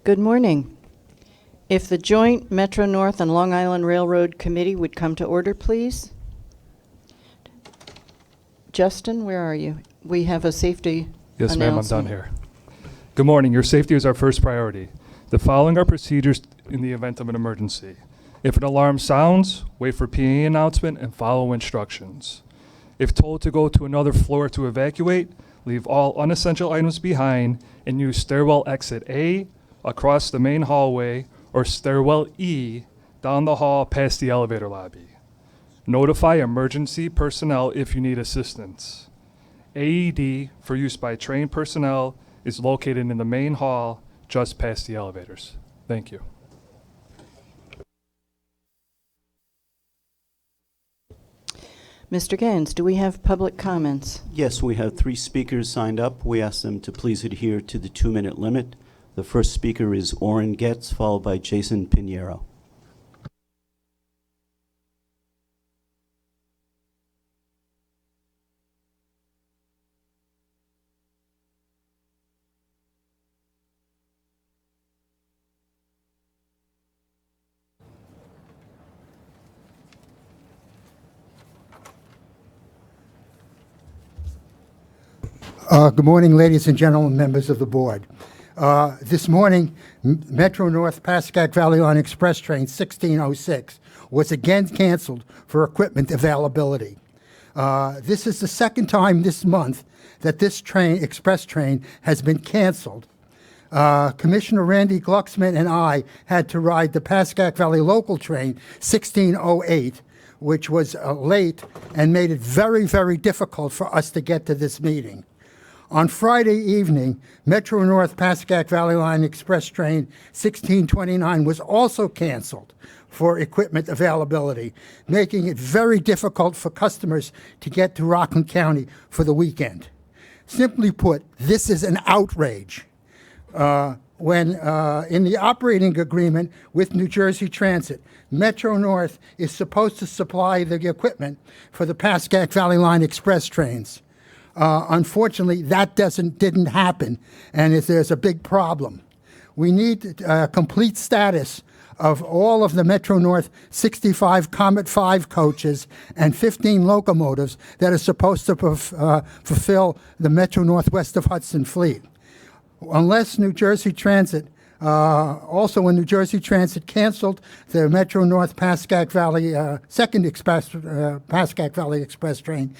Good morning. If the joint Metro North and Long Island Railroad Committee would come to order, please. Justin, where are you? We have a safety Yes, ma'am, I'm announcement. done here. Good morning. Your safety is our first priority. The following are procedures in the event of an emergency. If an alarm sounds, wait for PA announcement and follow instructions. If told to go to another floor to evacuate, leave all unessential items behind and use stairwell exit A across the main hallway or stairwell E down the hall past the elevator lobby. Notify emergency personnel if you need assistance. AED for use by trained personnel is located in the main hall just past the elevators. Thank you. Mr. Gaines, do we have public comments? Yes, we have 3 speakers signed up. We ask them to please adhere to the 2-minute limit. The first speaker is Orrin Getz, followed by Jason Pinheiro. Good morning, ladies and gentlemen, members of the board. This morning, Metro North Pascack Valley Line Express Train 1606 was again canceled for equipment availability. This is the second time this month that this express train has been canceled. Commissioner Randy Glucksman and I had to ride the Pascack Valley local train 1608, which was late and made it very, very difficult for us to get to this meeting. On Friday evening, Metro North Pascack Valley Line Express Train 1629 was also canceled for equipment availability, making it very difficult for customers to get to Rockland County for the weekend. Simply put, this is an outrage. When in the operating agreement with New Jersey Transit, Metro North is supposed to supply the equipment for the Pascack Valley Line Express trains. Unfortunately, that didn't happen, and there's a big problem. We need a complete status of all of the Metro North 65 Comet 5 coaches and 15 locomotives that are supposed to fulfill the Metro North West of Hudson fleet. Unless New Jersey Transit, also when New Jersey Transit canceled the Metro North Pascack Valley second Pascack Valley Express train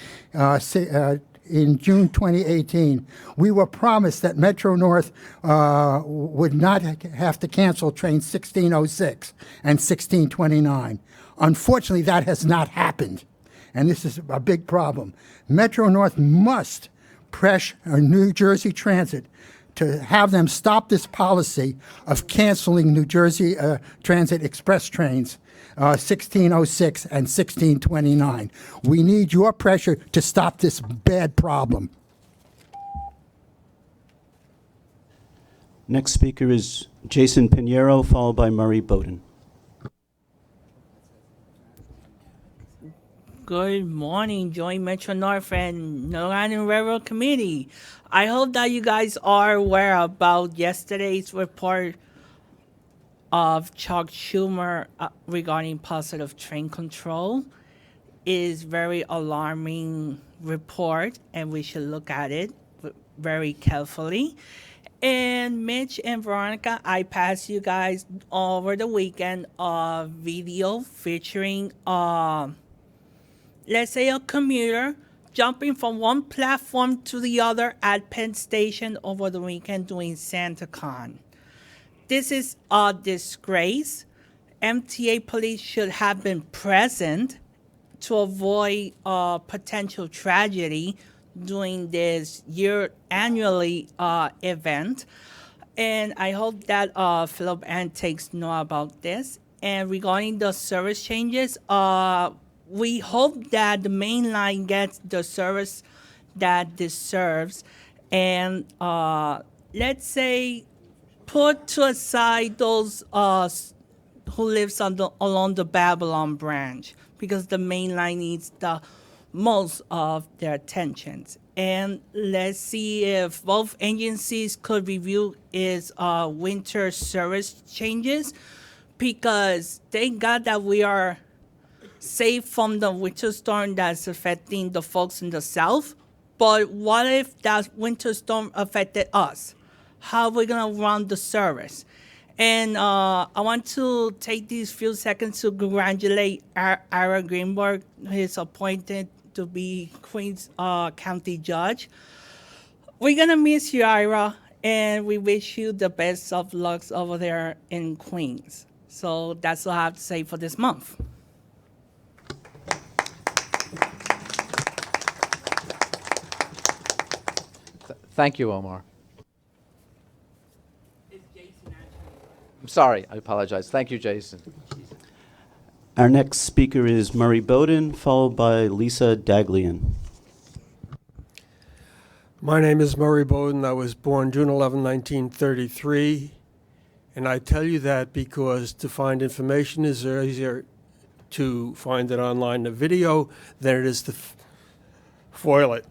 in June 2018, we were promised that Metro North would not have to cancel train 1606 and 1629. Unfortunately, that has not happened, and this is a big problem. Metro North must pressure New Jersey Transit to have them stop this policy of canceling New Jersey Transit Express trains 1606 and 1629. We need your pressure to stop this bad problem. Next speaker is Jason Pinheiro, followed by Murray Bowden. Good morning, Joint Metro North and Long Island Railroad Committee. I hope that you guys are aware about yesterday's report of Chuck Schumer regarding positive train control. It is very alarming report, and we should look at it very carefully. And Mitch and Veronica, I passed you guys over the weekend a video featuring let's say a commuter jumping from one platform to the other at Penn Station over the weekend doing SantaCon. This is a disgrace. MTA police should have been present to avoid a potential tragedy during this annually event. And I hope that Philip and takes note about this. And regarding the service changes, we hope that the main line gets the service that deserves, and let's say put to aside those who lives along the Babylon branch, because the main line needs the most of their attentions. And let's see if both agencies could review its winter service changes, because thank God that we are safe from the winter storm that's affecting the folks in the south. But what if that winter storm affected us? How are we gonna run the service? And I want to take these few seconds to congratulate Ira Greenberg, who is appointed to be Queens County Judge. We're gonna miss you, Ira, and we wish you the best of luck over there in Queens. So that's all I have to say for this month. Thank you, Omar. I'm sorry, I apologize. Thank you, Jason. Our next speaker is Murray Bowden, followed by Lisa Daglian. My name is Murray Bowden. I was born June 11, 1933. And I tell you that because to find information is easier to find it online, the video, than it is to foil it.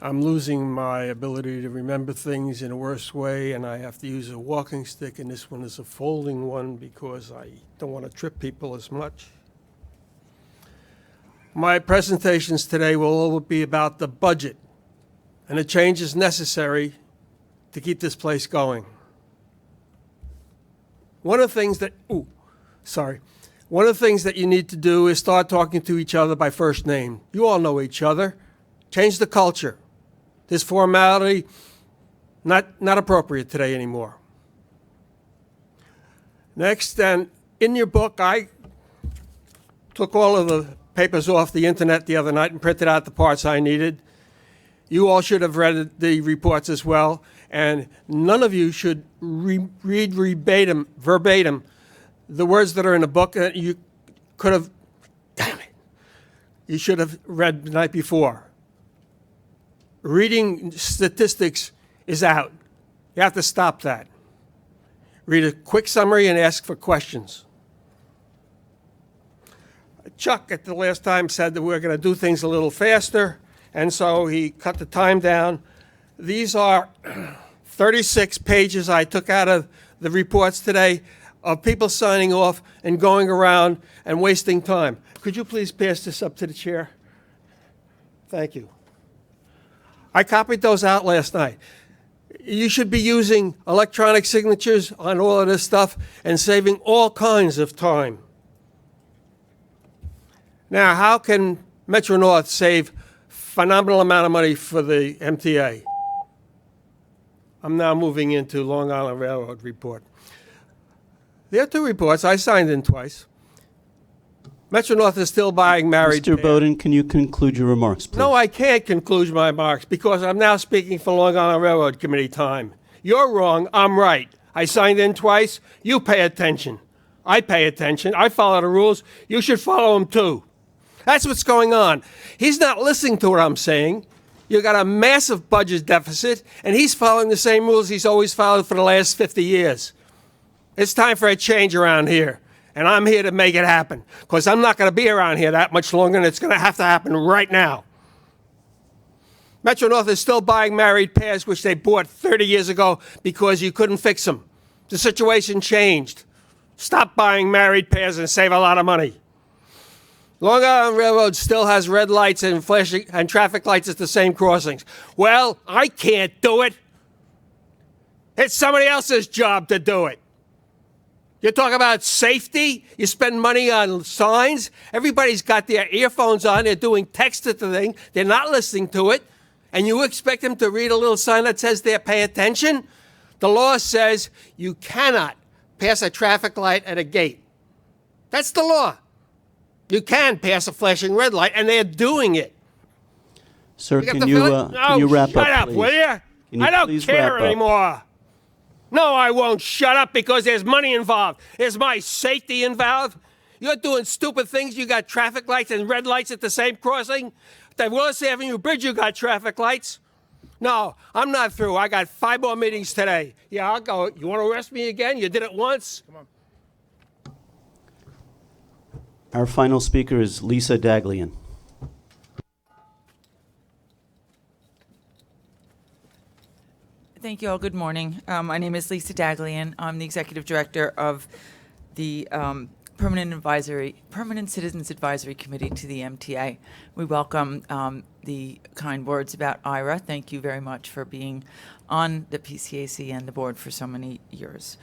I'm losing my ability to remember things in a worse way, and I have to use a walking stick, and this one is a folding one because I don't want to trip people as much. My presentations today will all be about the budget and the changes necessary to keep this place going. One of the things that, one of the things that you need to do is start talking to each other by first name. You all know each other. Change the culture. This formality, not appropriate today anymore. Next, and in your book, I took all of the papers off the internet the other night and printed out the parts I needed. You all should have read the reports as well, and none of you should read verbatim, the words that are in the book that you could have, damn it, you should have read the night before. Reading statistics is out. You have to stop that. Read a quick summary and ask for questions. Chuck at the last time said that we're going to do things a little faster, and so he cut the time down. These are 36 pages I took out of the reports today of people signing off and going around and wasting time. Could you please pass this up to the chair? Thank you. I copied those out last night. You should be using electronic signatures on all of this stuff and saving all kinds of time. Now, how can Metro-North save phenomenal amount of money for the MTA? I'm now moving into Long Island Railroad report. There are two reports. I signed in twice. Metro-North is still buying married Mr. Bowden, can you conclude your remarks, please? No, I can't conclude my remarks because I'm now speaking for Long Island Railroad Committee time. You're wrong. I'm right. I signed in twice. You pay attention. I pay attention. I follow the rules. You should follow them too. That's what's going on. He's not listening to what I'm saying. You got a massive budget deficit, and he's following the same rules he's always followed for the last 50 years. It's time for a change around here. And I'm here to make it happen, because I'm not going to be around here that much longer, and it's going to have to happen right now. Metro-North is still buying married pairs, which they bought 30 years ago because you couldn't fix them. The situation changed. Stop buying married pairs and save a lot of money. Long Island Railroad still has red lights and flashing and traffic lights at the same crossings. Well, I can't do it. It's somebody else's job to do it. You talk about safety, you spend money on signs, everybody's got their earphones on, they're doing text to the thing, they're not listening to it, and you expect them to read a little sign that says they pay attention? The law says you cannot pass a traffic light at a gate. That's the law. You can pass a flashing red light, and they're doing it. Sir, You got can the you feeling? can you wrap shut up, up, please? will you? Can you I don't please care wrap up? anymore. No, I won't shut up because there's money involved. There's my safety involved. You're doing stupid things. You got traffic lights and red lights at the same crossing. At Willis Avenue Bridge, you got traffic lights. No, I'm not through. I got 5 more meetings today. Yeah, I'll go. You want to arrest me again? You did it once? Come on. Our final speaker is Lisa Daglian. Thank you all. Good morning. My name is Lisa Daglian. I'm the Executive Director of the Permanent Citizens Advisory Committee to the MTA. We welcome the kind words about IRA. Thank you very much for being on the PCAC and the board for so many years.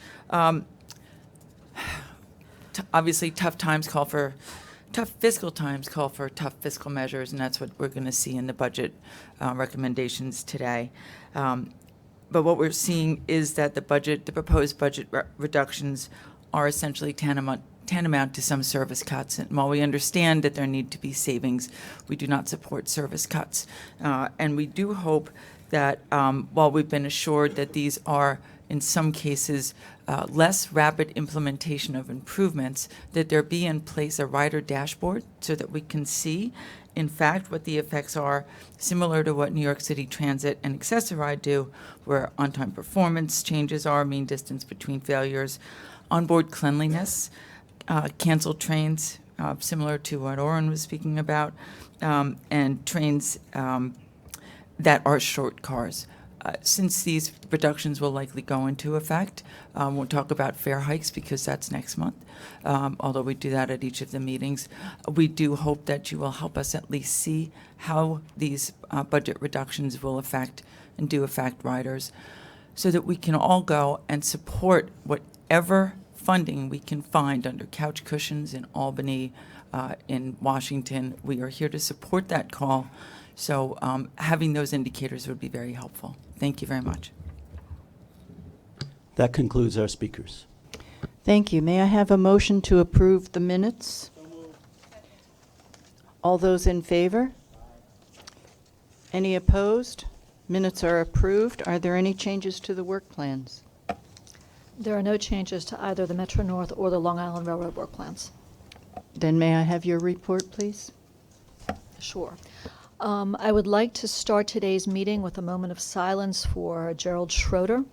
Obviously, tough fiscal times call for tough fiscal measures, and that's what we're going to see in the budget recommendations today. But what we're seeing is that the proposed budget reductions are essentially tantamount to some service cuts. And while we understand that there need to be savings, we do not support service cuts. And we do hope that while we've been assured that these are, in some cases, less rapid implementation of improvements, that there be in place a rider dashboard so that we can see, in fact, what the effects are, similar to what New York City Transit and Access-a-Ride do, where on-time performance changes are, mean distance between failures, onboard cleanliness, canceled trains, similar to what Oren was speaking about, and trains that are short cars. Since these reductions will likely go into effect, we'll talk about fare hikes because that's next month, although we do that at each of the meetings. We do hope that you will help us at least see how these budget reductions will affect riders so that we can all go and support whatever funding we can find under couch cushions in Albany, in Washington. We are here to support that call. So having those indicators would be very helpful. Thank you very much. That concludes our speakers. Thank you. May I have a motion to approve the minutes? All those in favor? Any opposed? Minutes are approved. Are there any changes to the work plans? There are no changes to either the Metro North or the Long Island Railroad work plans. Then may I have your report, please? Sure. I would like to start today's meeting with a moment of silence for Gerald Schroeder.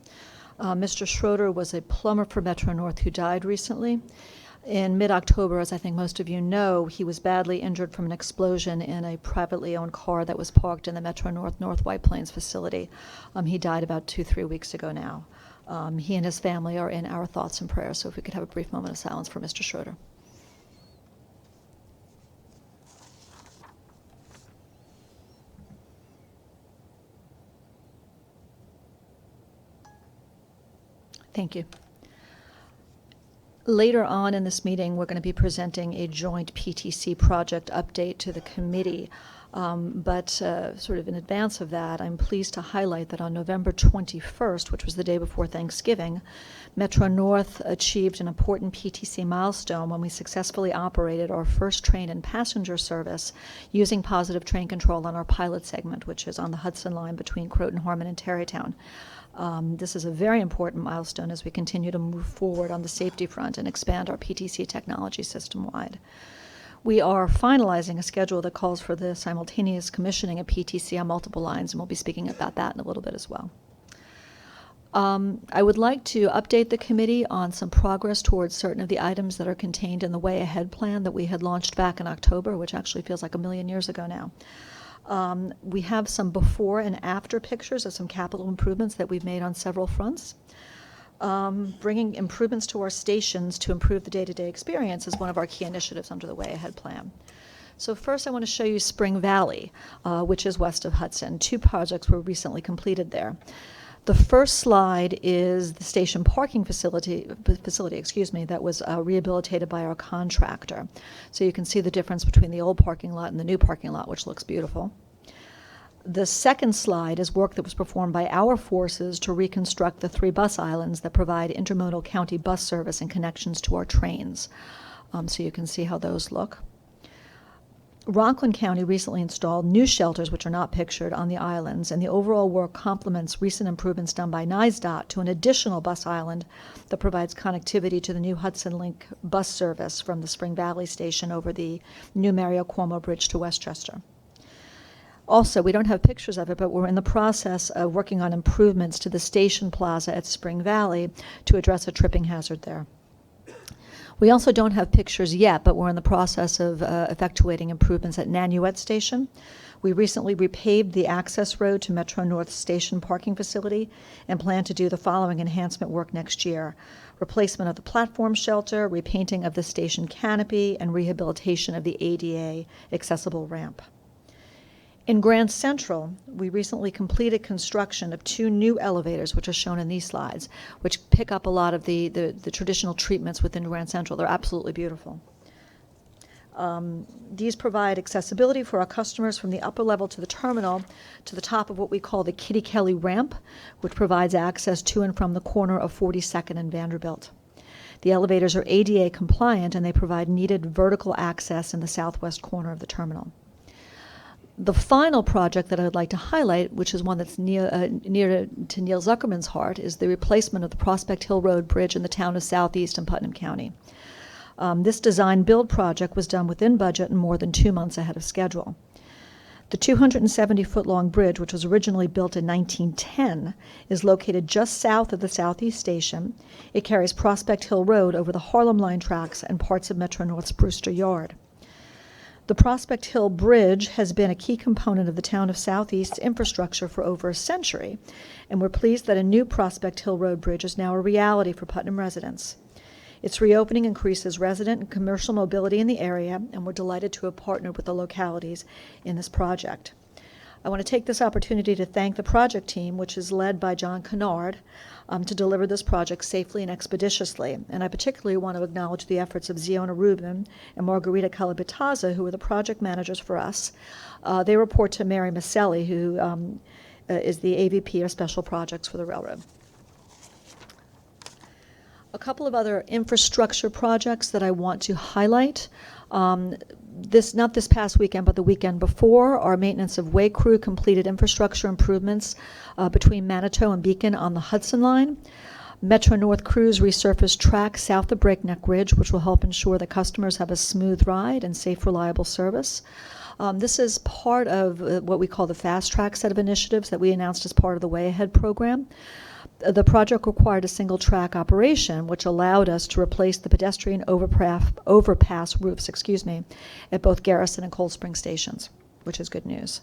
Mr. Schroeder was a plumber for Metro North who died recently. In mid-October, as I think most of you know, he was badly injured from an explosion in a privately owned car that was parked in the Metro North White Plains facility. He died about 2-3 weeks ago now. He and his family are in our thoughts and prayers, so if we could have a brief moment of silence for Mr. Schroeder. Thank you. Later on in this meeting, we're going to be presenting a joint PTC project update to the committee. But sort of in advance of that, I'm pleased to highlight that on November 21st, which was the day before Thanksgiving, Metro North achieved an important PTC milestone when we successfully operated our first train and passenger service using positive train control on our pilot segment, which is on the Hudson line between Croton, Harmon, and Tarrytown. This is a very important milestone as we continue to move forward on the safety front and expand our PTC technology system-wide. We are finalizing a schedule that calls for the simultaneous commissioning of PTC on multiple lines, and we'll be speaking about that in a little bit as well. I would like to update the committee on some progress towards certain of the items that are contained in the Way Ahead plan that we had launched back in October, which actually feels like a million years ago now. We have some before and after pictures of some capital improvements that we've made on several fronts. Bringing improvements to our stations to improve the day-to-day experience is one of our key initiatives under the Way Ahead plan. So first I want to show you Spring Valley, which is west of Hudson. 2 projects were recently completed there. The first slide is the station parking facility that was rehabilitated by our contractor. So you can see the difference between the old parking lot and the new parking lot, which looks beautiful. The second slide is work that was performed by our forces to reconstruct the 3 bus islands that provide intermodal county bus service and connections to our trains. So you can see how those look. Rockland County recently installed new shelters, which are not pictured, on the islands, and the overall work complements recent improvements done by NYSDOT to an additional bus island that provides connectivity to the new Hudson Link bus service from the Spring Valley station over the new Mario Cuomo Bridge to Westchester. Also, we don't have pictures of it, but we're in the process of working on improvements to the station plaza at Spring Valley to address a tripping hazard there. We also don't have pictures yet, but we're in the process of effectuating improvements at Nanuet Station, We recently repaved the access road to Metro North Station parking facility and plan to do the following enhancement work next year: replacement of the platform shelter, repainting of the station canopy, and rehabilitation of the ADA accessible ramp. In Grand Central, we recently completed construction of 2 new elevators, which are shown in these slides, which pick up a lot of the traditional treatments within Grand Central. They're absolutely beautiful. These provide accessibility for our customers from the upper level to the terminal to the top of what we call the Kitty Kelly ramp, which provides access to and from the corner of 42nd and Vanderbilt. The elevators are ADA compliant, and they provide needed vertical access in the southwest corner of the terminal. The final project that I would like to highlight, which is one that's near to Neil Zuckerman's heart, is the replacement of the Prospect Hill Road Bridge in the town of Southeast and Putnam County. This design-build project was done within budget and more than 2 months ahead of schedule. The 270-foot-long bridge, which was originally built in 1910, is located just south of the Southeast Station. It carries Prospect Hill Road over the Harlem Line tracks and parts of Metro North's Brewster Yard. The Prospect Hill Bridge has been a key component of the town of Southeast's infrastructure for over a century, and we're pleased that a new Prospect Hill Road Bridge is now a reality for Putnam residents. Its reopening increases resident and commercial mobility in the area, and we're delighted to have partnered with the localities in this project. I want to take this opportunity to thank the project team, which is led by John Kennard, to deliver this project safely and expeditiously. And I particularly want to acknowledge the efforts of Ziona Rubin and Margarita Calabitaza, who are the project managers for us. They report to Mary Maselli, who is the AVP of Special Projects for the railroad. A couple of other infrastructure projects that I want to highlight. Not this past weekend, but the weekend before, our maintenance of way crew completed infrastructure improvements between Manitou and Beacon on the Hudson Line. Metro North crews resurfaced track south of Breakneck Ridge, which will help ensure that customers have a smooth ride and safe, reliable service. This is part of what we call the fast track set of initiatives that we announced as part of the Way Ahead program. The project required a single track operation, which allowed us to replace the pedestrian overpass roofs, at both Garrison and Cold Spring stations, which is good news.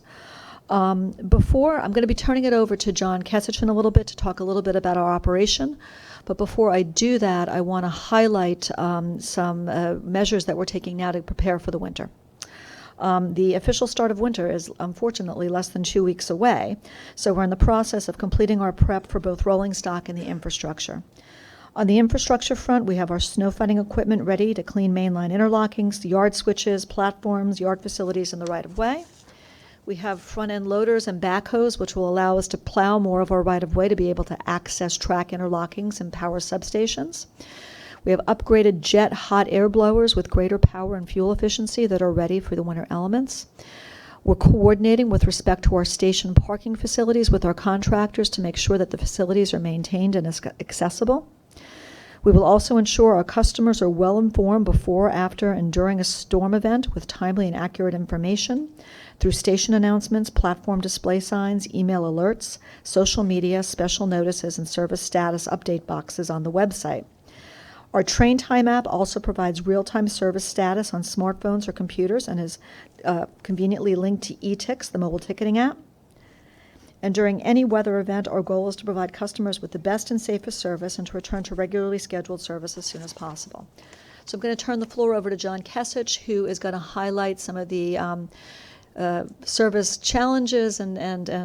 I'm going to be turning it over to John Kesich in a little bit to talk a little bit about our operation. But before I do that, I want to highlight some measures that we're taking now to prepare for the winter. The official start of winter is unfortunately less than 2 weeks away, so we're in the process of completing our prep for both rolling stock and the infrastructure. On the infrastructure front, we have our snow fighting equipment ready to clean mainline interlockings, yard switches, platforms, yard facilities, and the right-of-way. We have front-end loaders and backhoes, which will allow us to plow more of our right-of-way to be able to access track interlockings and power substations. We have upgraded jet hot air blowers with greater power and fuel efficiency that are ready for the winter elements. We're coordinating with respect to our station parking facilities with our contractors to make sure that the facilities are maintained and accessible. We will also ensure our customers are well informed before, after, and during a storm event with timely and accurate information through station announcements, platform display signs, email alerts, social media, special notices, and service status update boxes on the website. Our Train Time app also provides real-time service status on smartphones or computers and is conveniently linked to eTix, the mobile ticketing app. And during any weather event, our goal is to provide customers with the best and safest service and to return to regularly scheduled service as soon as possible. So I'm going to turn the floor over to John Kesich, who is going to highlight some of the service challenges and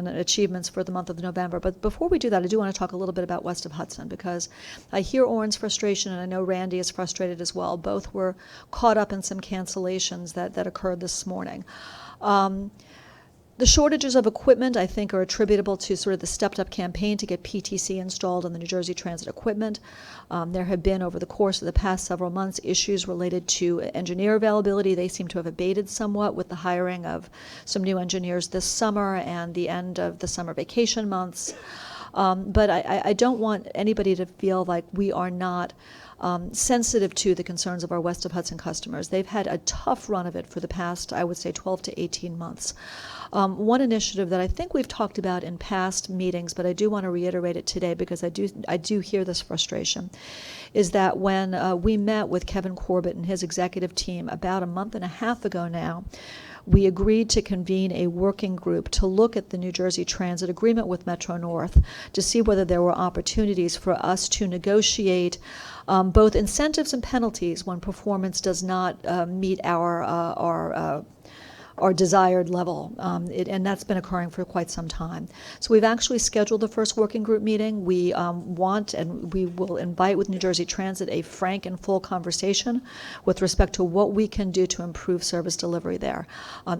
achievements for the month of November. But before we do that, I do want to talk a little bit about west of Hudson, because I hear Orrin's frustration, and I know Randy is frustrated as well. Both were caught up in some cancellations that occurred this morning. The shortages of equipment, I think, are attributable to sort of the stepped-up campaign to get PTC installed on the New Jersey Transit equipment. There have been, over the course of the past several months, issues related to engineer availability. They seem to have abated somewhat with the hiring of some new engineers this summer and the end of the summer vacation months. But I don't want anybody to feel like we are not sensitive to the concerns of our west of Hudson customers. They've had a tough run of it for the past, I would say, 12 to 18 months. One initiative that I think we've talked about in past meetings, but I do want to reiterate it today because I do hear this frustration, is that when we met with Kevin Corbett and his executive team about a month and a half ago now, we agreed to convene a working group to look at the New Jersey Transit agreement with Metro North to see whether there were opportunities for us to negotiate both incentives and penalties when performance does not meet our desired level, and that's been occurring for quite some time. So we've actually scheduled the first working group meeting. We want, and we will invite with New Jersey Transit, a frank and full conversation with respect to what we can do to improve service delivery there.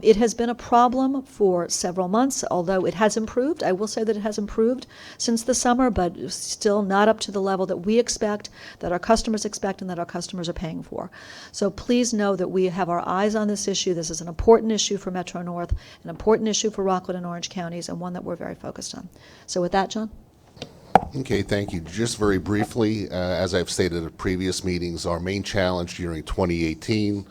It has been a problem for several months, although it has improved. I will say that it has improved since the summer, but still not up to the level that we expect, that our customers expect, and that our customers are paying for. So please know that we have our eyes on this issue. This is an important issue for Metro North, an important issue for Rockland and Orange counties, and one that we're very focused on. So with that, John? Okay, thank you. Just very briefly, as I've stated at previous meetings, our main challenge during 2018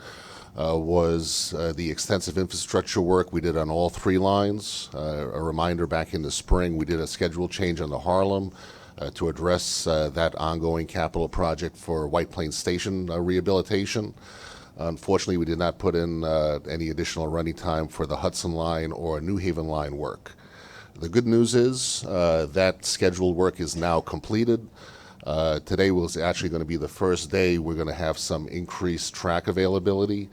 was the extensive infrastructure work we did on all 3 lines. A reminder, back in the spring, we did a schedule change on the Harlem to address that ongoing capital project for White Plains Station rehabilitation. Unfortunately, we did not put in any additional running time for the Hudson Line or New Haven Line work. The good news is that scheduled work is now completed. Today was actually going to be the first day we're going to have some increased track availability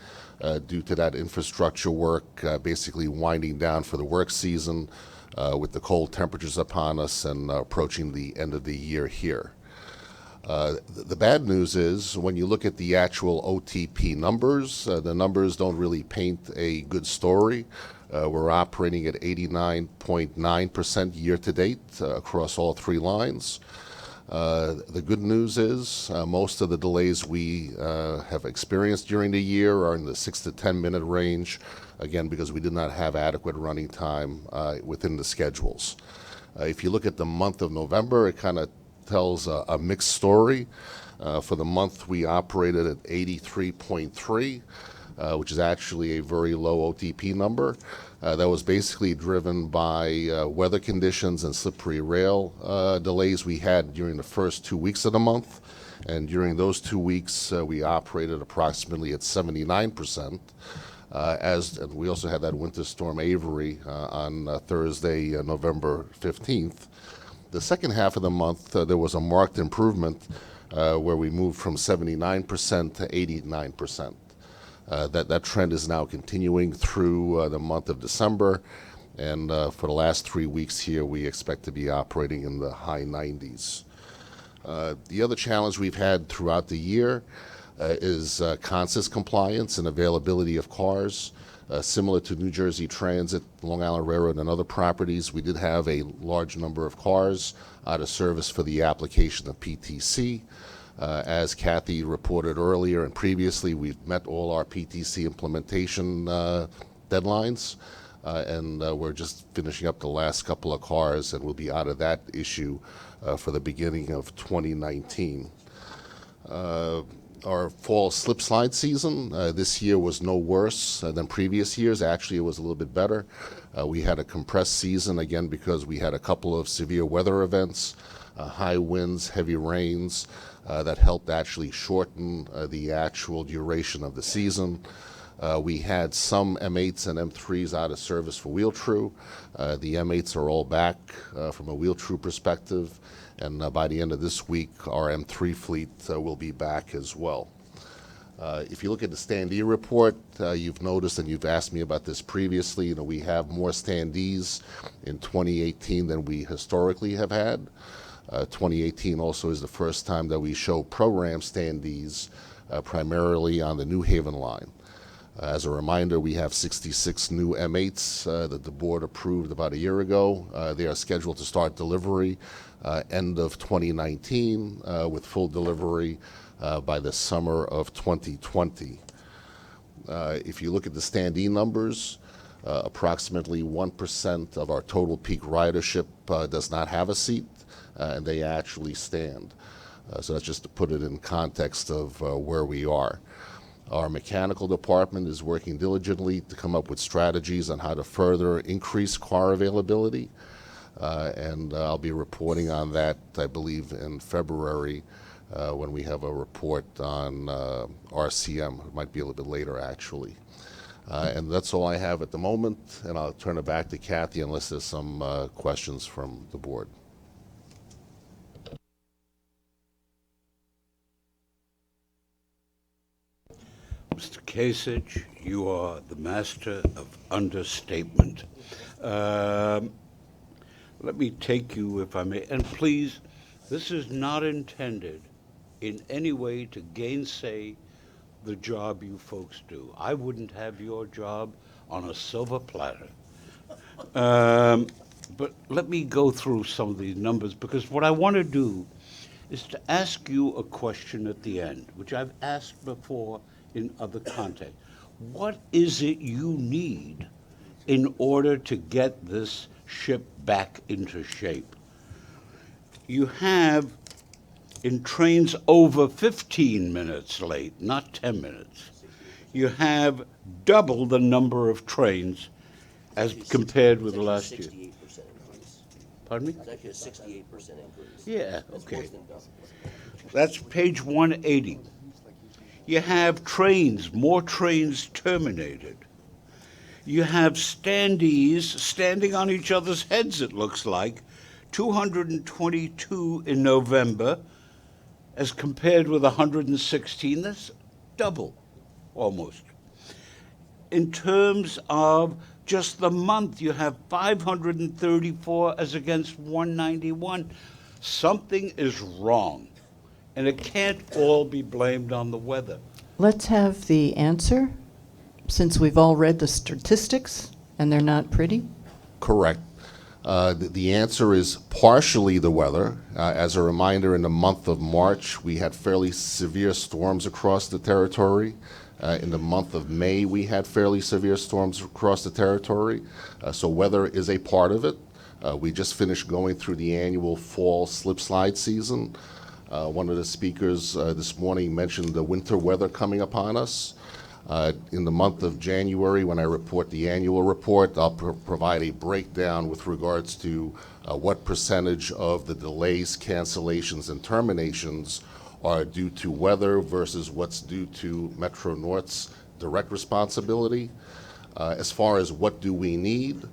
due to that infrastructure work basically winding down for the work season with the cold temperatures upon us and approaching the end of the year here. The bad news is when you look at the actual OTP numbers, the numbers don't really paint a good story. We're operating at 89.9% year-to-date across all 3 lines. The good news is most of the delays we have experienced during the year are in the 6 to 10 minute range, again, because we did not have adequate running time within the schedules. If you look at the month of November, it kind of tells a mixed story. For the month, we operated at 83.3, which is actually a very low OTP number. That was basically driven by weather conditions and slippery rail delays we had during the first 2 weeks of the month. And during those 2 weeks, we operated approximately at 79%. And we also had that winter storm Avery on Thursday, November 15th. The second half of the month, there was a marked improvement where we moved from 79% to 89%. That trend is now continuing through the month of December, and for the last 3 weeks here, we expect to be operating in the high 90s. The other challenge we've had throughout the year is consensus compliance and availability of cars. Similar to New Jersey Transit, Long Island Railroad, and other properties, we did have a large number of cars out of service for the application of PTC. As Kathy reported earlier and previously, we've met all our PTC implementation deadlines, and we're just finishing up the last couple of cars, and we'll be out of that issue for the beginning of 2019. Our fall slip slide season this year was no worse than previous years. Actually, it was a little bit better. We had a compressed season, again, because we had a couple of severe weather events, high winds, heavy rains, that helped actually shorten the actual duration of the season. We had some M8s and M3s out of service for Wheel True. The M8s are all back from a Wheel True perspective, and by the end of this week, our M3 fleet will be back as well. If you look at the standee report, you've noticed, and you've asked me about this previously, we have more standees in 2018 than we historically have had. 2018 also is the first time that we show program standees primarily on the New Haven line. As a reminder, we have 66 new M8s that the board approved about a year ago. They are scheduled to start delivery end of 2019 with full delivery by the summer of 2020. If you look at the standee numbers, approximately 1% of our total peak ridership does not have a seat, and they actually stand. So that's just to put it in context of where we are. Our mechanical department is working diligently to come up with strategies on how to further increase car availability, and I'll be reporting on that, I believe, in February when we have a report on RCM. It might be a little bit later, actually. And that's all I have at the moment, and I'll turn it back to Kathy unless there's some questions from the board. Mr. Kasich, you are the master of understatement. Let me take you, if I may, and please, this is not intended in any way to gainsay the job you folks do. I wouldn't have your job on a silver platter. But let me go through some of these numbers, because what I want to do is to ask you a question at the end, which I've asked before in other contexts. What is it you need in order to get this ship back into shape? You have, in trains over 15 minutes late, not 10 minutes, you have double the number of trains as compared with last year. 68% increase. Pardon me? It's actually a 68% increase. Yeah, That's okay. worse than double. That's page 180. You have trains, more trains terminated. You have standees standing on each other's heads, it looks like, 222 in November, as compared with 116. That's double, almost. In terms of just the month, you have 534 as against 191. Something is wrong, and it can't all be blamed on the weather. Let's have the answer, since we've all read the statistics, and they're not pretty. Correct. The answer is partially the weather. As a reminder, in the month of March, we had fairly severe storms across the territory. In the month of May, we had fairly severe storms across the territory. So weather is a part of it. We just finished going through the annual fall slip slide season. One of the speakers this morning mentioned the winter weather coming upon us. In the month of January, when I report the annual report, I'll provide a breakdown with regards to what percentage of the delays, cancellations, and terminations are due to weather versus what's due to Metro North's direct responsibility. As far as what do we need,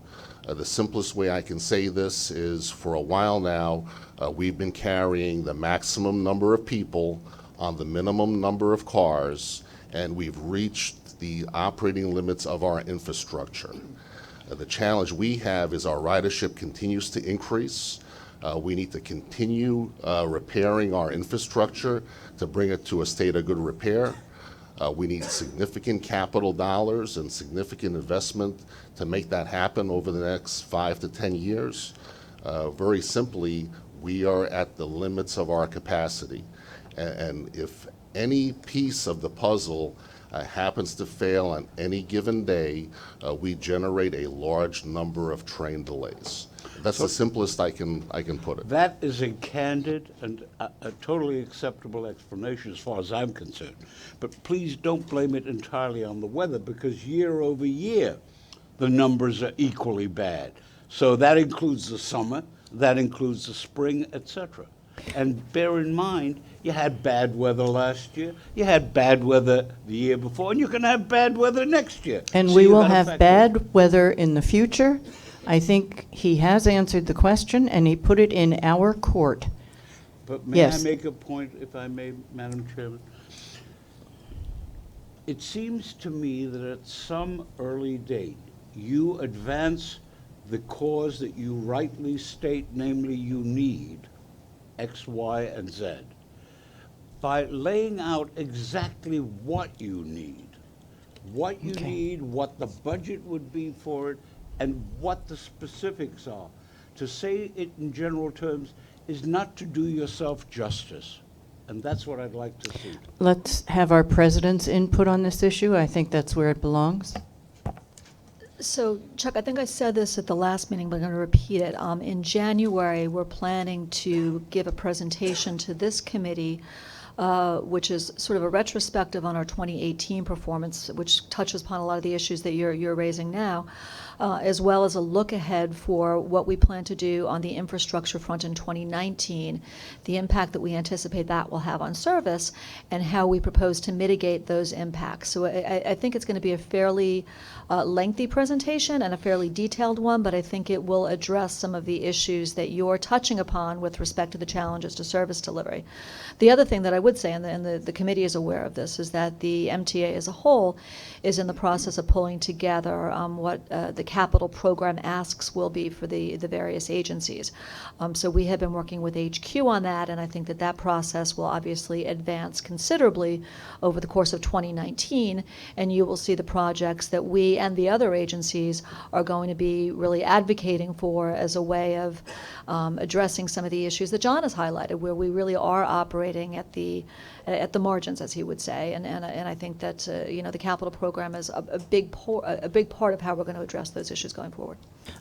the simplest way I can say this is, for a while now, we've been carrying the maximum number of people on the minimum number of cars, and we've reached the operating limits of our infrastructure. The challenge we have is our ridership continues to increase. We need to continue repairing our infrastructure to bring it to a state of good repair. We need significant capital dollars and significant investment to make that happen over the next 5 to 10 years. Very simply, we are at the limits of our capacity. And if any piece of the puzzle happens to fail on any given day, we generate a large number of train delays. That's the simplest I can put it. That is a candid and a totally acceptable explanation as far as I'm concerned. But please don't blame it entirely on the weather, because year over year, the numbers are equally bad. So that includes the summer, that includes the spring, etc. And bear in mind, you had bad weather last year, you had bad weather the year before, and you're going to have bad weather next year. And So we you will gotta have factor bad weather in the future. I think he has answered the question, and he put it in our court. But may Yes. I make a point, if I may, Madam Chairman? It seems to me that at some early date, you advance the cause that you rightly state, namely you need X, Y, and Z, by laying out exactly what you need, what the budget would be for it, and what the specifics are. To say it in general terms is not to do yourself justice, and that's what I'd like to see. Let's have our president's input on this issue. I think that's where it belongs. So, Chuck, I think I said this at the last meeting, but I'm going to repeat it. In January, we're planning to give a presentation to this committee which is sort of a retrospective on our 2018 performance, which touches upon a lot of the issues that you're raising now, as well as a look ahead for what we plan to do on the infrastructure front in 2019, the impact that we anticipate that will have on service, and how we propose to mitigate those impacts. So I think it's going to be a fairly lengthy presentation and a fairly detailed one, but I think it will address some of the issues that you're touching upon with respect to the challenges to service delivery. The other thing that I would say, and the committee is aware of this, is that the MTA as a whole is in the process of pulling together what the capital program asks will be for the various agencies. So we have been working with HQ on that, and I think that that process will obviously advance considerably over the course of 2019, and you will see the projects that we and the other agencies are going to be really advocating for as a way of addressing some of the issues that John has highlighted, where we really are operating at the margins, as he would say, and I think that the capital program is a big part of how we're going to address those issues going forward.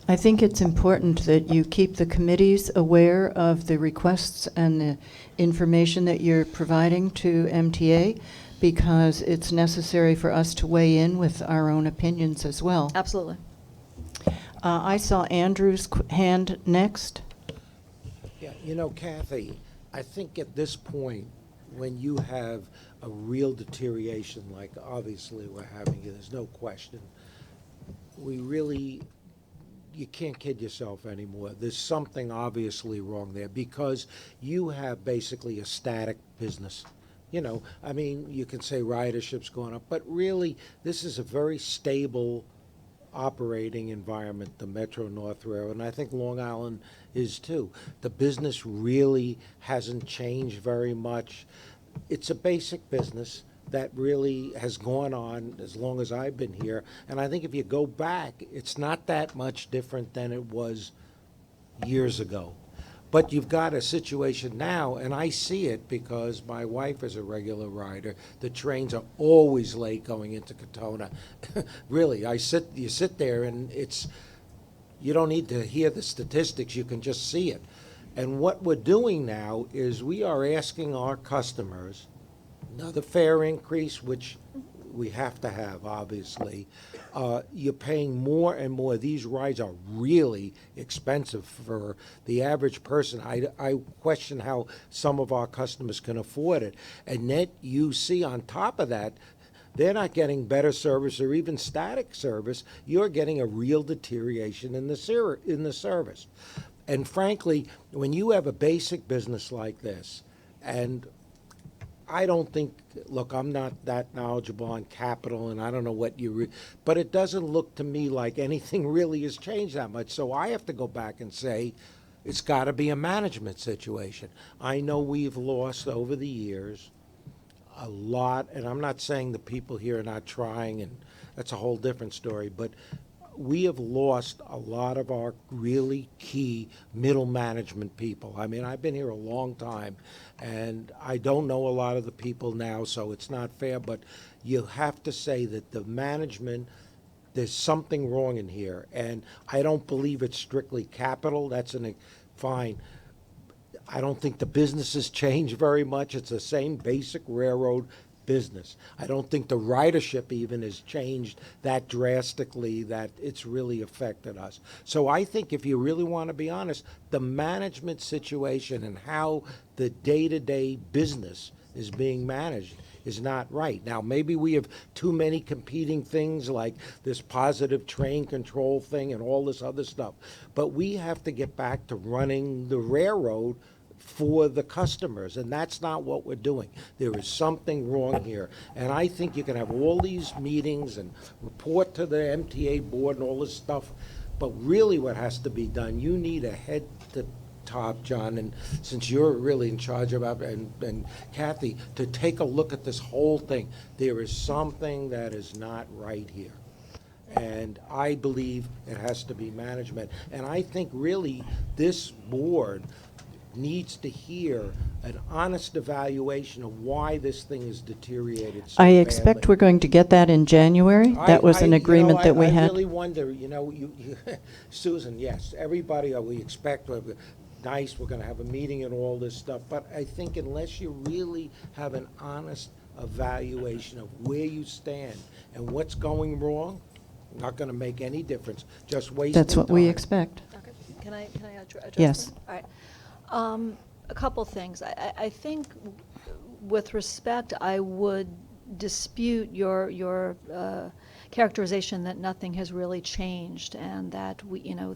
I think it's important that you keep the committees aware of the requests and the information that you're providing to MTA, because it's necessary for us to weigh in with our own opinions as well. Absolutely. I saw Andrew's hand next. Yeah, Kathy, I think at this point, when you have a real deterioration like obviously we're having, there's no question, you can't kid yourself anymore. There's something obviously wrong there, because you have basically a static business. You can say ridership's going up, but really this is a very stable operating environment, the Metro-North Railroad, and I think Long Island is too. The business really hasn't changed very much. It's a basic business that really has gone on as long as I've been here, and I think if you go back, it's not that much different than it was years ago. But you've got a situation now, and I see it because my wife is a regular rider. The trains are always late going into Katona. Really, you sit there and you don't need to hear the statistics, you can just see it. And what we're doing now is we are asking our customers another fare increase, which we have to have, obviously. You're paying more and more. These rides are really expensive for the average person. I question how some of our customers can afford it. And then you see on top of that, they're not getting better service or even static service. You're getting a real deterioration in the service. And frankly, when you have a basic business like this, and I don't think, look, I'm not that knowledgeable on capital, and I don't know what but it doesn't look to me like anything really has changed that much. So I have to go back and say, it's got to be a management situation. I know we've lost over the years a lot, and I'm not saying the people here are not trying, and that's a whole different story, but we have lost a lot of our really key middle management people. I mean, I've been here a long time, and I don't know a lot of the people now, so it's not fair, but you have to say that the management, there's something wrong in here, and I don't believe it's strictly capital. That's fine. I don't think the business has changed very much. It's the same basic railroad business. I don't think the ridership even has changed that drastically that it's really affected us. So I think if you really want to be honest, the management situation and how the day-to-day business is being managed is not right. Now, maybe we have too many competing things like this positive train control thing and all this other stuff. But we have to get back to running the railroad for the customers, and that's not what we're doing. There is something wrong here, and I think you can have all these meetings and report to the MTA board and all this stuff, but really what has to be done, you need a head to top, John, and since you're really in charge of it, and Kathy, to take a look at this whole thing. There is something that is not right here. And I believe it has to be management. And I think really this board needs to hear an honest evaluation of why this thing is deteriorated so I badly. expect we're going to get that in January. That was an agreement that we had. I really wonder, Susan, yes, everybody we expect, nice, we're gonna have a meeting and all this stuff, but I think unless you really have an honest evaluation of where you stand and what's going wrong, not gonna make any difference, just wasting time. That's what we expect. Okay. Can I address Yes. that? All right. A couple things. I think with respect, I would dispute your characterization that nothing has really changed and that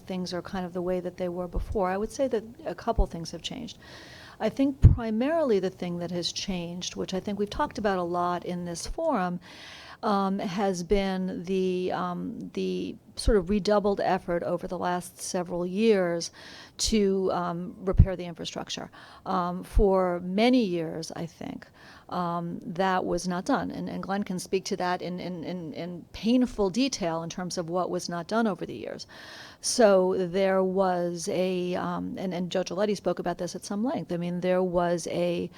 things are kind of the way that they were before. I would say that a couple things have changed. I think primarily the thing that has changed, which I think we've talked about a lot in this forum, has been the sort of redoubled effort over the last several years to repair the infrastructure. For many years, I think, that was not done. And Glenn can speak to that in painful detail in terms of what was not done over the years. So there was and Judge Aletti spoke about this at some length. I mean, there was a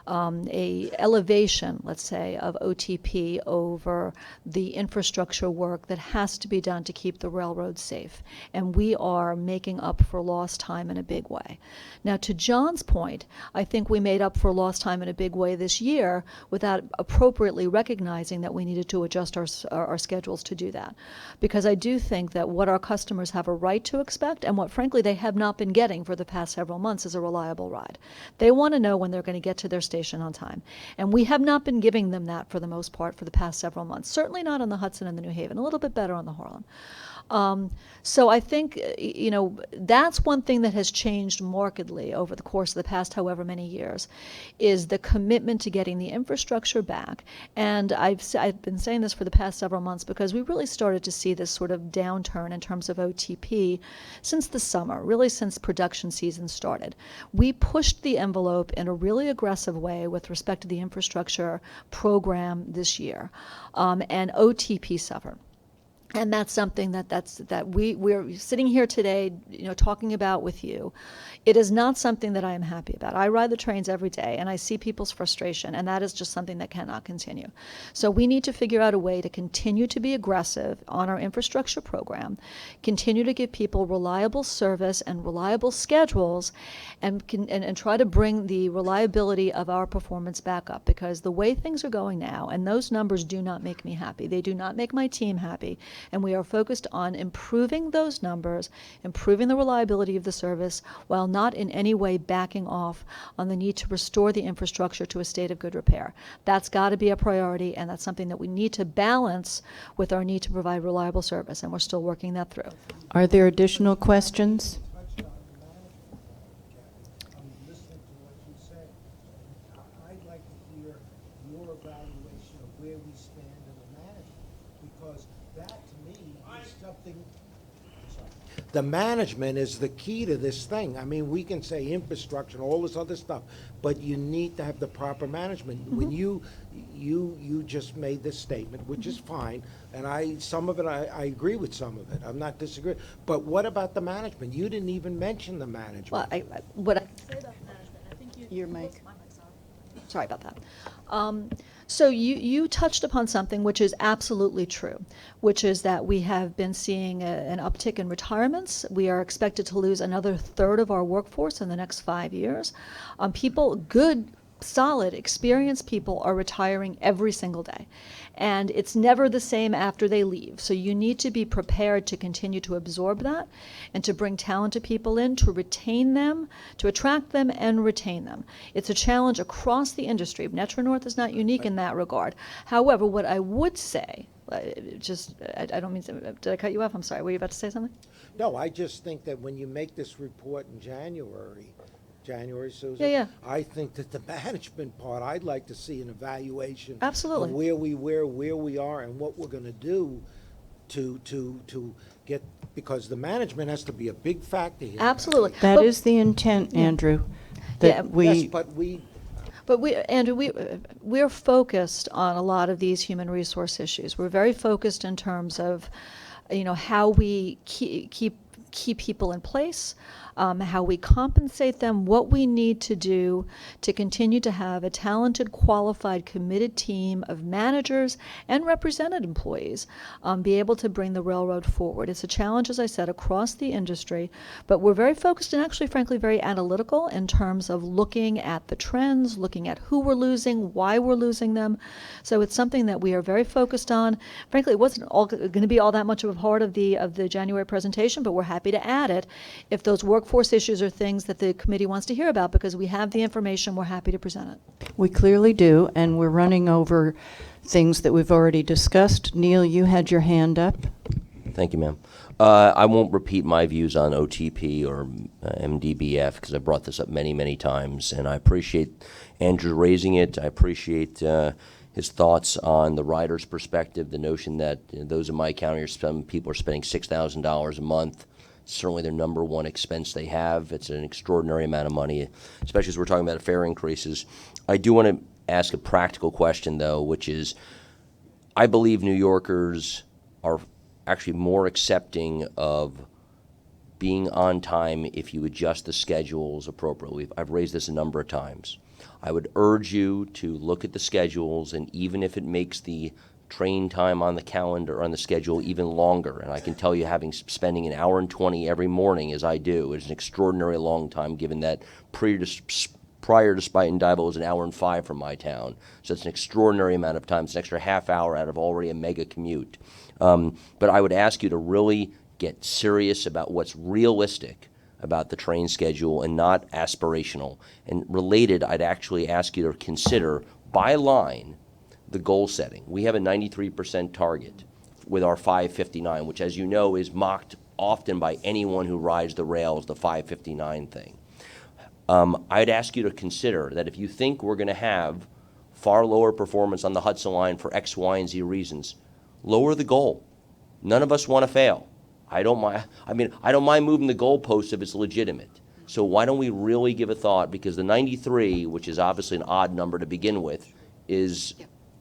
elevation, let's say, of OTP over the infrastructure work that has to be done to keep the railroad safe. And we are making up for lost time in a big way. Now, to John's point, I think we made up for lost time in a big way this year without appropriately recognizing that we needed to adjust our schedules to do that. Because I do think that what our customers have a right to expect and what, frankly, they have not been getting for the past several months is a reliable ride. They want to know when they're going to get to their station on time. And we have not been giving them that for the most part for the past several months. Certainly not on the Hudson and the New Haven, a little bit better on the Harlem. So I think, that's one thing that has changed markedly over the course of the past however many years, is the commitment to getting the infrastructure back. And I've been saying this for the past several months because we really started to see this sort of downturn in terms of OTP since the summer, really since production season started. We pushed the envelope in a really aggressive way with respect to the infrastructure program this year, and OTP suffered. And that's something that we're sitting here today, talking about with you. It is not something that I am happy about. I ride the trains every day, and I see people's frustration, and that is just something that cannot continue. So we need to figure out a way to continue to be aggressive on our infrastructure program, continue to give people reliable service and reliable schedules, and try to bring the reliability of our performance back up. Because the way things are going now, and those numbers do not make me happy. They do not make my team happy. And we are focused on improving those numbers, improving the reliability of the service, while not in any way backing off on the need to restore the infrastructure to a state of good repair. That's got to be a priority, and that's something that we need to balance with our need to provide reliable service, and we're still working that through. Are there additional questions? The management is the key to this thing. I mean, we can say infrastructure and all this other stuff, but you need to have the proper management. When you just made this statement, which is fine, and I agree with some of it. I'm not disagreeing. But what about the management? You didn't even mention the management. Well, what I can say about the management, I think your mic. Sorry about that. So you touched upon something which is absolutely true, which is that we have been seeing an uptick in retirements. We are expected to lose another third of our workforce in the next 5 years. Good, solid, experienced people are retiring every single day. And it's never the same after they leave. So you need to be prepared to continue to absorb that and to bring talented people in, to retain them, to attract them and retain them. It's a challenge across the industry. Metro North is not unique in that regard. However, what I would say, I don't mean to, did I cut you off? I'm sorry. Were you about to say something? No, I just think that when you make this report in January, Susan. Yeah. I think that the management part, I'd like to see an evaluation. Absolutely. Of where we are, and what we're going to do to get, because the management has to be a big factor here. Absolutely. That is the intent, Andrew. Yes, but Andrew, we're focused on a lot of these human resource issues. We're very focused in terms of, how we keep keep people in place, how we compensate them, what we need to do to continue to have a talented, qualified, committed team of managers and represented employees be able to bring the railroad forward. It's a challenge, as I said, across the industry, but we're very focused and actually, frankly, very analytical in terms of looking at the trends, looking at who we're losing, why we're losing them. So it's something that we are very focused on. Frankly, it wasn't going to be all that much of a part of the January presentation, but we're happy to add it if those workforce issues are things that the committee wants to hear about, because we have the information. We're happy to present it. We clearly do, and we're running over things that we've already discussed. Neil, you had your hand up. Thank you, ma'am. I won't repeat my views on OTP or MDBF because I brought this up many, many times, and I appreciate Andrew raising it. I appreciate his thoughts on the rider's perspective, the notion that those in my county, some people are spending $6,000 a month. Certainly their number one expense they have. It's an extraordinary amount of money, especially as we're talking about fare increases. I do want to ask a practical question, though, which is I believe New Yorkers are actually more accepting of being on time if you adjust the schedules appropriately. I've raised this a number of times. I would urge you to look at the schedules, and even if it makes the train time on the calendar, on the schedule, even longer, and I can tell you, spending an hour and 20 every morning, as I do, is an extraordinary long time, given that prior to Spite and Dival is an hour and 5 from my town. So it's an extraordinary amount of time. It's an extra half hour out of already a mega commute. But I would ask you to really get serious about what's realistic about the train schedule and not aspirational. And related, I'd actually ask you to consider, by line, the goal setting. We have a 93% target with our 559, which, as you know, is mocked often by anyone who rides the rails, the 559 thing. I'd ask you to consider that if you think we're going to have far lower performance on the Hudson Line for X, Y, and Z reasons, lower the goal. None of us want to fail. I don't mind moving the goalposts if it's legitimate. So why don't we really give a thought? Because the 93, which is obviously an odd number to begin with,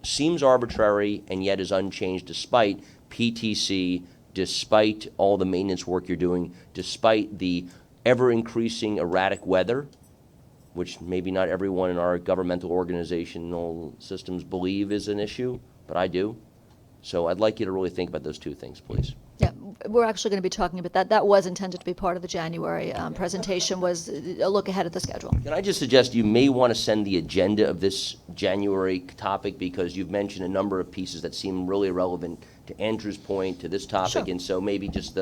seems arbitrary and yet is unchanged despite PTC, despite all the maintenance work you're doing, despite the ever-increasing erratic weather, which maybe not everyone in our governmental organizational systems believe is an issue, but I do. So I'd like you to really think about those two things, please. Yeah, we're actually going to be talking about that. That was intended to be part of the January presentation, was a look ahead at the schedule. Can I just suggest you may want to send the agenda of this January topic, because you've mentioned a number of pieces that seem really relevant to Andrew's point, to this topic, Sure. and so maybe just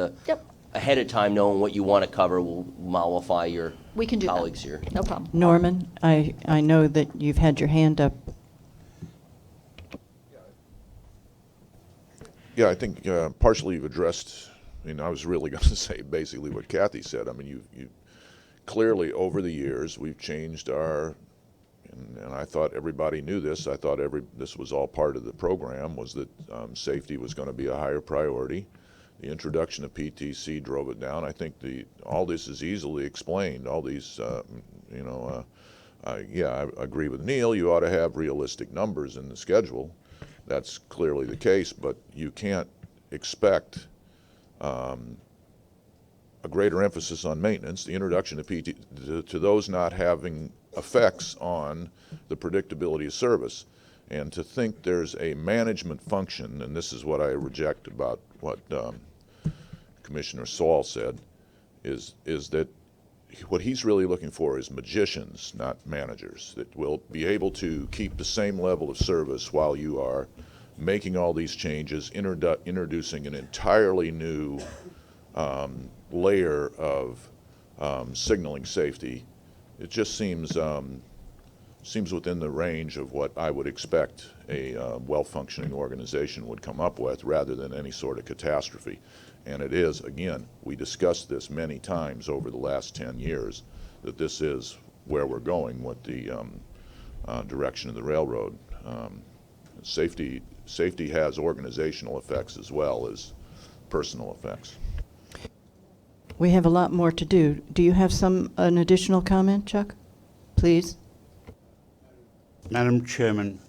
ahead of time knowing what you want to cover will mollify your We can do colleagues that. here. No problem. Norman, I know that you've had your hand up. Yeah, I think partially you've addressed, I was really going to say basically what Kathy said. I mean, you clearly over the years we've changed our, and I thought everybody knew this. I thought this was all part of the program, was that safety was going to be a higher priority. The introduction of PTC drove it down. I think all this is easily explained. All these, I agree with Neil. You ought to have realistic numbers in the schedule. That's clearly the case, but you can't expect a greater emphasis on maintenance, the introduction of PT, to those not having effects on the predictability of service. And to think there's a management function, and this is what I reject about what Commissioner Saul said, is that what he's really looking for is magicians, not managers, that will be able to keep the same level of service while you are making all these changes, introducing an entirely new layer of signaling safety. It just seems within the range of what I would expect a well-functioning organization would come up with, rather than any sort of catastrophe. And it is, again, we discussed this many times over the last 10 years, that this is where we're going with the direction of the railroad. Safety has organizational effects as well as personal effects. We have a lot more to do. Do you have an additional comment, Chuck? Please. Madam Chairman,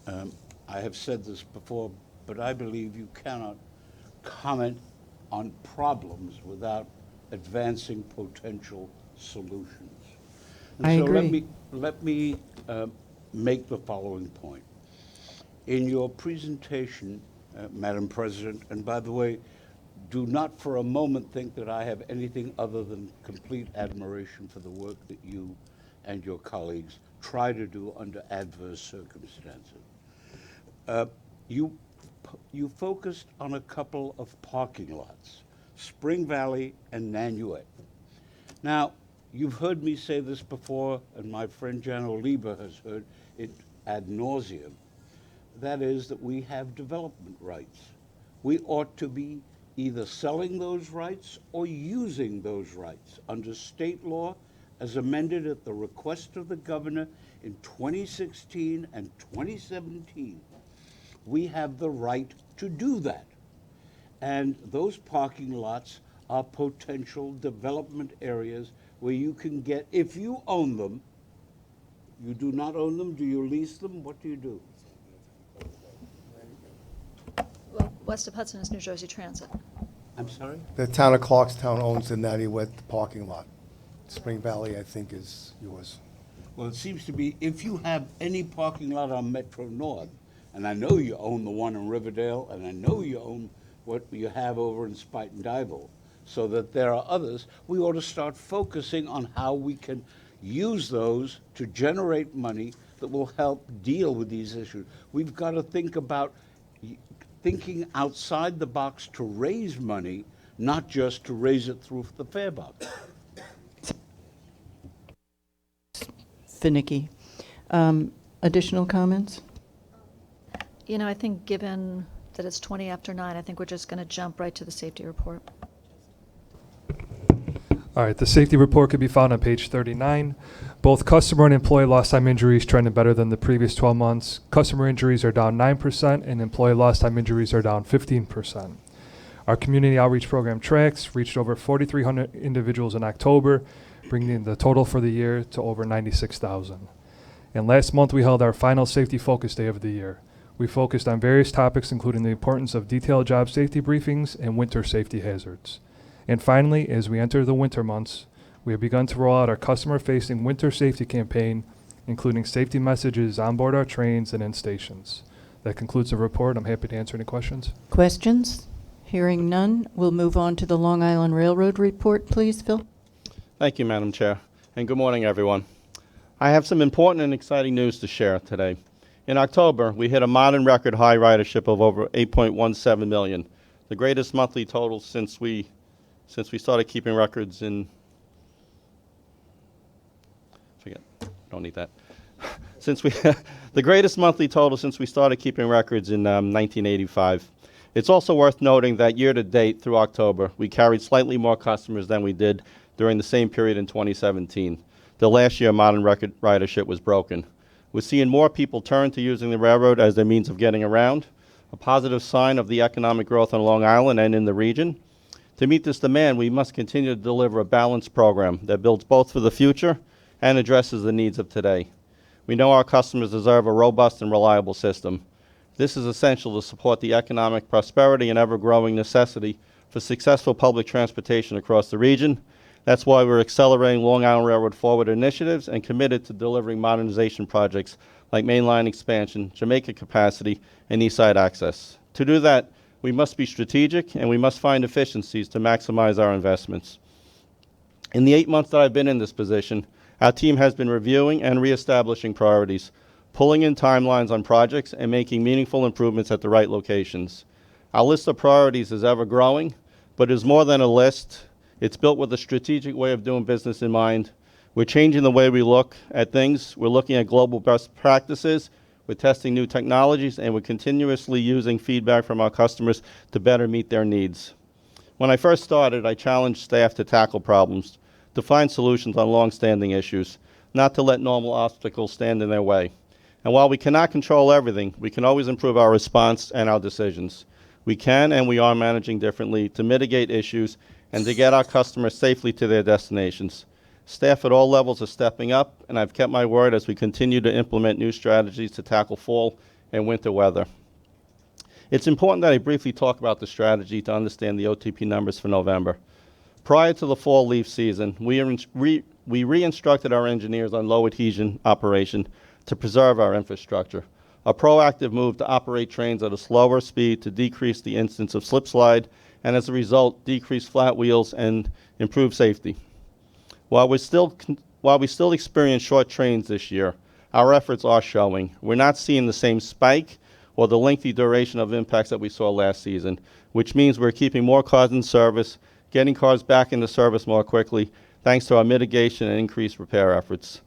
I have said this before, but I believe you cannot comment on problems without advancing potential solutions. And I so agree. let me make the following point. In your presentation, Madam President, and by the way, do not for a moment think that I have anything other than complete admiration for the work that you and your colleagues try to do under adverse circumstances. You focused on a couple of parking lots, Spring Valley and Nanuet. Now, you've heard me say this before, and my friend Jano Lieber has heard it ad nauseum. That is that we have development rights. We ought to be either selling those rights or using those rights under state law as amended at the request of the governor in 2016 and 2017. We have the right to do that. And those parking lots are potential development areas where you can get, if you own them, you do not own them, do you lease them? What do you do? Well, West of Hudson is New Jersey Transit. I'm sorry? The town of Clarkstown owns the Nanuet parking lot. Spring Valley, I think, is yours. Well, it seems to be if you have any parking lot on Metro North, and I know you own the one in Riverdale, and I know you own what you have over in Spuyten Duyvil, so that there are others, we ought to start focusing on how we can use those to generate money that will help deal with these issues. We've got to think about thinking outside the box to raise money, not just to raise it through the fare box. Finicky. Additional comments? You know, I think given that it's 20 after 9, I think we're just going to jump right to the safety report. All right, the safety report could be found on page 39. Both customer and employee lost time injuries trended better than the previous 12 months. Customer injuries are down 9% and employee lost time injuries are down 15%. Our community outreach program TRACS reached over 4,300 individuals in October, bringing the total for the year to over 96,000. And last month we held our final safety focus day of the year. We focused on various topics including the importance of detailed job safety briefings and winter safety hazards. And finally, as we enter the winter months, we have begun to roll out our customer-facing winter safety campaign, including safety messages on board our trains and in stations. That concludes the report. I'm happy to answer any questions. Questions? Hearing none, we'll move on to the Long Island Railroad report, please, Phil. Thank you, Madam Chair, and good morning, everyone. I have some important and exciting news to share today. In October, we hit a modern record high ridership of over 8.17 million, the greatest monthly total since we started keeping records in, don't need that. The greatest monthly total since we started keeping records in 1985. It's also worth noting that year to date through October, we carried slightly more customers than we did during the same period in 2017. The last year modern record ridership was broken. We're seeing more people turn to using the railroad as their means of getting around, a positive sign of the economic growth on Long Island and in the region. To meet this demand, we must continue to deliver a balanced program that builds both for the future and addresses the needs of today. We know our customers deserve a robust and reliable system. This is essential to support the economic prosperity and ever-growing necessity for successful public transportation across the region. That's why we're accelerating Long Island Railroad Forward initiatives and committed to delivering modernization projects like mainline expansion, Jamaica capacity, and East Side access. To do that, we must be strategic and we must find efficiencies to maximize our investments. In the 8 months that I've been in this position, our team has been reviewing and reestablishing priorities, pulling in timelines on projects and making meaningful improvements at the right locations. Our list of priorities is ever growing, but is more than a list. It's built with a strategic way of doing business in mind. We're changing the way we look at things. We're looking at global best practices. We're testing new technologies, and we're continuously using feedback from our customers to better meet their needs. When I first started, I challenged staff to tackle problems, to find solutions on long-standing issues, not to let normal obstacles stand in their way. And while we cannot control everything, we can always improve our response and our decisions. We can and we are managing differently to mitigate issues and to get our customers safely to their destinations. Staff at all levels are stepping up, and I've kept my word as we continue to implement new strategies to tackle fall and winter weather. It's important that I briefly talk about the strategy to understand the OTP numbers for November. Prior to the fall leaf season, we re-instructed our engineers on low adhesion operation to preserve our infrastructure. A proactive move to operate trains at a slower speed to decrease the instance of slip slide, and as a result, decrease flat wheels and improve safety. While we still experience short trains this year, our efforts are showing. We're not seeing the same spike or the lengthy duration of impacts that we saw last season, which means we're keeping more cars in service, getting cars back into service more quickly, thanks to our mitigation and increased repair efforts.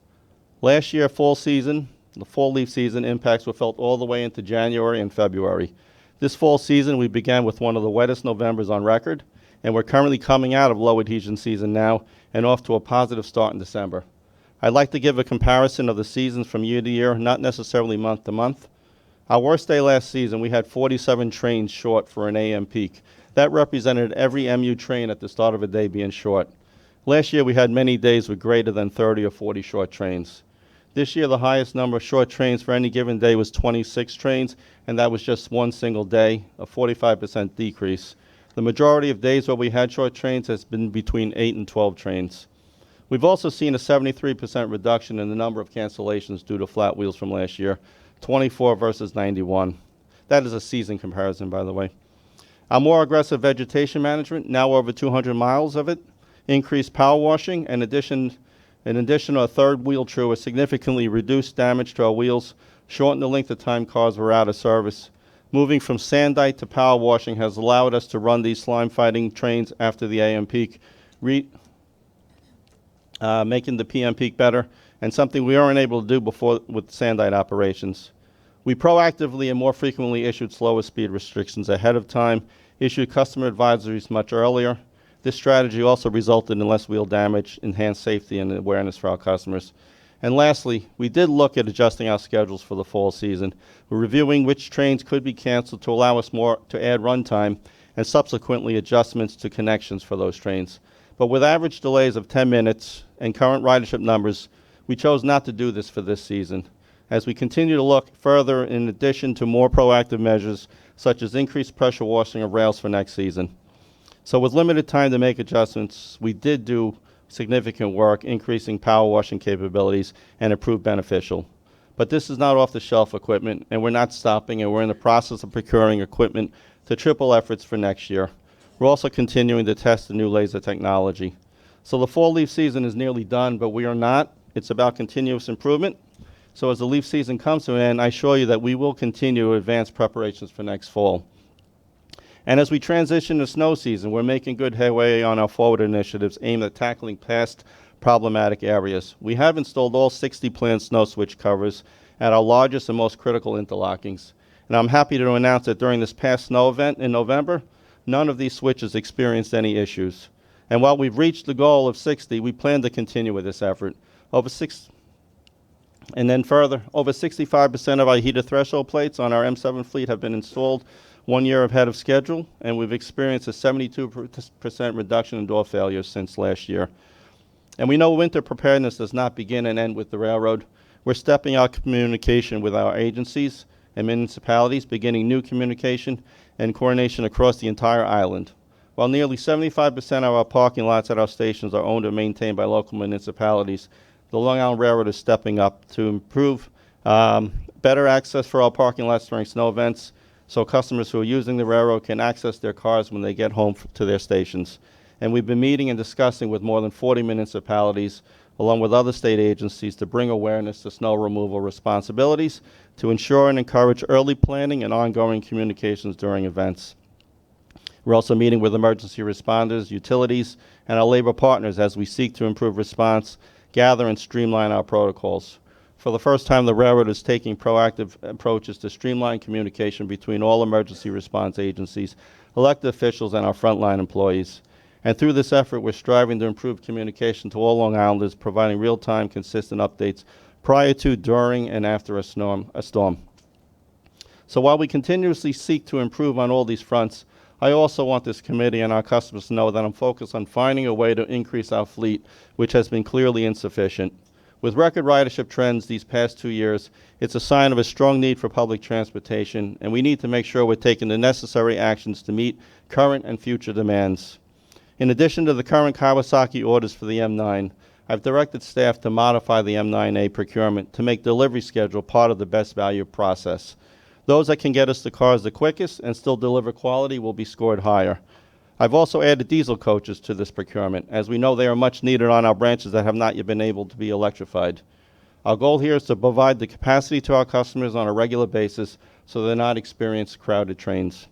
Last year, the fall leaf season impacts were felt all the way into January and February. This fall season, we began with one of the wettest Novembers on record, and we're currently coming out of low adhesion season now and off to a positive start in December. I'd like to give a comparison of the seasons from year to year, not necessarily month to month. Our worst day last season, we had 47 trains short for an AM peak. That represented every MU train at the start of a day being short. Last year, we had many days with greater than 30 or 40 short trains. This year, the highest number of short trains for any given day was 26 trains, and that was just one single day, a 45% decrease. The majority of days where we had short trains has been between 8 and 12 trains. We've also seen a 73% reduction in the number of cancellations due to flat wheels from last year, 24 versus 91. That is a season comparison, by the way. Our more aggressive vegetation management, now over 200 miles of it, increased power washing, in addition to a third wheel true, has significantly reduced damage to our wheels, shortened the length of time cars were out of service. Moving from sandite to power washing has allowed us to run these slime fighting trains after the AM peak, making the PM peak better, and something we weren't able to do before with sandite operations. We proactively and more frequently issued slower speed restrictions ahead of time, issued customer advisories much earlier. This strategy also resulted in less wheel damage, enhanced safety and awareness for our customers. And lastly, we did look at adjusting our schedules for the fall season. We're reviewing which trains could be canceled to allow us more to add runtime and subsequently adjustments to connections for those trains. But with average delays of 10 minutes and current ridership numbers, we chose not to do this for this season. As we continue to look further, in addition to more proactive measures, such as increased pressure washing of rails for next season. So with limited time to make adjustments, we did do significant work, increasing power washing capabilities and improved beneficial. But this is not off-the-shelf equipment, and we're not stopping, and we're in the process of procuring equipment to triple efforts for next year. We're also continuing to test the new laser technology. So the fall leaf season is nearly done, but we are not. It's about continuous improvement. So as the leaf season comes to an end, I assure you that we will continue to advance preparations for next fall. And as we transition to snow season, we're making good headway on our forward initiatives aimed at tackling past problematic areas. We have installed all 60 planned snow switch covers at our largest and most critical interlockings. And I'm happy to announce that during this past snow event in November, none of these switches experienced any issues. And while we've reached the goal of 60, we plan to continue with this effort. Over 65% of our heated threshold plates on our M7 fleet have been installed 1 year ahead of schedule, and we've experienced a 72% reduction in door failures since last year. And we know winter preparedness does not begin and end with the railroad. We're stepping up communication with our agencies and municipalities, beginning new communication and coordination across the entire island. While nearly 75% of our parking lots at our stations are owned or maintained by local municipalities, the Long Island Railroad is stepping up to improve better access for our parking lots during snow events, so customers who are using the railroad can access their cars when they get home to their stations. And we've been meeting and discussing with more than 40 municipalities, along with other state agencies, to bring awareness to snow removal responsibilities, to ensure and encourage early planning and ongoing communications during events. We're also meeting with emergency responders, utilities, and our labor partners as we seek to improve response, gather, and streamline our protocols. For the first time, the railroad is taking proactive approaches to streamline communication between all emergency response agencies, elected officials, and our frontline employees. And through this effort, we're striving to improve communication to all Long Islanders, providing real-time, consistent updates prior to, during, and after a storm. So while we continuously seek to improve on all these fronts, I also want this committee and our customers to know that I'm focused on finding a way to increase our fleet, which has been clearly insufficient. With record ridership trends these past 2 years, it's a sign of a strong need for public transportation, and we need to make sure we're taking the necessary actions to meet current and future demands. In addition to the current Kawasaki orders for the M9, I've directed staff to modify the M9A procurement to make delivery schedule part of the best value process. Those that can get us the cars the quickest and still deliver quality will be scored higher. I've also added diesel coaches to this procurement, as we know they are much needed on our branches that have not yet been able to be electrified. Our goal here is to provide the capacity to our customers on a regular basis so they're not experiencing crowded trains.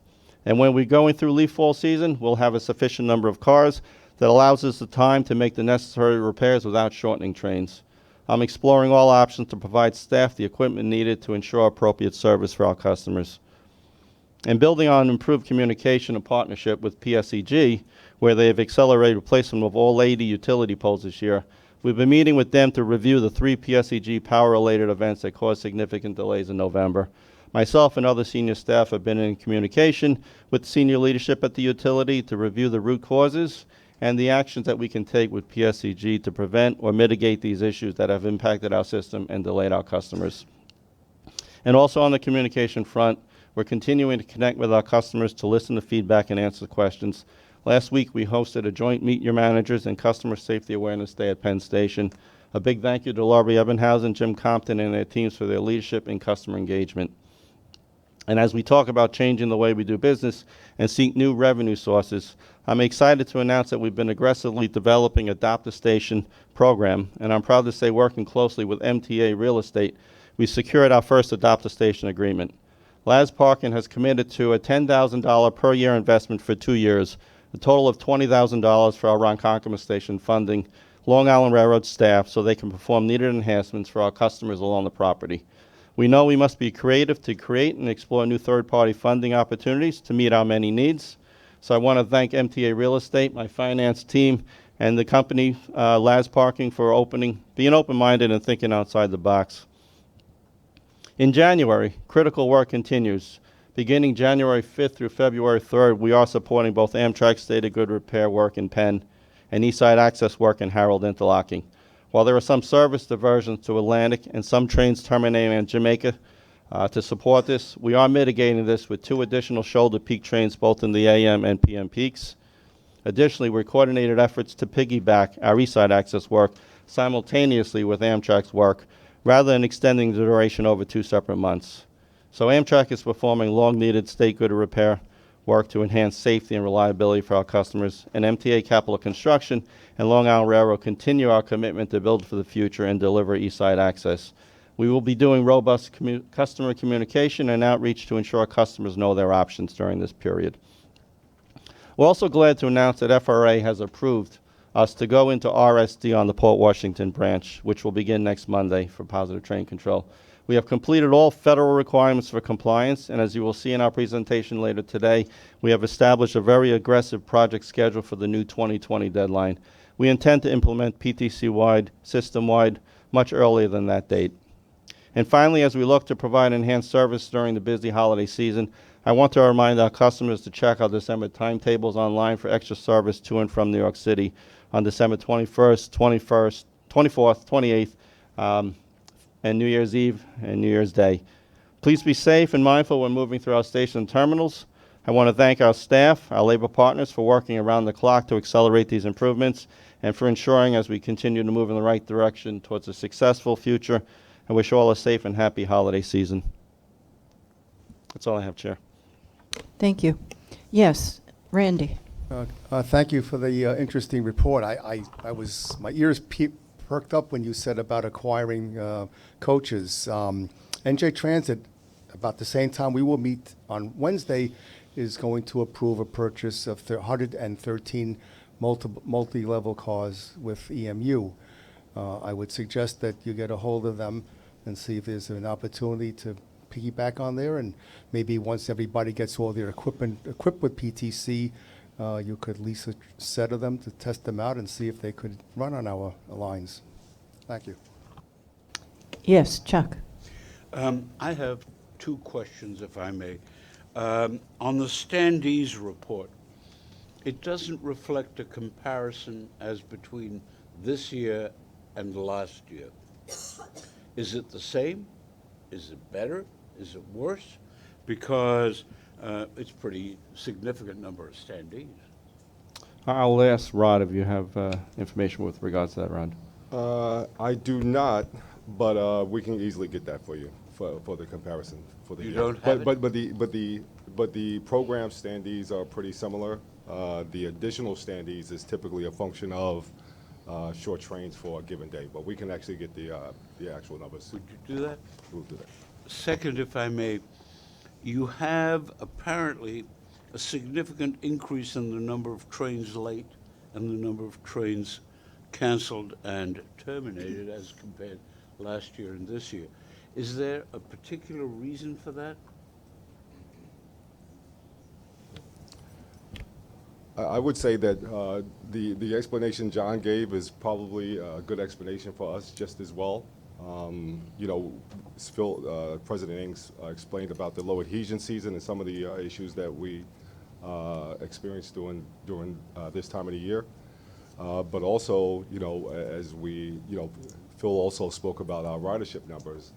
And when we're going through leaf fall season, we'll have a sufficient number of cars that allows us the time to make the necessary repairs without shortening trains. I'm exploring all options to provide staff the equipment needed to ensure appropriate service for our customers. And building on improved communication and partnership with PSEG, where they have accelerated replacement of all 80 utility poles this year, we've been meeting with them to review the 3 PSEG power-related events that caused significant delays in November. Myself and other senior staff have been in communication with senior leadership at the utility to review the root causes and the actions that we can take with PSEG to prevent or mitigate these issues that have impacted our system and delayed our customers. And also on the communication front, we're continuing to connect with our customers to listen to feedback and answer questions. Last week, we hosted a joint Meet Your Managers and Customer Safety Awareness Day at Penn Station. A big thank you to Laurie Ebenhausen, Jim Compton, and their teams for their leadership and customer engagement. And as we talk about changing the way we do business and seek new revenue sources, I'm excited to announce that we've been aggressively developing a Adopt-A-Station program, and I'm proud to say working closely with MTA Real Estate, we secured our first Adopt-A-Station agreement. Laz Parkin has committed to a $10,000 per year investment for 2 years, a total of $20,000 for our Ronkonkoma Station funding Long Island Railroad staff so they can perform needed enhancements for our customers along the property. We know we must be creative to create and explore new third-party funding opportunities to meet our many needs. So I want to thank MTA Real Estate, my finance team, and the company, Laz Parking, for being open-minded and thinking outside the box. In January, critical work continues. Beginning January 5th through February 3rd, we are supporting both Amtrak State of Good Repair work in Penn and Eastside Access work in Harold Interlocking. While there are some service diversions to Atlantic and some trains terminating in Jamaica to support this, we are mitigating this with 2 additional shoulder peak trains both in the AM and PM peaks. Additionally, we coordinated efforts to piggyback our Eastside Access work simultaneously with Amtrak's work, rather than extending the duration over 2 separate months. So Amtrak is performing long-needed state good repair work to enhance safety and reliability for our customers, and MTA Capital Construction and Long Island Railroad continue our commitment to build for the future and deliver Eastside Access. We will be doing robust customer communication and outreach to ensure our customers know their options during this period. We're also glad to announce that FRA has approved us to go into RSD on the Port Washington branch, which will begin next Monday for positive train control. We have completed all federal requirements for compliance, and as you will see in our presentation later today, we have established a very aggressive project schedule for the new 2020 deadline. We intend to implement PTC-wide, system-wide, much earlier than that date. And finally, as we look to provide enhanced service during the busy holiday season, I want to remind our customers to check our December timetables online for extra service to and from New York City on December 21st, 21st, 24th, 28th, and New Year's Eve and New Year's Day. Please be safe and mindful when moving through our station and terminals. I want to thank our staff, our labor partners, for working around the clock to accelerate these improvements and for ensuring as we continue to move in the right direction towards a successful future. I wish you all a safe and happy holiday season. That's all I have, Chair. Thank you. Yes, Randy. Thank you for the interesting report. My ears perked up when you said about acquiring coaches. NJ Transit, about the same time we will meet on Wednesday, is going to approve a purchase of 113 multi-level cars with EMU. I would suggest that you get a hold of them and see if there's an opportunity to piggyback on there, and maybe once everybody gets all their equipment equipped with PTC, you could lease a set of them to test them out and see if they could run on our lines. Thank you. Yes, Chuck. I have 2 questions, if I may. On the standees report, it doesn't reflect a comparison as between this year and last year. Is it the same? Is it better? Is it worse? Because it's pretty significant number of standees. I'll ask Rod if you have information with regards to that, Rod. I do not, but we can easily get that for you for the comparison for the You year. don't have But the program standees are pretty similar. The additional standees is typically a function of short trains for a given day, but we can actually get the actual numbers. Would you do that? We'll do that. Second, if I may, you have apparently a significant increase in the number of trains late and the number of trains canceled and terminated as compared last year and this year. Is there a particular reason for that? I would say that the explanation John gave is probably a good explanation for us just as well. You know, President Ings explained about the low adhesion season and some of the issues that we experienced during this time of the year. But also, you know, as we, you know, Phil also spoke about our ridership numbers.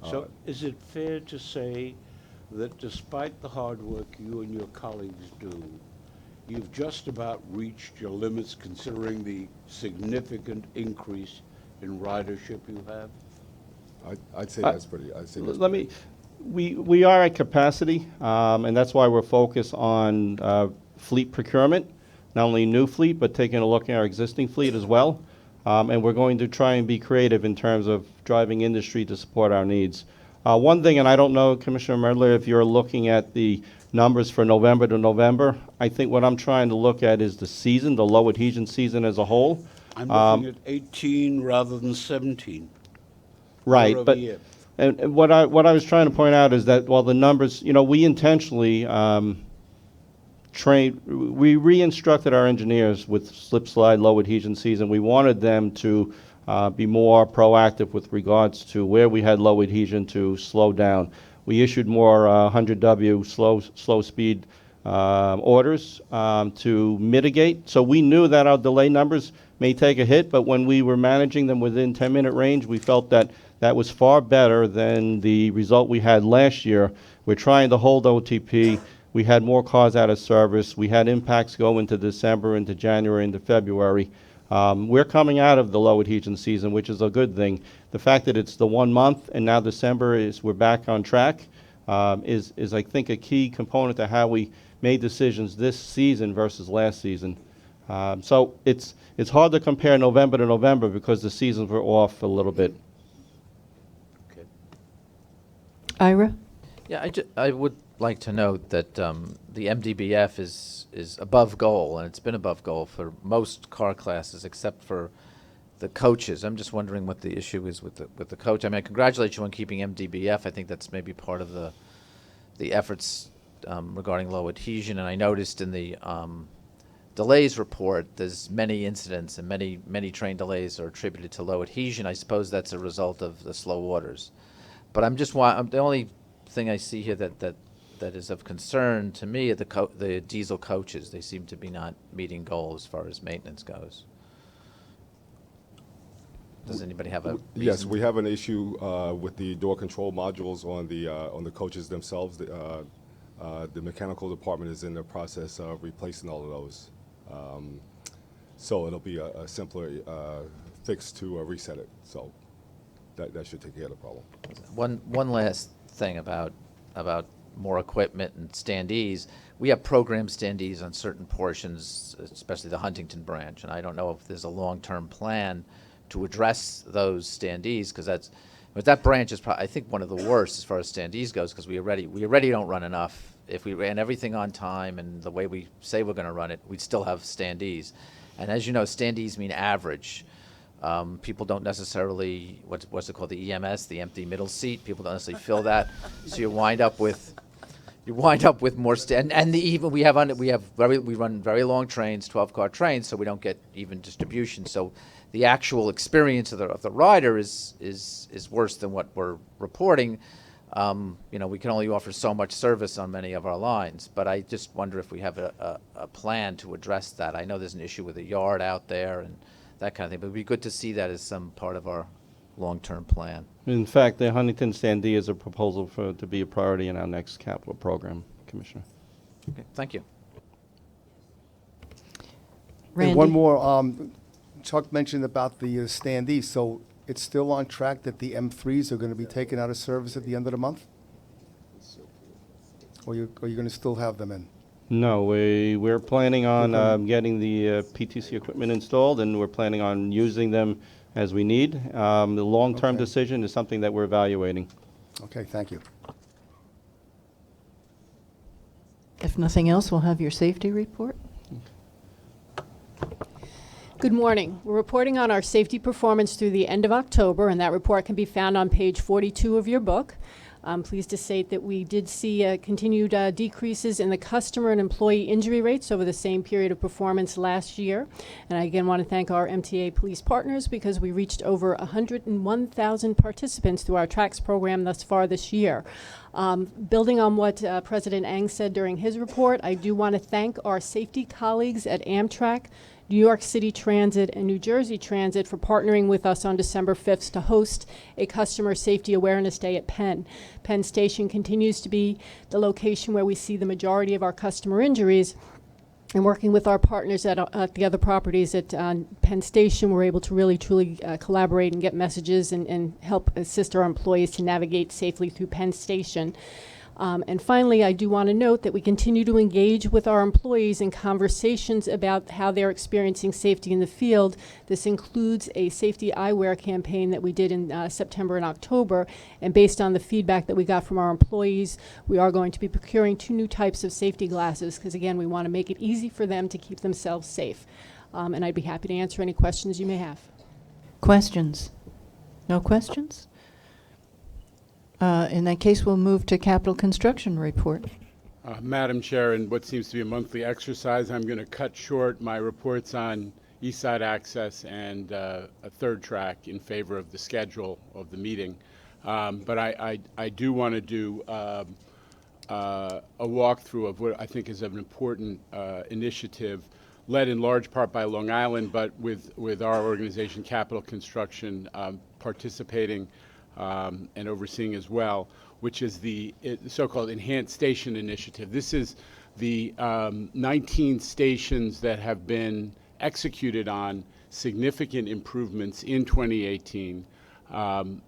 So is it fair to say that despite the hard work you and your colleagues do, you've just about reached your limits considering the significant increase in ridership you have? I'd say that's pretty. I'd say that's Let me. We are at capacity, and that's why we're focused on fleet procurement, not only new fleet, but taking a look at our existing fleet as well. And we're going to try and be creative in terms of driving industry to support our needs. One thing, and I don't know, Commissioner Merdler, if you're looking at the numbers for November to November, I think what I'm trying to look at is the season, the low adhesion season as a whole. I'm looking at 18 rather than 17. Right, but year. and what I was trying to point out is that while the numbers, you know, we intentionally we re-instructed our engineers with slip slide low adhesion season. We wanted them to be more proactive with regards to where we had low adhesion to slow down. We issued more 100W slow speed orders to mitigate. So we knew that our delay numbers may take a hit, but when we were managing them within 10-minute range, we felt that that was far better than the result we had last year. We're trying to hold OTP. We had more cars out of service. We had impacts go into December, into January, into February. We're coming out of the low adhesion season, which is a good thing. The fact that it's the 1 month and now December we're back on track is I think a key component to how we made decisions this season versus last season. So it's hard to compare November to November because the seasons were off a little bit. Okay. Ira? Yeah, I would like to note that the MDBF is above goal, and it's been above goal for most car classes except for the coaches. I'm just wondering what the issue is with the coach. I mean, I congratulate you on keeping MDBF. I think that's maybe part of the efforts regarding low adhesion. And I noticed in the delays report, there's many incidents and many train delays are attributed to low adhesion. I suppose that's a result of the slow orders. But the only thing I see here that is of concern to me are the diesel coaches. They seem to be not meeting goals as far as maintenance goes. Does anybody have a reason? Yes, we have an issue with the door control modules on the coaches themselves. The mechanical department is in the process of replacing all of those. So it'll be a simpler fix to reset it. So that should take care of the problem. One last thing about more equipment and standees. We have program standees on certain portions, especially the Huntington branch, and I don't know if there's a long-term plan to address those standees, because that branch is probably, I think, one of the worst as far as standees goes, because we already don't run enough. If we ran everything on time and the way we say we're going to run it, we'd still have standees. And as you know, standees mean average. People don't necessarily, what's it called, the EMS, the empty middle seat. People don't necessarily fill that, so you wind up with more we run very long trains, 12-car trains, so we don't get even distribution. So the actual experience of the rider is worse than what we're reporting. We can only offer so much service on many of our lines, but I just wonder if we have a plan to address that. I know there's an issue with a yard out there and that kind of thing, but it would be good to see that as some part of our long-term plan. In fact, the Huntington standee is a proposal to be a priority in our next capital program, Commissioner. Okay, thank you. Randy? And one more, Chuck mentioned about the standees, so it's still on track that the M3s are going to be taken out of service at the end of the month? Or are you going to still have them in? No, we're planning on getting the PTC equipment installed, and we're planning on using them as we need. The long-term decision is something that we're evaluating. Okay, thank you. If nothing else, we'll have your safety report. Good morning. We're reporting on our safety performance through the end of October, and that report can be found on page 42 of your book. I'm pleased to state that we did see continued decreases in the customer and employee injury rates over the same period of performance last year. And I again want to thank our MTA police partners because we reached over 101,000 participants through our TRACS program thus far this year. Building on what President Eng said during his report, I do want to thank our safety colleagues at Amtrak, New York City Transit, and New Jersey Transit for partnering with us on December 5th to host a Customer Safety Awareness Day at Penn. Penn Station continues to be the location where we see the majority of our customer injuries. And working with our partners at the other properties at Penn Station, we're able to really, truly collaborate and get messages and help assist our employees to navigate safely through Penn Station. And finally, I do want to note that we continue to engage with our employees in conversations about how they're experiencing safety in the field. This includes a safety eyewear campaign that we did in September and October. And based on the feedback that we got from our employees, we are going to be procuring 2 new types of safety glasses because, again, we want to make it easy for them to keep themselves safe. And I'd be happy to answer any questions you may have. Questions? No questions? In that case, we'll move to capital construction report. Madam Chair, in what seems to be a monthly exercise, I'm going to cut short my reports on East Side Access and a third track in favor of the schedule of the meeting. But I do want to do a walkthrough of what I think is an important initiative led in large part by Long Island, but with our organization, Capital Construction, participating and overseeing as well, which is the so-called Enhanced Station Initiative. This is the 19 stations that have been executed on significant improvements in 2018 and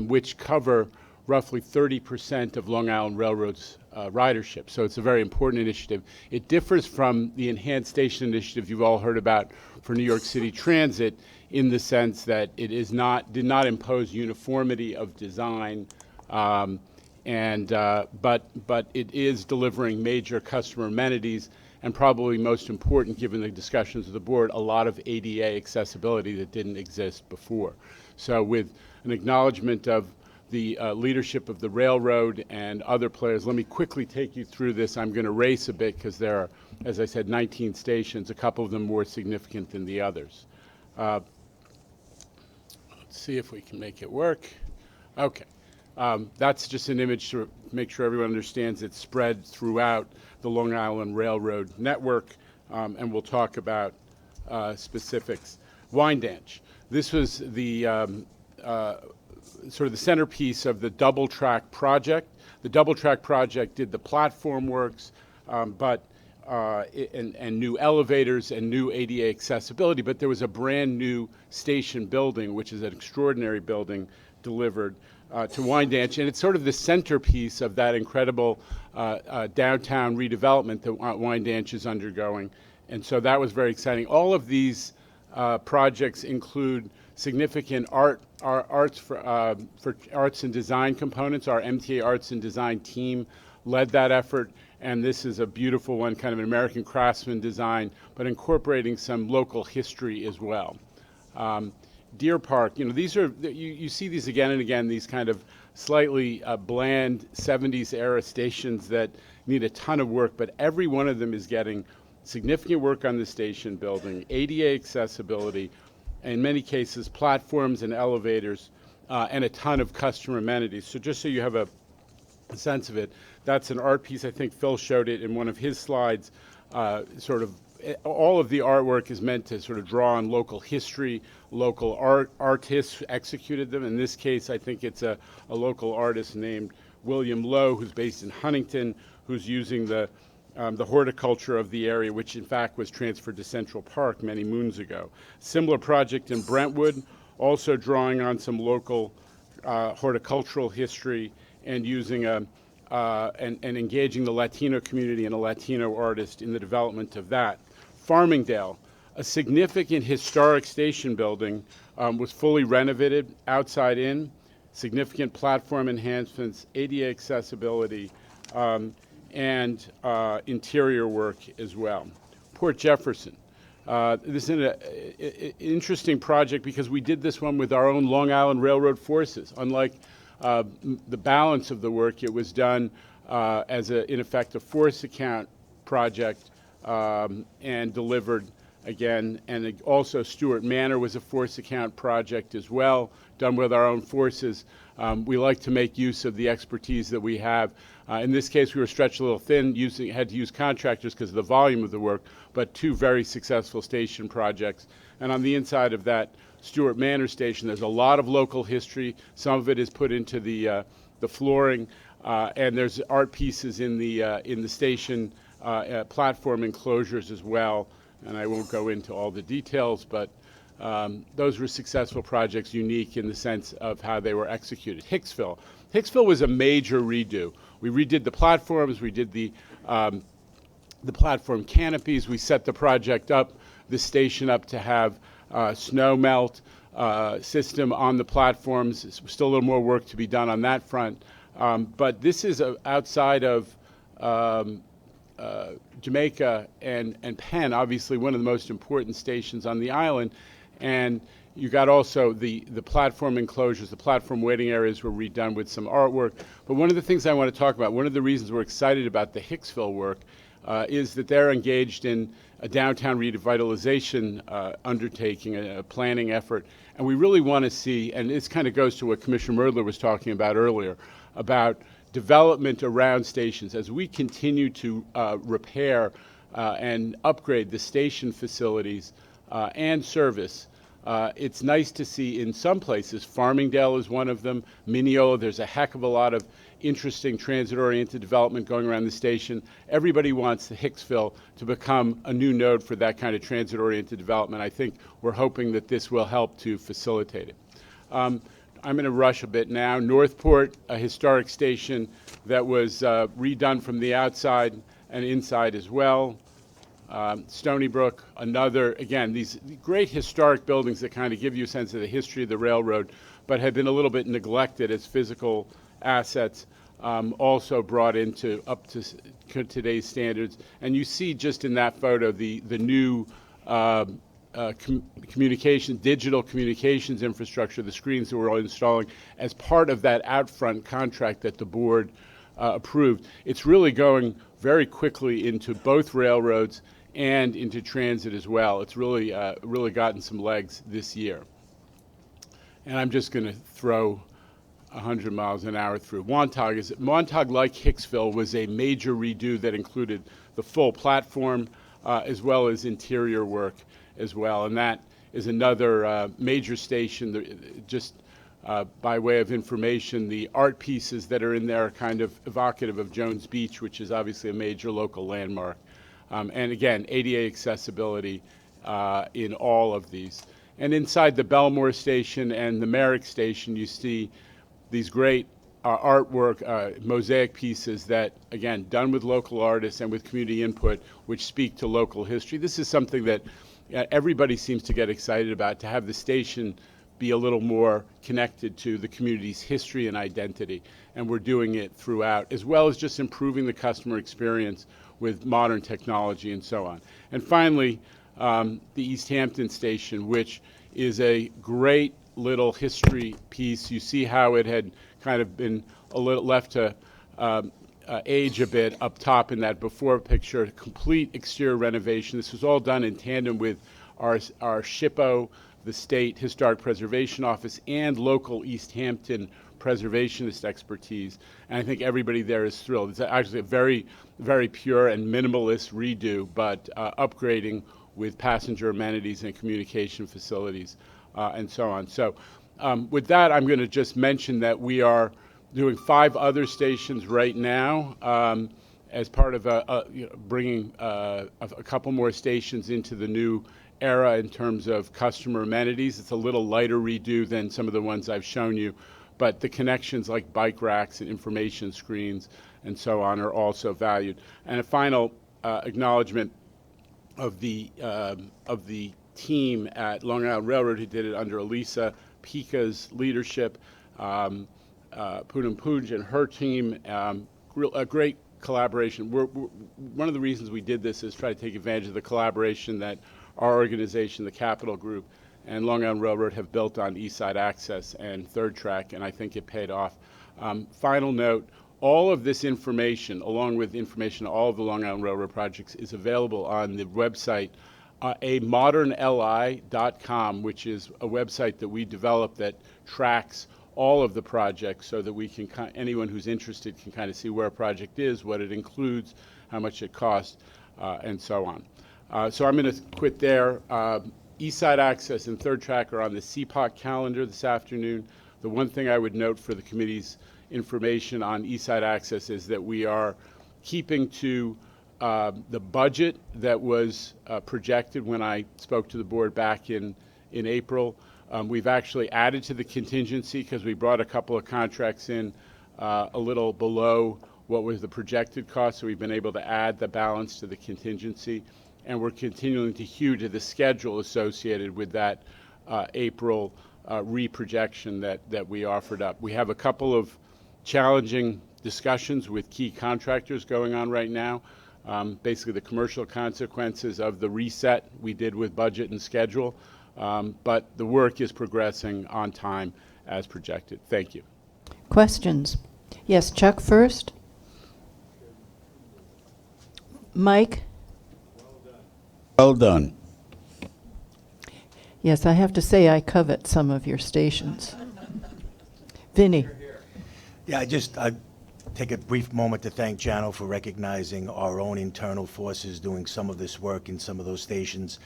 which cover roughly 30% of Long Island Railroad's ridership. So it's a very important initiative. It differs from the Enhanced Station Initiative you've all heard about for New York City Transit in the sense that it did not impose uniformity of design, but it is delivering major customer amenities and probably most important, given the discussions of the board, a lot of ADA accessibility that didn't exist before. So with an acknowledgement of the leadership of the railroad and other players, let me quickly take you through this. I'm going to race a bit because there are, as I said, 19 stations, a couple of them more significant than the others. Let's see if we can make it work. Okay. That's just an image to make sure everyone understands it's spread throughout the Long Island Railroad network, and we'll talk about specifics. Wyandanch. This was the sort of the centerpiece of the double track project. The double track project did the platform works, and new elevators and new ADA accessibility, but there was a brand new station building, which is an extraordinary building, delivered to Wyandanch, and it's sort of the centerpiece of that incredible downtown redevelopment that Wyandanch is undergoing, and so that was very exciting. All of these projects include significant arts and design components. Our MTA Arts and Design team led that effort, and this is a beautiful one, kind of an American craftsman design, but incorporating some local history as well. Deer Park, these are, you see these again and again, these kind of slightly bland 70s era stations that need a ton of work, but every one of them is getting significant work on the station building, ADA accessibility, in many cases platforms and elevators, and a ton of customer amenities. So just so you have a sense of it, that's an art piece. I think Phil showed it in one of his slides. Sort of all of the artwork is meant to sort of draw on local history. Local artists executed them. In this case, I think it's a local artist named William Lowe, who's based in Huntington, who's using the the horticulture of the area, which in fact was transferred to Central Park many moons ago. Similar project in Brentwood, also drawing on some local horticultural history and using and engaging the Latino community and a Latino artist in the development of that. Farmingdale, a significant historic station building, was fully renovated outside in, significant platform enhancements, ADA accessibility, and interior work as well. Port Jefferson. This is an interesting project because we did this one with our own Long Island Railroad forces. Unlike the balance of the work, it was done as, in effect, a force account project and delivered again. And also Stewart Manor was a force account project as well, done with our own forces. We like to make use of the expertise that we have. In this case, we were stretched a little thin, had to use contractors because of the volume of the work, but two very successful station projects. And on the inside of that Stewart Manor station, there's a lot of local history. Some of it is put into the flooring, and there's art pieces in the station platform enclosures as well. And I won't go into all the details, but those were successful projects, unique in the sense of how they were executed. Hicksville. Hicksville was a major redo. We redid the platforms, we did the platform canopies, we set the project up, the station up to have snow melt system on the platforms. There's still a little more work to be done on that front. But this is outside of Jamaica and Penn, obviously one of the most important stations on the island. And you got also the platform enclosures, the platform waiting areas were redone with some artwork. But one of the things I want to talk about, one of the reasons we're excited about the Hicksville work is that they're engaged in a downtown revitalization undertaking, a planning effort. And we really want to see, and this kind of goes to what Commissioner Merdler was talking about earlier, about development around stations. As we continue to repair and upgrade the station facilities and service, it's nice to see in some places, Farmingdale is one of them, Mineola, there's a heck of a lot of interesting transit-oriented development going around the station. Everybody wants the Hicksville to become a new node for that kind of transit-oriented development. I think we're hoping that this will help to facilitate it. I'm going to rush a bit now. Northport, a historic station that was redone from the outside and inside as well. Stony Brook, another, again, these great historic buildings that kind of give you a sense of the history of the railroad, but have been a little bit neglected as physical assets, also brought into up to today's standards. And you see just in that photo the new digital communications infrastructure, the screens that we're all installing as part of that out-front contract that the board approved. It's really going very quickly into both railroads and into transit as well. It's really really gotten some legs this year. And I'm just going to throw 100 miles an hour through. Montauk, like Hicksville, was a major redo that included the full platform as well as interior work as well. And that is another major station. Just by way of information, the art pieces that are in there are kind of evocative of Jones Beach, which is obviously a major local landmark. And again, ADA accessibility in all of these. And inside the Belmore station and the Merrick station, you see these great artwork, mosaic pieces that, again, done with local artists and with community input, which speak to local history. This is something that everybody seems to get excited about, to have the station be a little more connected to the community's history and identity. And we're doing it throughout, as well as just improving the customer experience with modern technology and so on. And finally, the East Hampton station, which is a great little history piece. You see how it had kind of been a little left to age a bit up top in that before picture, complete exterior renovation. This was all done in tandem with our SHPO, the State Historic Preservation Office, and local East Hampton preservationist expertise. And I think everybody there is thrilled. It's actually a very, very pure and minimalist redo, but upgrading with passenger amenities and communication facilities and so on. So with that, I'm going to just mention that we are doing 5 other stations right now. as part of bringing a couple more stations into the new era in terms of customer amenities. It's a little lighter redo than some of the ones I've shown you, but the connections like bike racks and information screens and so on are also valued. And a final acknowledgement of the team at Long Island Railroad who did it under Elisa Pika's leadership, Poonam Pooj and her team, a great collaboration. One of the reasons we did this is try to take advantage of the collaboration that our organization, the Capital Group, and Long Island Railroad have built on East Side Access and Third Track, and I think it paid off. Final note, all of this information, along with information on all of the Long Island Railroad projects, is available on the website, amodernli.com, which is a website that we developed that tracks all of the projects so that we can, anyone who's interested can kind of see where a project is, what it includes, how much it costs, and so on. So I'm going to quit there. East Side Access and Third Track are on the CPOC calendar this afternoon. The one thing I would note for the committee's information on East Side Access is that we are keeping to the budget that was projected when I spoke to the board back in April. We've actually added to the contingency because we brought a couple of contracts in a little below what was the projected cost, so we've been able to add the balance to the contingency. And we're continuing to hew to the schedule associated with that April reprojection that we offered up. We have a couple of challenging discussions with key contractors going on right now. Basically the commercial consequences of the reset we did with budget and schedule, but the work is progressing on time as projected. Thank you. Questions? Yes, Chuck first. Mike? Well done. Yes, I have to say I covet some of your stations. Vinny? Yeah, I take a brief moment to thank Jano for recognizing our own internal forces doing some of this work in some of those stations.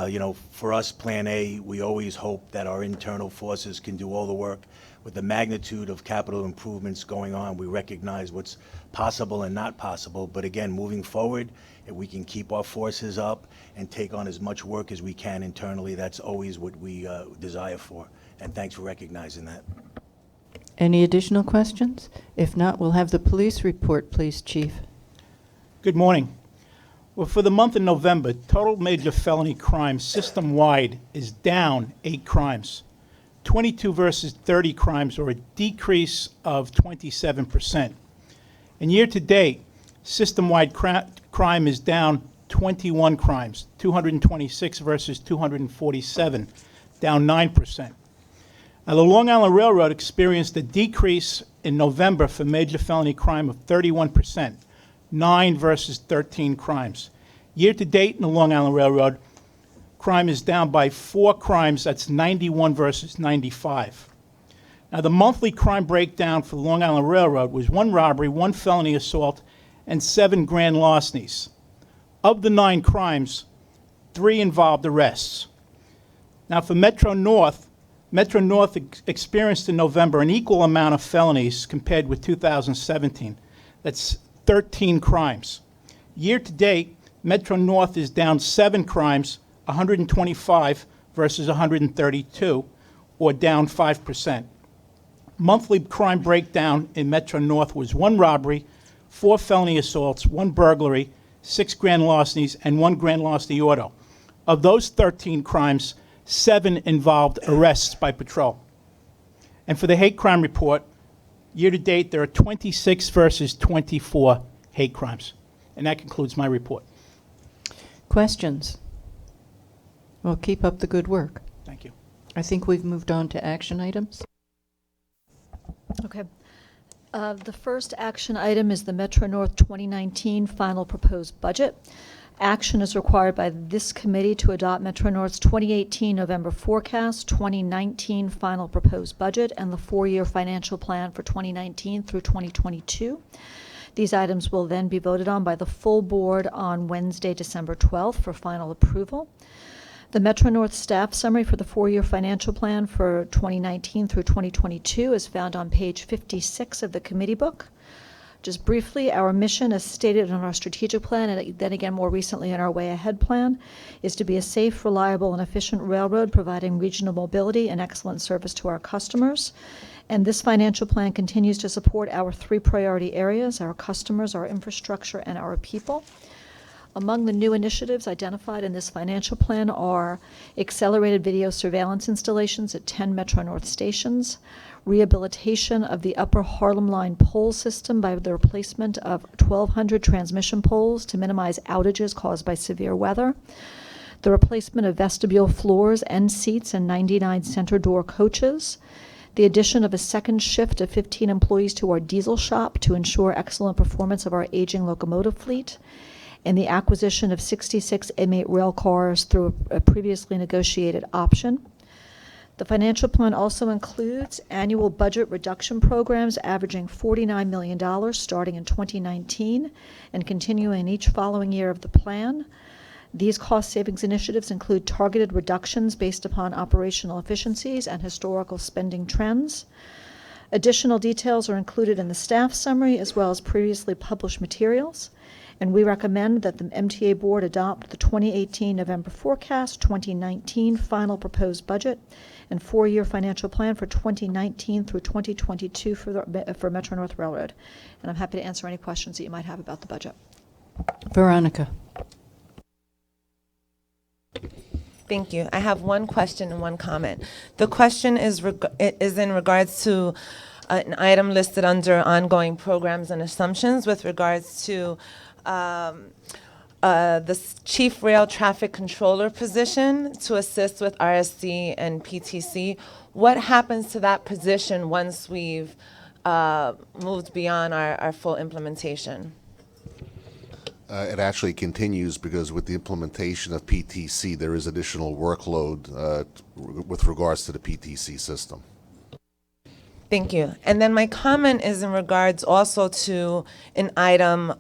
You know, for us, Plan A, we always hope that our internal forces can do all the work. With the magnitude of capital improvements going on, we recognize what's possible and not possible. But again, moving forward, if we can keep our forces up and take on as much work as we can internally, that's always what we desire for. And thanks for recognizing that. Any additional questions? If not, we'll have the police report, please, Chief. Good morning. Well, for the month of November, total major felony crimes system-wide is down 8 crimes. 22 versus 30 crimes, or a decrease of 27%. And year-to-date, system-wide crime is down 21 crimes, 226 versus 247, down 9%. Now, the Long Island Railroad experienced a decrease in November for major felony crime of 31%, 9 versus 13 crimes. Year-to-date in the Long Island Railroad, crime is down by 4 crimes, that's 91 versus 95. Now, the monthly crime breakdown for the Long Island Railroad was 1 robbery, 1 felony assault, and 7 grand larcenies. Of the 9 crimes, 3 involved arrests. Now, for Metro North experienced in November an equal amount of felonies compared with 2017. That's 13 crimes. Year-to-date, Metro North is down 7 crimes, 125 versus 132, or down 5%. Monthly crime breakdown in Metro North was 1 robbery, 4 felony assaults, 1 burglary, 6 grand larcenies, and 1 grand larceny auto. Of those 13 crimes, 7 involved arrests by patrol. And for the hate crime report, year-to-date, there are 26 versus 24 hate crimes. And that concludes my report. Questions? Well, keep up the good work. Thank you. I think we've moved on to action items. Okay. The first action item is the Metro North 2019 final proposed budget. Action is required by this committee to adopt Metro North's 2018 November forecast, 2019 final proposed budget, and the 4-year financial plan for 2019 through 2022. These items will then be voted on by the full board on Wednesday, December 12th for final approval. The Metro North staff summary for the 4-year financial plan for 2019 through 2022 is found on page 56 of the committee book. Just briefly, our mission, as stated in our strategic plan, and then again more recently in our Way Ahead plan, is to be a safe, reliable, and efficient railroad providing regional mobility and excellent service to our customers. And this financial plan continues to support our 3 priority areas: our customers, our infrastructure, and our people. Among the new initiatives identified in this financial plan are accelerated video surveillance installations at 10 Metro-North stations, rehabilitation of the Upper Harlem Line pole system by the replacement of 1,200 transmission poles to minimize outages caused by severe weather, the replacement of vestibule floors and seats in 99 center door coaches, the addition of a second shift of 15 employees to our diesel shop to ensure excellent performance of our aging locomotive fleet, and the acquisition of 66 M8 rail cars through a previously negotiated option. The financial plan also includes annual budget reduction programs averaging $49 million starting in 2019 and continuing in each following year of the plan. These cost savings initiatives include targeted reductions based upon operational efficiencies and historical spending trends. Additional details are included in the staff summary as well as previously published materials. And we recommend that the MTA Board adopt the 2018 November forecast, 2019 final proposed budget, and 4-year financial plan for 2019 through 2022 for Metro-North Railroad. And I'm happy to answer any questions that you might have about the budget. Veronica. Thank you. I have one question and one comment. The question is in regards to an item listed under ongoing programs and assumptions with regards to the Chief Rail Traffic Controller position to assist with RSC and PTC. What happens to that position once we've moved beyond our full implementation? It actually continues because with the implementation of PTC, there is additional workload with regards to the PTC system. Thank you. And then my comment is in regards also to an item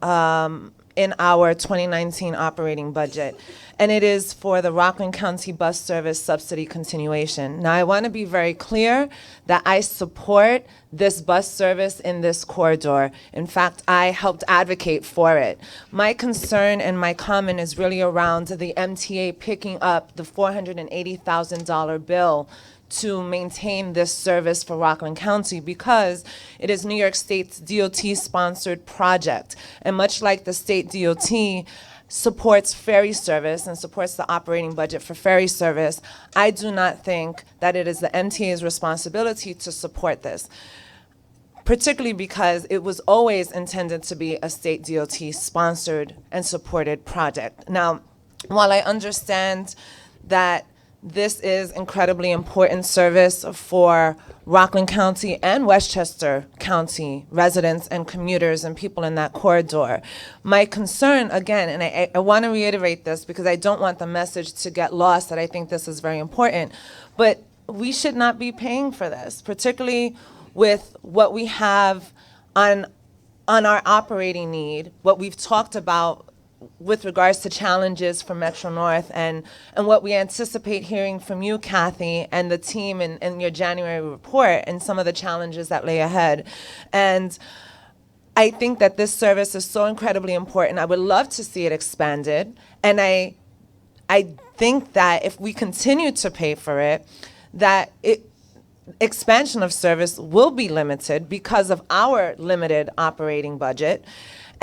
in our 2019 operating budget, and it is for the Rockland County Bus Service Subsidy Continuation. Now, I want to be very clear that I support this bus service in this corridor. In fact, I helped advocate for it. My concern and my comment is really around the MTA picking up the $480,000 bill to maintain this service for Rockland County because it is New York State's DOT-sponsored project. And much like the state DOT supports ferry service and supports the operating budget for ferry service, I do not think that it is the MTA's responsibility to support this, particularly because it was always intended to be a state DOT-sponsored and supported project. Now, while I understand that this is incredibly important service for Rockland County and Westchester County residents and commuters and people in that corridor. My concern, again, and I want to reiterate this because I don't want the message to get lost that I think this is very important, but we should not be paying for this, particularly with what we have on our operating need, what we've talked about with regards to challenges for Metro-North and what we anticipate hearing from you, Kathy, and the team in your January report and some of the challenges that lay ahead. And I think that this service is so incredibly important. I would love to see it expanded. And I think that if we continue to pay for it, that expansion of service will be limited because of our limited operating budget.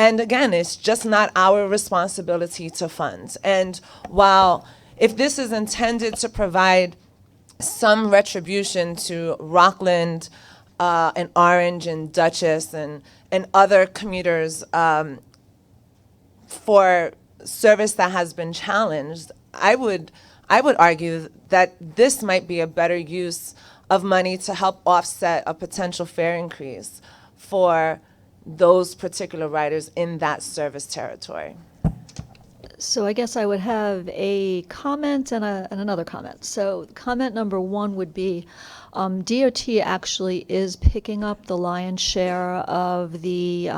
And again, it's just not our responsibility to fund. And while if this is intended to provide some retribution to Rockland and Orange and Dutchess and other commuters for service that has been challenged, I would argue that this might be a better use of money to help offset a potential fare increase for those particular riders in that service territory. So I guess I would have a comment and another comment. So comment number one would be, DOT actually is picking up the lion's share of the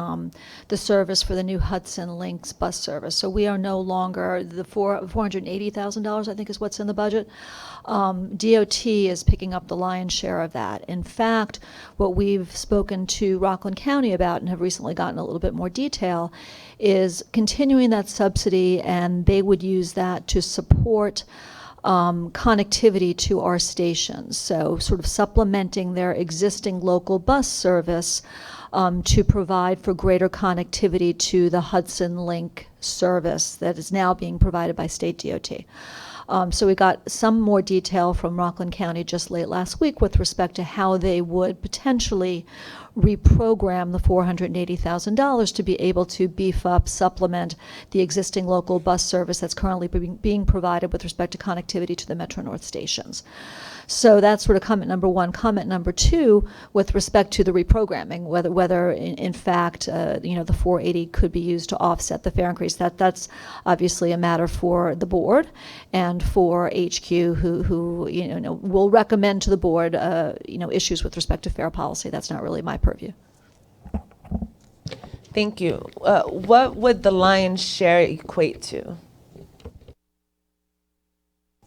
service for the new Hudson Links bus service. So we are no longer the $480,000, I think is what's in the budget. DOT is picking up the lion's share of that. In fact, what we've spoken to Rockland County about and have recently gotten a little bit more detail is continuing that subsidy, and they would use that to support connectivity to our stations. So sort of supplementing their existing local bus service to provide for greater connectivity to the Hudson Link service that is now being provided by state DOT. So we got some more detail from Rockland County just late last week with respect to how they would potentially reprogram the $480,000 to be able to beef up, supplement the existing local bus service that's currently being provided with respect to connectivity to the Metro North stations. So that's sort of comment number one. Comment number two, with respect to the reprogramming, whether in fact, the 480 could be used to offset the fare increase. That's obviously a matter for the board and for HQ, who will recommend to the board, issues with respect to fare policy. That's not really my purview. Thank you. What would the lion's share equate to?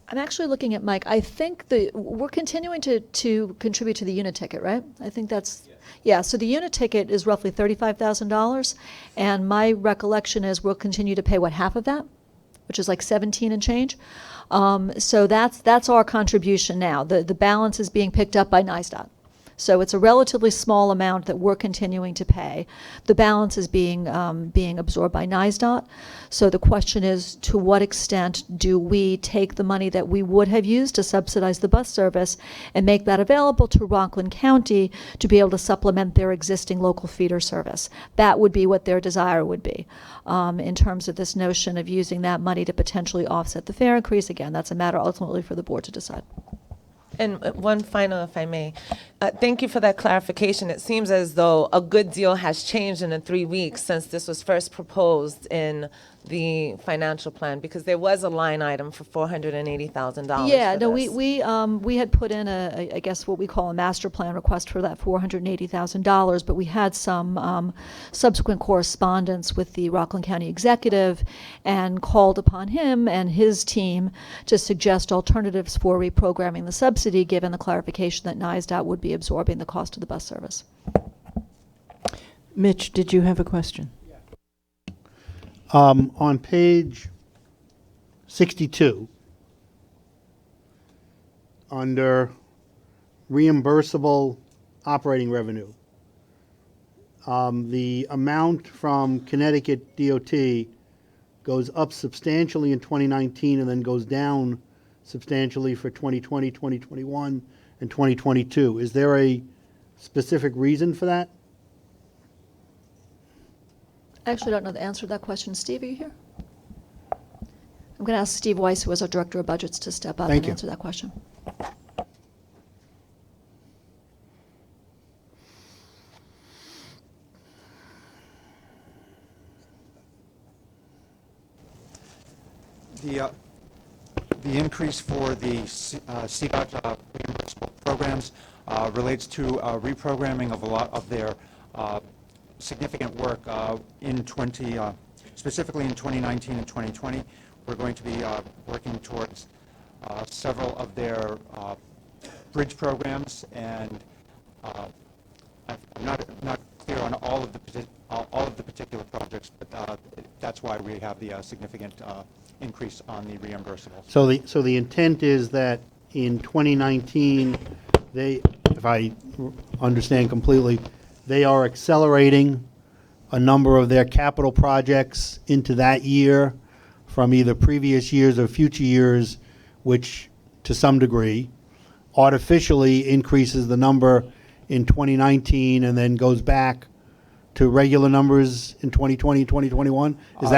I'm actually looking at Mike. I think we're continuing to contribute to the unit ticket, right? I think that's, yeah, so the unit ticket is roughly $35,000, and my recollection is we'll continue to pay, half of that? Which is like 17 and change. So that's our contribution now. The balance is being picked up by NISDOT. So it's a relatively small amount that we're continuing to pay. The balance is being absorbed by NISDOT. So the question is, to what extent do we take the money that we would have used to subsidize the bus service and make that available to Rockland County to be able to supplement their existing local feeder service? That would be what their desire would be. In terms of this notion of using that money to potentially offset the fare increase, again, that's a matter ultimately for the board to decide. And one final, if I may. Thank you for that clarification. It seems as though a good deal has changed in the 3 weeks since this was first proposed in the financial plan, because there was a line item for $480,000. Yeah, no, we had put in I guess what we call a master plan request for that $480,000, but we had some subsequent correspondence with the Rockland County executive and called upon him and his team to suggest alternatives for reprogramming the subsidy, given the clarification that NISDOT would be absorbing the cost of the bus service. Mitch, did you have a question? On page 62, under reimbursable operating revenue, the amount from Connecticut DOT goes up substantially in 2019 and then goes down substantially for 2020, 2021, and 2022. Is there a specific reason for that? I actually don't know the answer to that question. Steve, are you here? I'm going to ask Steve Weiss, who is our Director of Budgets, to step up and answer that question. The increase for the CDOT reimbursable programs relates to reprogramming of a lot of their significant work specifically in 2019 and 2020. We're going to be working towards several of their bridge programs, and I'm not clear on all of the particular projects, but that's why we have the significant increase on the reimbursables. So the intent is that in 2019, if I understand completely, they are accelerating a number of their capital projects into that year from either previous years or future years, which to some degree artificially increases the number in 2019 and then goes back to regular numbers in 2020, 2021? Is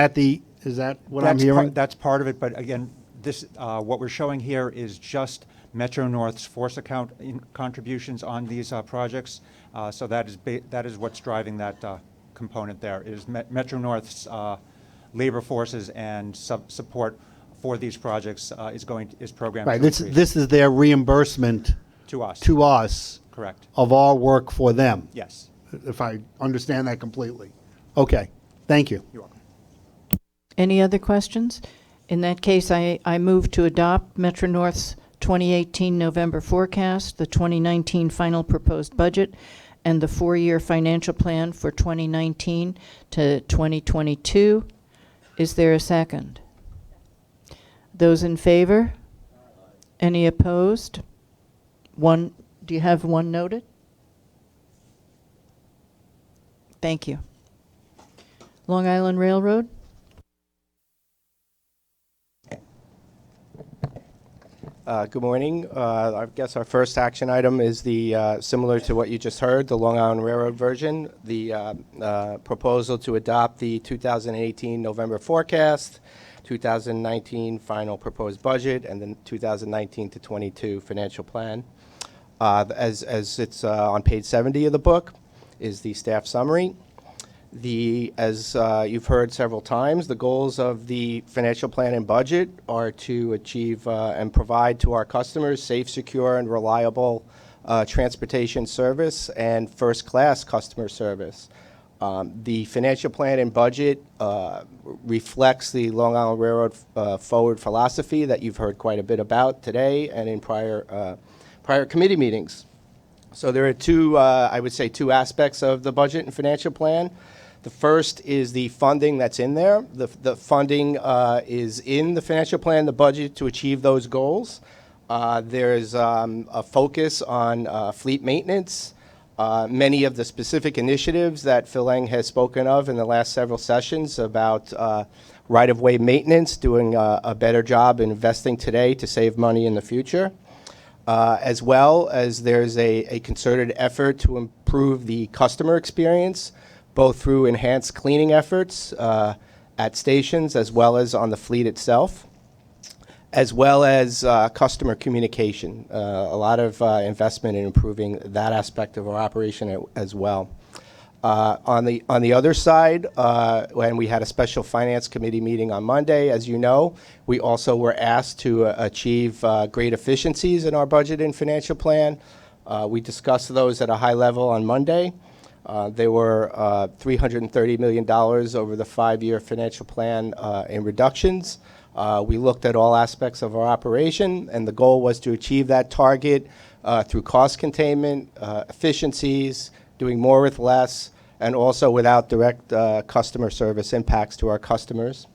that what I'm hearing? That's part of it, but again, what we're showing here is just Metro North's force account contributions on these projects. So that is what's driving that component there, is Metro North's labor forces and support for these projects is programmed. Right. This is their reimbursement To us. To us. Correct. Of our work for them. Yes. If I understand that completely. Okay, thank you. You're welcome. Any other questions? In that case, I move to adopt Metro North's 2018 November forecast, the 2019 final proposed budget, and the 4-year financial plan for 2019 to 2022. Is there a second? Those in favor? Any opposed? One. Do you have one noted? Thank you. Long Island Railroad? Good morning. I guess our first action item is the similar to what you just heard, the Long Island Railroad version, the proposal to adopt the 2018 November forecast, 2019 final proposed budget, and the 2019 to 22 financial plan. As it's on page 70 of the book is the staff summary. As you've heard several times, the goals of the financial plan and budget are to achieve and provide to our customers safe, secure, and reliable transportation service and first-class customer service. The financial plan and budget reflects the Long Island Railroad forward philosophy that you've heard quite a bit about today and in prior committee meetings. So there are two aspects of the budget and financial plan. The first is the funding that's in there. The funding is in the financial plan, the budget to achieve those goals. There's a focus on fleet maintenance. Many of the specific initiatives that Phil Eng has spoken of in the last several sessions about right-of-way maintenance, doing a better job in investing today to save money in the future. As well as there's a concerted effort to improve the customer experience, both through enhanced cleaning efforts at stations as well as on the fleet itself, as well as customer communication. A lot of investment in improving that aspect of our operation as well. On the other side, when we had a special finance committee meeting on Monday, as you know, we also were asked to achieve great efficiencies in our budget and financial plan. We discussed those at a high level on Monday. They were $330 million over the 5-year financial plan in reductions. We looked at all aspects of our operation, and the goal was to achieve that target through cost containment, efficiencies, doing more with less, and also without direct customer service impacts to our customers.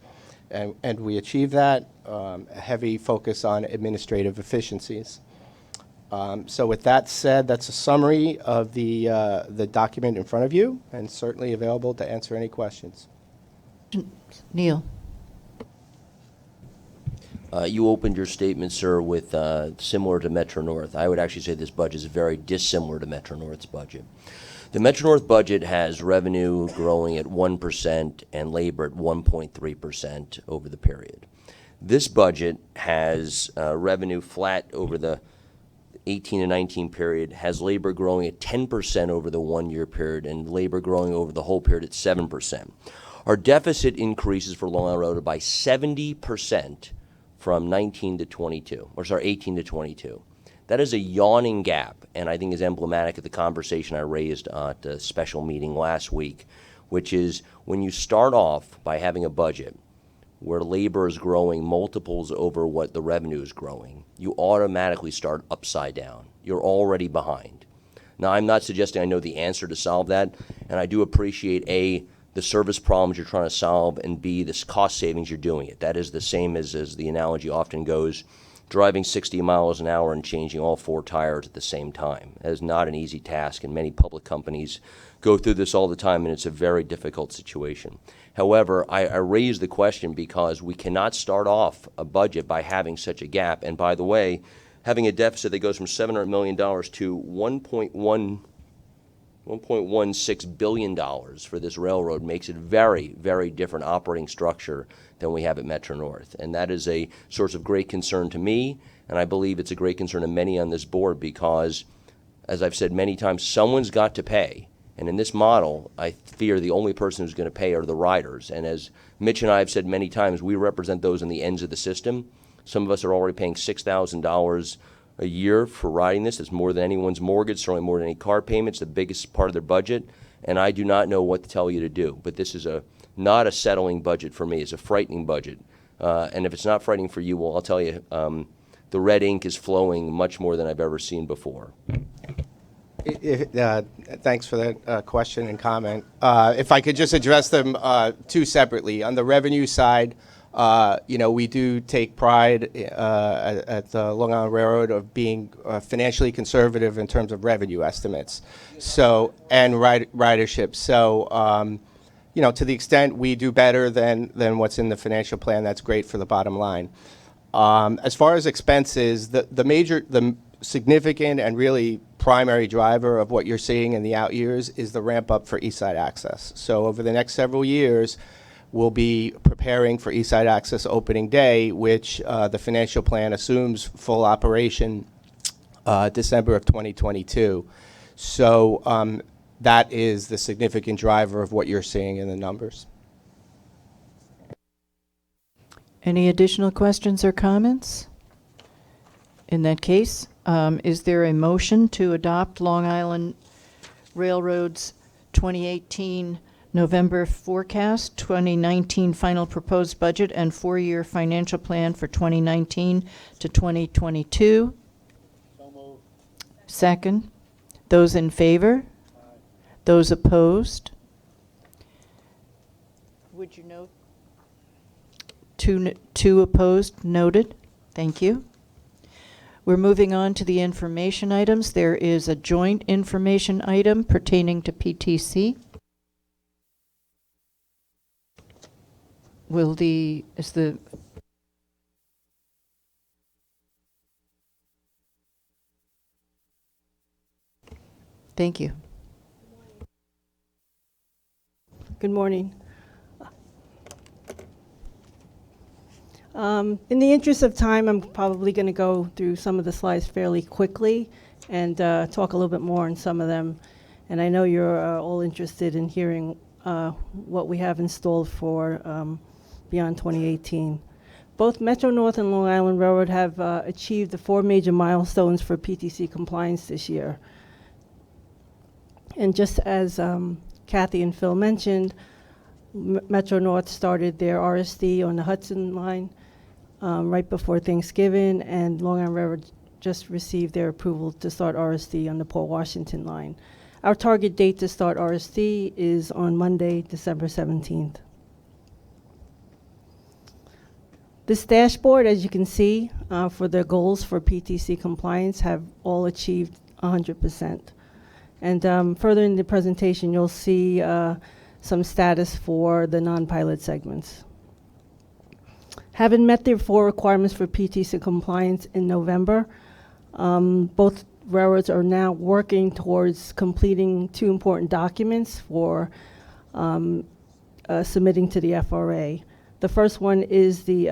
And we achieved that, a heavy focus on administrative efficiencies. So with that said, that's a summary of the document in front of you, and certainly available to answer any questions. Neil. You opened your statement, sir, with similar to Metro North. I would actually say this budget is very dissimilar to Metro North's budget. The Metro North budget has revenue growing at 1% and labor at 1.3% over the period. This budget has revenue flat over the 18 to 19 period, has labor growing at 10% over the 1-year period, and labor growing over the whole period at 7%. Our deficit increases for Long Island Railroad by 70% from 18 to 22. That is a yawning gap, and I think is emblematic of the conversation I raised at a special meeting last week, which is when you start off by having a budget where labor is growing multiples over what the revenue is growing, you automatically start upside down. You're already behind. Now, I'm not suggesting I know the answer to solve that, and I do appreciate, A, the service problems you're trying to solve, and B, the cost savings you're doing it. That is the same as the analogy often goes, driving 60 miles an hour and changing all 4 tires at the same time. That is not an easy task, and many public companies go through this all the time, and it's a very difficult situation. However, I raise the question because we cannot start off a budget by having such a gap. And by the way, having a deficit that goes from $700 million to $1.16 billion for this railroad makes it very, very different operating structure than we have at Metro North. And that is a source of great concern to me, and I believe it's a great concern to many on this board because, as I've said many times, someone's got to pay. And in this model, I fear the only person who's going to pay are the riders. And as Mitch and I have said many times, we represent those on the ends of the system. Some of us are already paying $6,000 a year for riding this. It's more than anyone's mortgage, certainly more than any car payments, the biggest part of their budget. And I do not know what to tell you to do. But this is not a settling budget for me. It's a frightening budget. And if it's not frightening for you, well, I'll tell you, the red ink is flowing much more than I've ever seen before. Thanks for that question and comment. If I could just address them two separately. On the revenue side, we do take pride at the Long Island Railroad of being financially conservative in terms of revenue estimates. So, and ridership. So, to the extent we do better than what's in the financial plan, that's great for the bottom line. As far as expenses, the significant and really primary driver of what you're seeing in the out years is the ramp up for East Side Access. So over the next several years, we'll be preparing for East Side Access opening day, which the financial plan assumes full operation December of 2022. So that is the significant driver of what you're seeing in the numbers. Any additional questions or comments? In that case, is there a motion to adopt Long Island Railroad's 2018 November forecast, 2019 final proposed budget, and four-year financial plan for 2019 to 2022? So moved. Second. Those in favor? Aye. Those opposed? Would you note? Two opposed, noted. Thank you. We're moving on to the information items. There is a joint information item pertaining to PTC. Thank you. Good morning. In the interest of time, I'm probably going to go through some of the slides fairly quickly and talk a little bit more on some of them. And I know you're all interested in hearing what we have installed for beyond 2018. Both Metro North and Long Island Railroad have achieved the 4 major milestones for PTC compliance this year. And just as Kathy and Phil mentioned, Metro North started their RSD on the Hudson line right before Thanksgiving, and Long Island Railroad just received their approval to start RSD on the Port Washington line. Our target date to start RSD is on Monday, December 17th. This dashboard, as you can see, for the goals for PTC compliance have all achieved 100%. And further in the presentation, you'll see some status for the non-pilot segments. Having met their 4 requirements for PTC compliance in November, both railroads are now working towards completing 2 important documents for submitting to the FRA. The first one is the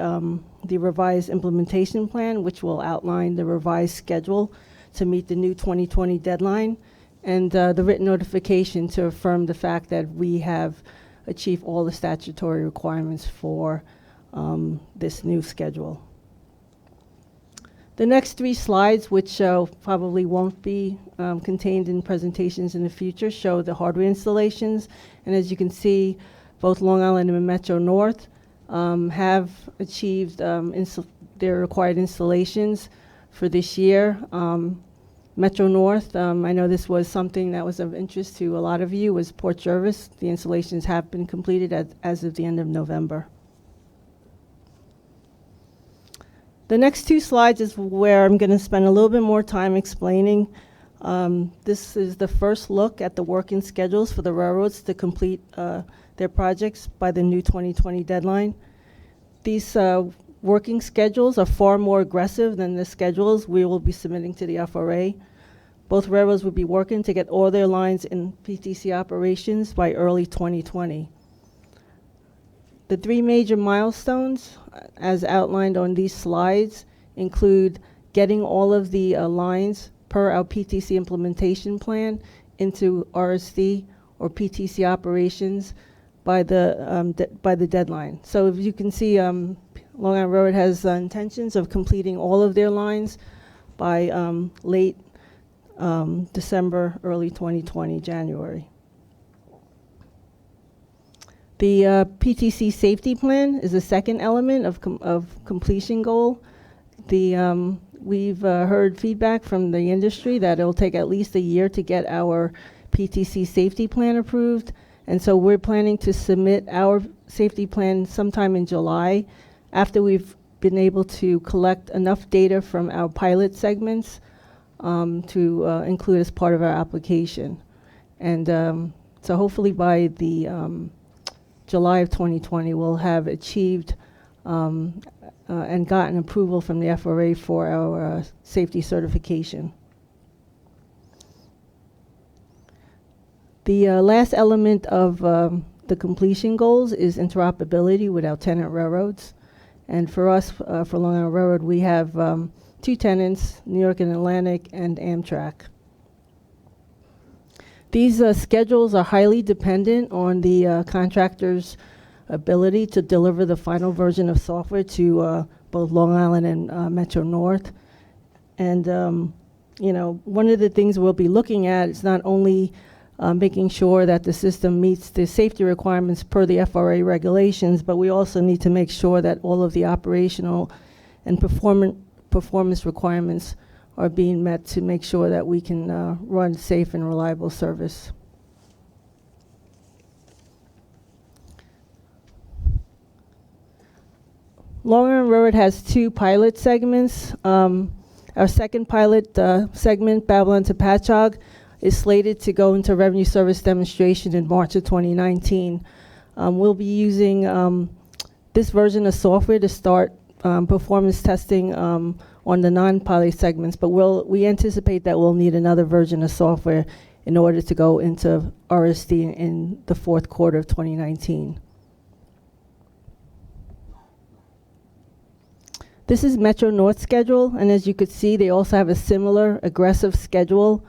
revised implementation plan, which will outline the revised schedule to meet the new 2020 deadline, and the written notification to affirm the fact that we have achieved all the statutory requirements for this new schedule. The next 3 slides, which probably won't be contained in presentations in the future, show the hardware installations. And as you can see, both Long Island and Metro North have achieved their required installations for this year. Metro North, I know this was something that was of interest to a lot of you, was Port Jervis. The installations have been completed as of the end of November. The next 2 slides is where I'm going to spend a little bit more time explaining. This is the first look at the working schedules for the railroads to complete their projects by the new 2020 deadline. These working schedules are far more aggressive than the schedules we will be submitting to the FRA. Both railroads will be working to get all their lines in PTC operations by early 2020. The 3 major milestones, as outlined on these slides, include getting all of the lines per our PTC implementation plan into RSD or PTC operations by the deadline. So if you can see, Long Island Railroad has intentions of completing all of their lines by late December, early 2020, January. The PTC safety plan is the second element of completion goal. We've heard feedback from the industry that it'll take at least a year to get our PTC safety plan approved. And so we're planning to submit our safety plan sometime in July after we've been able to collect enough data from our pilot segments to include as part of our application. And so hopefully by the July of 2020, we'll have achieved and gotten approval from the FRA for our safety certification. The last element of the completion goals is interoperability with our tenant railroads. And for us, for Long Island Railroad, we have 2 tenants, New York and Atlantic and Amtrak. These schedules are highly dependent on the contractor's ability to deliver the final version of software to both Long Island and Metro North. And you know, one of the things we'll be looking at is not only making sure that the system meets the safety requirements per the FRA regulations, but we also need to make sure that all of the operational and performance requirements are being met to make sure that we can run safe and reliable service. Long Island Railroad has 2 pilot segments. Our second pilot segment, Babylon to Patchogue, is slated to go into revenue service demonstration in March of 2019. We'll be using this version of software to start performance testing on the non-pilot segments, but we anticipate that we'll need another version of software in order to go into RSD in the 4th quarter of 2019. This is Metro North schedule, and as you could see, they also have a similar aggressive schedule.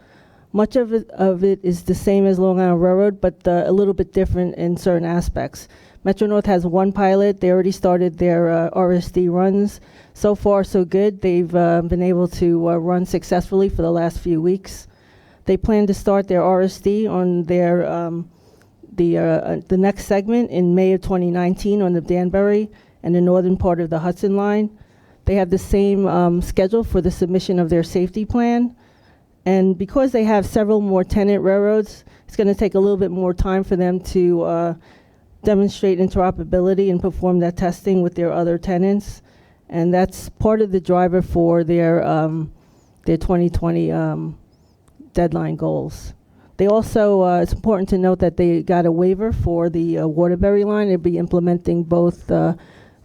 Much of it is the same as Long Island Railroad, but a little bit different in certain aspects. Metro North has 1 pilot. They already started their RSD runs. So far, so good. They've been able to run successfully for the last few weeks. They plan to start their RSD on their the next segment in May of 2019 on the Danbury and the northern part of the Hudson line. They have the same schedule for the submission of their safety plan. And because they have several more tenant railroads, it's going to take a little bit more time for them to demonstrate interoperability and perform that testing with their other tenants. And that's part of the driver for their 2020 deadline goals. They also, it's important to note that they got a waiver for the Waterbury line. They'll be implementing both their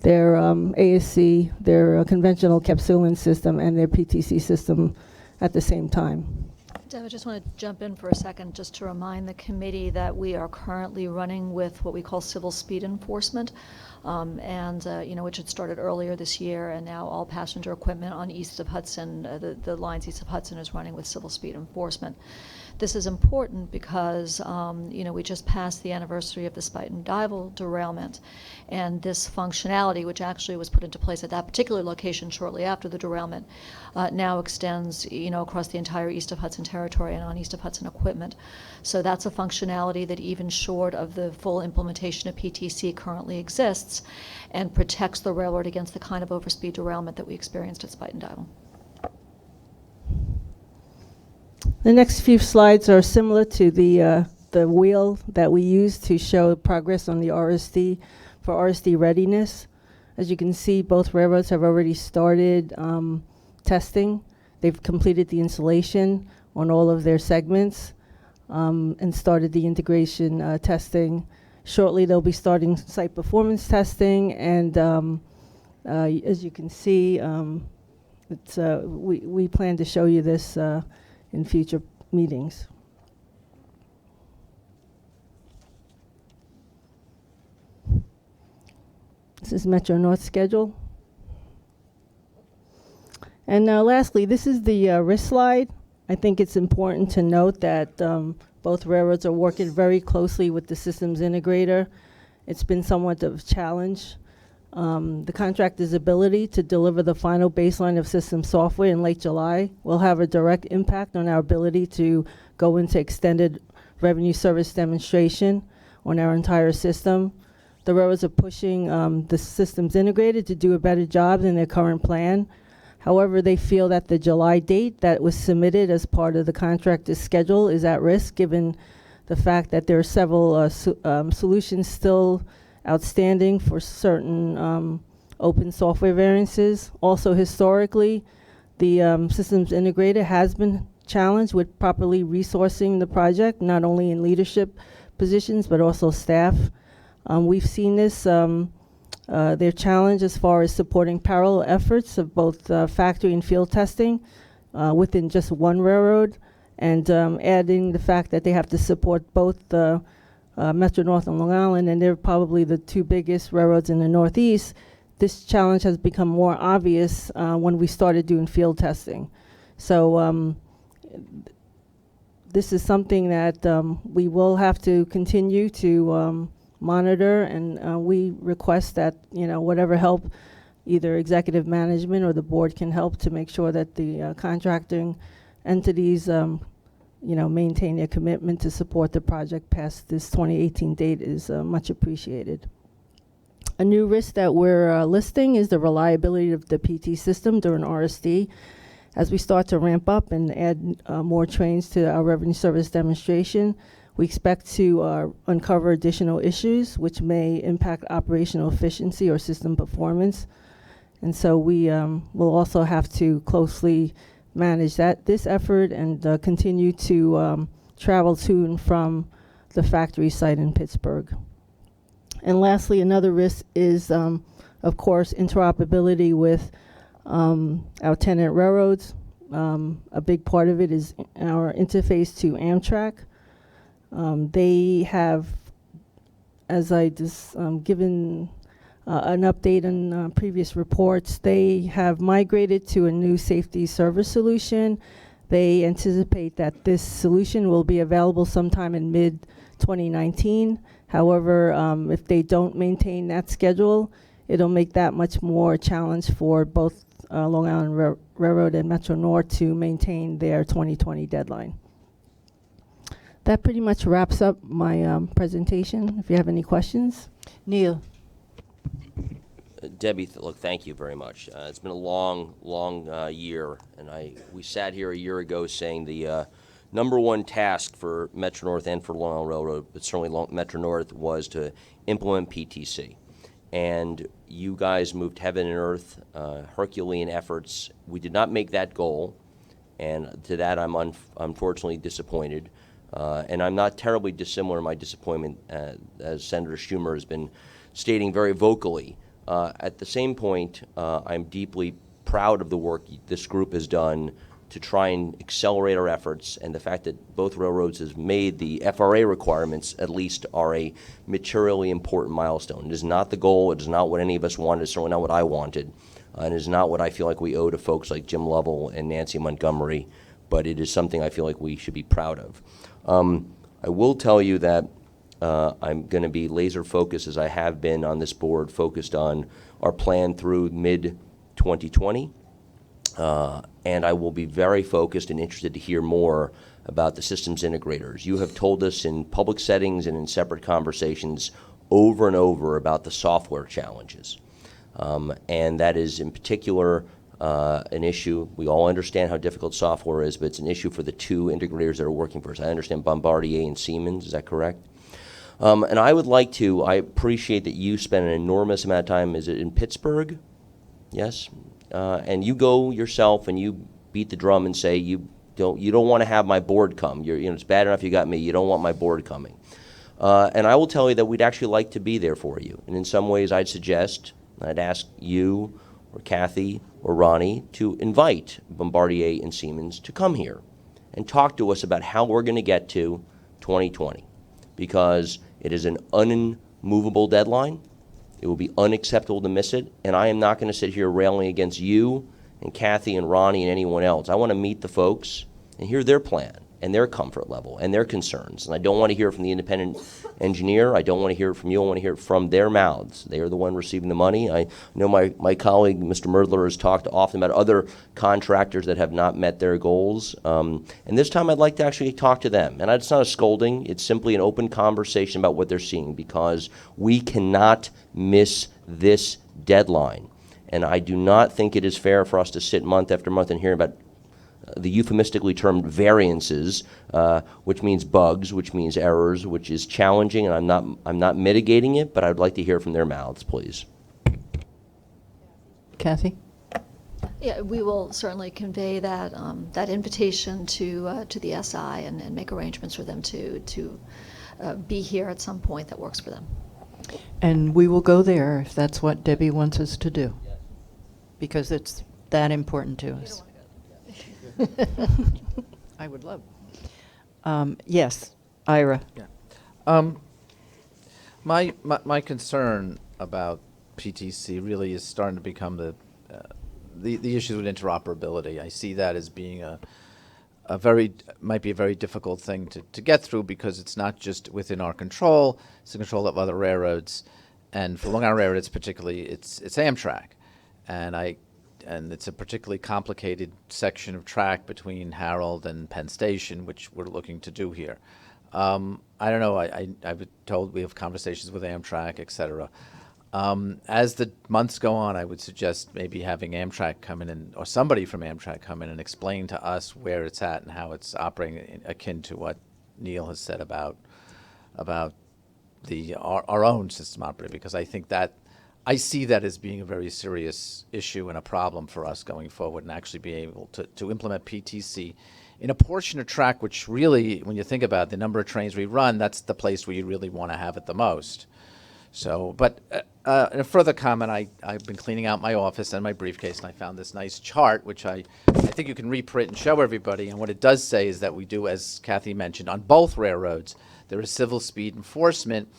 ASC, their conventional capsuline system, and their PTC system at the same time. Deb, I just want to jump in for a second just to remind the committee that we are currently running with what we call civil speed enforcement, which had started earlier this year, and now all passenger equipment on east of Hudson, the lines east of Hudson is running with civil speed enforcement. This is important because, we just passed the anniversary of the Spuyten Duyvil derailment, and this functionality, which actually was put into place at that particular location shortly after the derailment, now extends, across the entire east of Hudson territory and on east of Hudson equipment. So that's a functionality that even short of the full implementation of PTC currently exists and protects the railroad against the kind of overspeed derailment that we experienced at Spuyten Duyvil. The next few slides are similar to the wheel that we use to show progress on the RSD for RSD readiness. As you can see, both railroads have already started testing. They've completed the installation on all of their segments and started the integration testing. Shortly, they'll be starting site performance testing, and as you can see, we plan to show you this in future meetings. This is Metro North schedule. And lastly, this is the risk slide. I think it's important to note that both railroads are working very closely with the systems integrator. It's been somewhat of a challenge The contractor's ability to deliver the final baseline of system software in late July will have a direct impact on our ability to go into extended revenue service demonstration on our entire system. The railroads are pushing the systems integrated to do a better job than their current plan. However, they feel that the July date that was submitted as part of the contractor's schedule is at risk, given the fact that there are several solutions still outstanding for certain open software variances. Also, historically, the systems integrator has been challenged with properly resourcing the project, not only in leadership positions, but also staff. We've seen this, their challenge as far as supporting parallel efforts of both factory and field testing within just one railroad, and adding the fact that they have to support both the Metro North and Long Island, and they're probably the two biggest railroads in the Northeast. This challenge has become more obvious when we started doing field testing. So this is something that we will have to continue to monitor, and we request that, you know, whatever help either executive management or the board can help to make sure that the contracting entities you know, maintain their commitment to support the project past this 2018 date is much appreciated. A new risk that we're listing is the reliability of the PT system during RSD. As we start to ramp up and add more trains to our revenue service demonstration, we expect to uncover additional issues which may impact operational efficiency or system performance. And so we will also have to closely manage this effort and continue to travel to and from the factory site in Pittsburgh. And lastly, another risk is, of course, interoperability with our tenant railroads. A big part of it is our interface to Amtrak. They have, as I just given an update on previous reports, they have migrated to a new safety service solution. They anticipate that this solution will be available sometime in mid-2019. However, if they don't maintain that schedule, it'll make that much more challenge for both Long Island Railroad and Metro North to maintain their 2020 deadline. That pretty much wraps up my presentation. If you have any questions. Neil. Debbie, look, thank you very much. It's been a long, long year, and we sat here a year ago saying the number one task for Metro North and for Long Island Railroad, but certainly Metro North, was to implement PTC. And you guys moved heaven and earth, Herculean efforts. We did not make that goal, and to that I'm unfortunately disappointed. And I'm not terribly dissimilar in my disappointment, as Senator Schumer has been stating very vocally. At the same point, I'm deeply proud of the work this group has done to try and accelerate our efforts, and the fact that both railroads has made the FRA requirements at least are a materially important milestone. It is not the goal. It is not what any of us wanted. It's certainly not what I wanted. And it is not what I feel like we owe to folks like Jim Lovell and Nancy Montgomery, but it is something I feel like we should be proud of. I will tell you that I'm going to be laser focused, as I have been on this board, focused on our plan through mid-2020. And I will be very focused and interested to hear more about the systems integrators. You have told us in public settings and in separate conversations over and over about the software challenges. And that is in particular an issue. We all understand how difficult software is, but it's an issue for the two integrators that are working for us. I understand Bombardier and Siemens, is that correct? And I appreciate that you spend an enormous amount of time, is it in Pittsburgh? Yes? And you go yourself and you beat the drum and say you don't want to have my board come. It's bad enough you got me. You don't want my board coming. And I will tell you that we'd actually like to be there for you. And in some ways, I'd ask you or Kathy or Ronnie to invite Bombardier and Siemens to come here and talk to us about how we're going to get to 2020, because it is an unmovable deadline. It will be unacceptable to miss it, and I am not going to sit here railing against you and Kathy and Ronnie and anyone else. I want to meet the folks and hear their plan. and their comfort level and their concerns. And I don't want to hear from the independent engineer. I don't want to hear it from you. I want to hear it from their mouths. They are the one receiving the money. I know my colleague, Mr. Merdler, has talked often about other contractors that have not met their goals. And this time I'd like to actually talk to them. And it's not a scolding. It's simply an open conversation about what they're seeing, because we cannot miss this deadline. And I do not think it is fair for us to sit month after month and hear about the euphemistically termed variances, which means bugs, which means errors, which is challenging, and I'm not mitigating it, but I'd like to hear from their mouths, please. Kathy? Yeah, we will certainly convey that that invitation to the SI and make arrangements for them to be here at some point that works for them. And we will go there if that's what Debbie wants us to do, because it's that important to us. I would love. Yes, Ira. Yeah. My concern about PTC really is starting to become the issues with interoperability. I see that as being might be a very difficult thing to get through, because it's not just within our control, it's the control of other railroads. And for Long Island Railroad, it's Amtrak. And it's a particularly complicated section of track between Harold and Penn Station, which we're looking to do here. I don't know, I've been told we have conversations with Amtrak, et cetera. As the months go on, I would suggest maybe having Amtrak come in or somebody from Amtrak come in and explain to us where it's at and how it's operating, akin to what Neil has said about our own system operating, because I think that I see that as being a very serious issue and a problem for us going forward, and actually be able to implement PTC in a portion of track which really, when you think about the number of trains we run, that's the place where you really want to have it the most. So, but in a further comment, I've been cleaning out my office and my briefcase, and I found this nice chart, which I think you can reprint and show everybody. And what it does say is that we do, as Kathy mentioned, on both railroads, there is civil speed enforcement.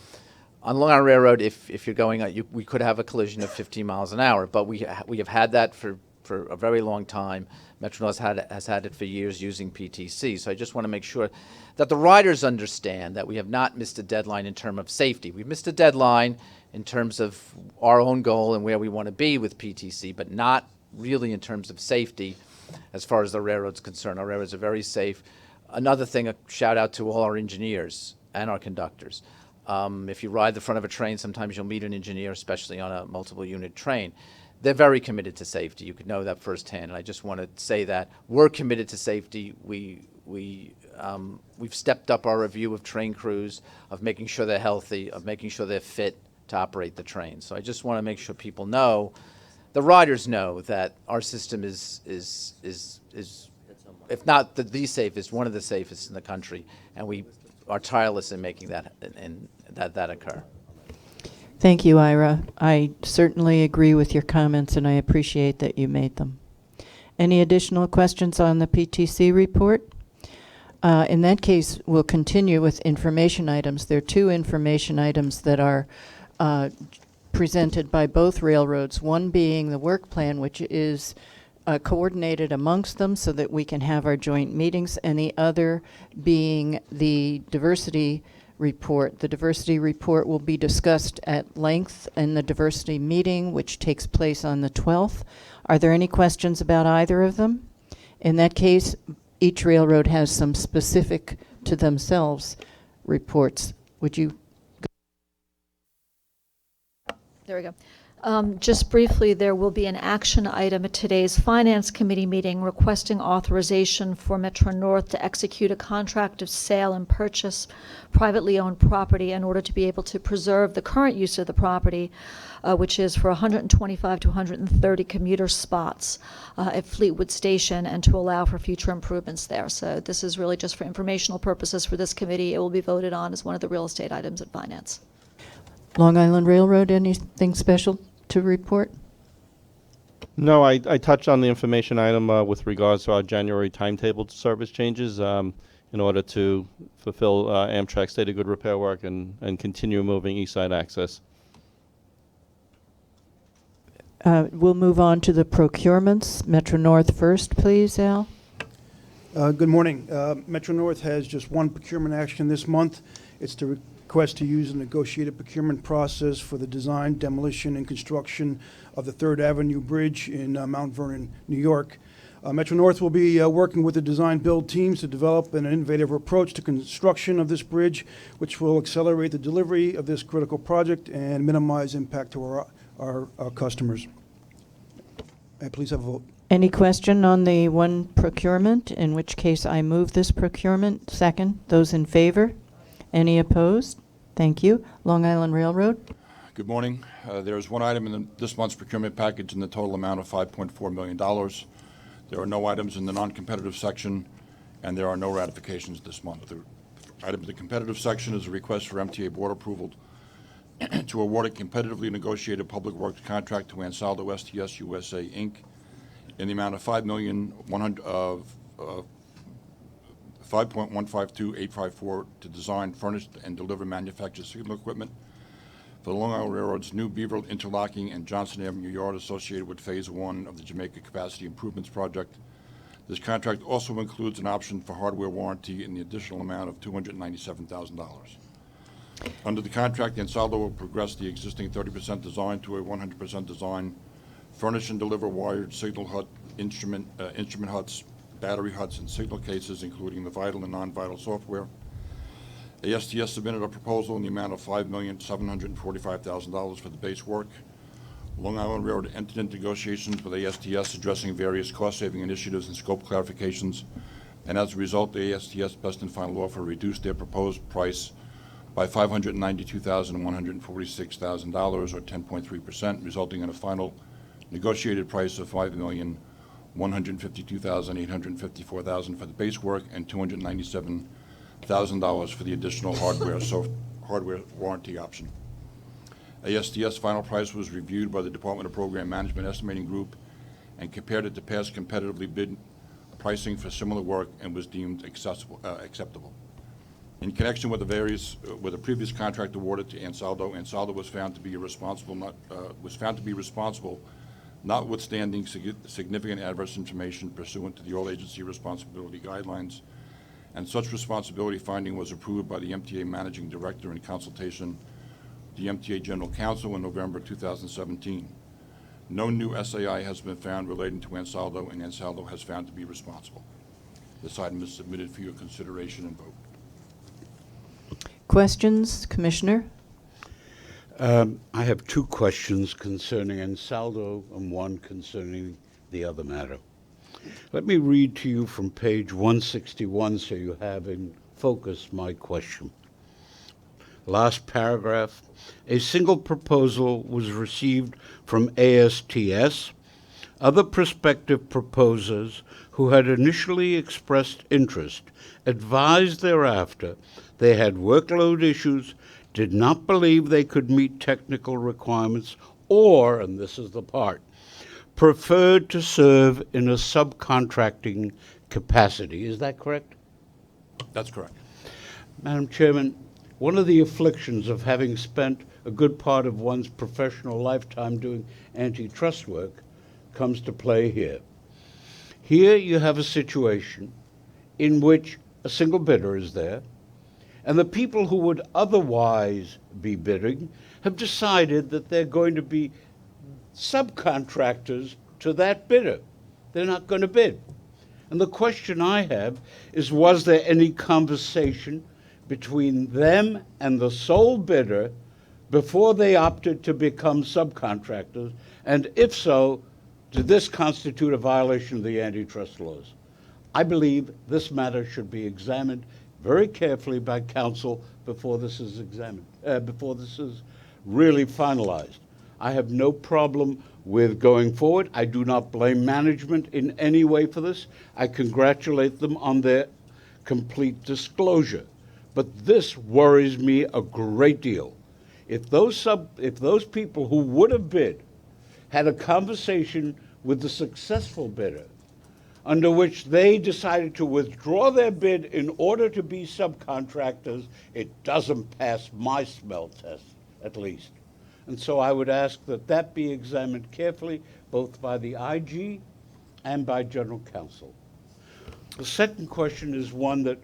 On Long Island Railroad, if you're going, we could have a collision of 15 miles an hour, but we have had that for a very long time. Metro-North has had it for years using PTC. So I just want to make sure that the riders understand that we have not missed a deadline in terms of safety. We've missed a deadline in terms of our own goal and where we want to be with PTC, but not really in terms of safety as far as the railroad's concerned. Our railroads are very safe. Another thing, a shout out to all our engineers and our conductors. If you ride the front of a train, sometimes you'll meet an engineer, especially on a multiple unit train. They're very committed to safety. You could know that firsthand. And I just want to say that we're committed to safety. We've stepped up our review of train crews, of making sure they're healthy, of making sure they're fit to operate the train. So I just want to make sure people know, the riders know, that our system is if not the safest, one of the safest in the country, and we are tireless in making that that occur. Thank you, Ira. I certainly agree with your comments, and I appreciate that you made them. Any additional questions on the PTC report? In that case, we'll continue with information items. There are two information items that are presented by both railroads, one being the work plan, which is coordinated amongst them so that we can have our joint meetings, and the other being the diversity report. The diversity report will be discussed at length in the diversity meeting, which takes place on the 12th. Are there any questions about either of them? In that case, each railroad has some specific to themselves reports. Would you? There we go. Just briefly, there will be an action item at today's Finance Committee meeting requesting authorization for Metro-North to execute a contract of sale and purchase privately owned property in order to be able to preserve the current use of the property, which is for 125 to 130 commuter spots at Fleetwood Station, and to allow for future improvements there. So this is really just for informational purposes for this committee. It will be voted on as one of the real estate items at Finance. Long Island Railroad, anything special to report? No, I touched on the information item with regards to our January timetable service changes in order to fulfill Amtrak's state of good repair work and continue moving East Side access. We'll move on to the procurements. Metro-North first, please, Al. Good morning. Metro North has just one procurement action this month. It's to request to use a negotiated procurement process for the design, demolition, and construction of the 3rd Avenue Bridge in Mount Vernon, New York. Metro North will be working with the design-build teams to develop an innovative approach to construction of this bridge, which will accelerate the delivery of this critical project and minimize impact to our customers. May I please have a vote? Any question on the one procurement, in which case I move this procurement? Second. Those in favor? Any opposed? Thank you. Long Island Railroad. Good morning. There is one item in this month's procurement package in the total amount of $5.4 million. There are no items in the non-competitive section, and there are no ratifications this month. The item in the competitive section is a request for MTA Board approval to award a competitively negotiated public works contract to Ansaldo STS USA, Inc. in the amount of $5,152,854 to design, furnish, and deliver manufactured signal equipment for the Long Island Railroad's new Beaverville Interlocking and Johnson Avenue Yard associated with Phase 1 of the Jamaica Capacity Improvements Project. This contract also includes an option for hardware warranty in the additional amount of $297,000. Under the contract, Ansaldo will progress the existing 30% design to a 100% design, furnish and deliver wired signal hut, instrument huts, battery huts, and signal cases, including the vital and non-vital software. ASTS submitted a proposal in the amount of $5,745,000 for the base work. Long Island Railroad entered into negotiations with ASTS addressing various cost-saving initiatives and scope clarifications, and as a result, the ASTS Best and Final Offer reduced their proposed price by $592,146,000, or 10.3%, resulting in a final negotiated price of $5,152,854 for the base work and $297,000 for the additional hardware warranty option. ASTS final price was reviewed by the Department of Program Management Estimating Group and compared it to past competitively bid pricing for similar work and was deemed acceptable. In connection with the previous contract awarded to Ansaldo, Ansaldo was found to be responsible, notwithstanding significant adverse information pursuant to the All Agency Responsibility Guidelines, and such responsibility finding was approved by the MTA Managing Director in consultation with the MTA General Counsel in November 2017. No new SAI has been found relating to Ansaldo, and Ansaldo has found to be responsible. This item is submitted for your consideration and vote. Questions, Commissioner? I have two questions concerning Ansaldo and one concerning the other matter. Let me read to you from page 161 so you have in focus my question. Last paragraph, a single proposal was received from ASTS. Other prospective proposers who had initially expressed interest advised thereafter they had workload issues, did not believe they could meet technical requirements, or, and this is the part, preferred to serve in a subcontracting capacity. Is that correct? That's correct. Madam Chairman, one of the afflictions of having spent a good part of one's professional lifetime doing antitrust work comes to play here. Here you have a situation in which a single bidder is there, and the people who would otherwise be bidding have decided that they're going to be subcontractors to that bidder. They're not going to bid. And the question I have is, was there any conversation between them and the sole bidder before they opted to become subcontractors? And if so, did this constitute a violation of the antitrust laws? I believe this matter should be examined very carefully by counsel before this is really finalized. I have no problem with going forward. I do not blame management in any way for this. I congratulate them on their complete disclosure. But this worries me a great deal. If those people who would have bid had a conversation with the successful bidder, under which they decided to withdraw their bid in order to be subcontractors, it doesn't pass my smell test, at least. And so I would ask that that be examined carefully, both by the IG and by General Counsel. The second question is one that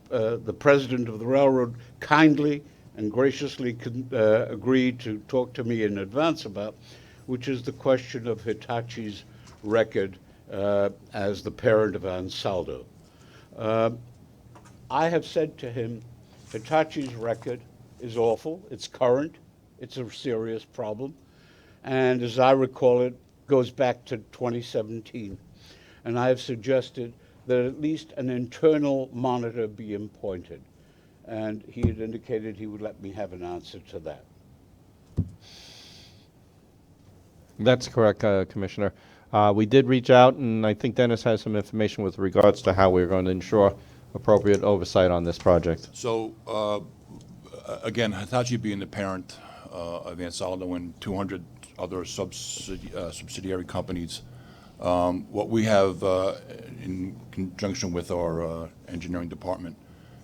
the president of the railroad kindly and graciously agreed to talk to me in advance about, which is the question of Hitachi's record as the parent of Ansaldo. I have said to him, Hitachi's record is awful, it's current, it's a serious problem, and as I recall it, goes back to 2017. And I have suggested that at least an internal monitor be appointed. And he had indicated he would let me have an answer to that. That's correct, Commissioner. We did reach out, and I think Dennis has some information with regards to how we're going to ensure appropriate oversight on this project. So, again, Hitachi being the parent of Ansaldo and 200 other subsidiary companies, what we have in conjunction with our engineering department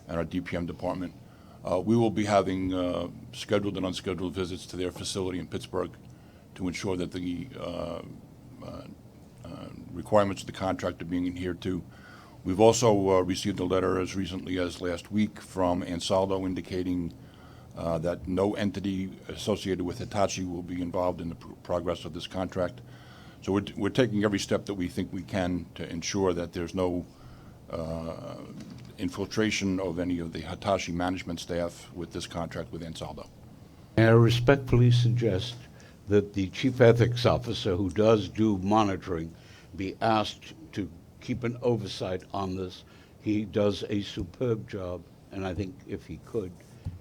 and our DPM department, we will be having scheduled and unscheduled visits to their facility in Pittsburgh to ensure that the requirements of the contract are being adhered to. We've also received a letter as recently as last week from Ansaldo indicating that no entity associated with Hitachi will be involved in the progress of this contract. So we're taking every step that we think we can to ensure that there's no infiltration of any of the Hitachi management staff with this contract with Ansaldo. I respectfully suggest that the chief ethics officer who does do monitoring be asked to keep an oversight on this. He does a superb job, and I think if he could,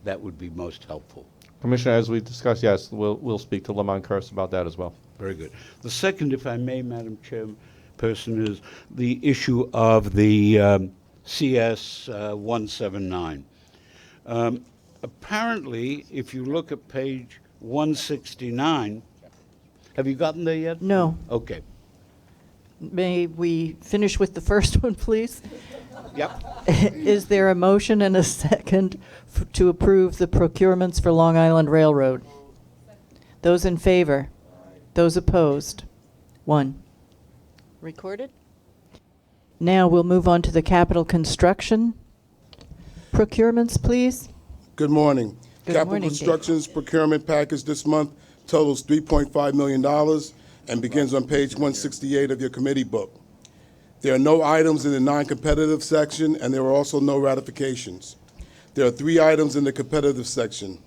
that would be most helpful. Commissioner, as we discussed, yes, we'll speak to Lamont Kurse about that as well. Very good. The second, if I may, Madam Chairperson, is the issue of the CS 179. Apparently, if you look at page 169, have you gotten there yet? No. Okay. May we finish with the first one, please? Yep. Is there a motion and a second to approve the procurements for Long Island Railroad? Those in favor? Those opposed? 1. Recorded? Now we'll move on to the capital construction procurements, please. Good morning. Good Capital morning, Construction's procurement package this month totals $3.5 million and begins on page 168 of your committee book. There are no items in the non-competitive section, and there are also no ratifications. There are 3 items in the competitive section.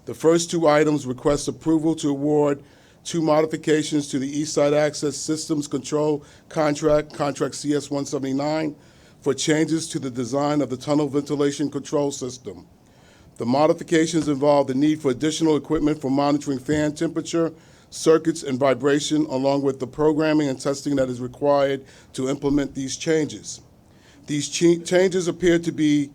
The first 2 items request approval to award 2 modifications to the East Side Access Systems Control Contract CS 179, for changes to the design of the tunnel ventilation control system. The modifications involve the need for additional equipment for monitoring fan temperature, circuits, and vibration, along with the programming and testing that is required to implement these changes. These changes appear to be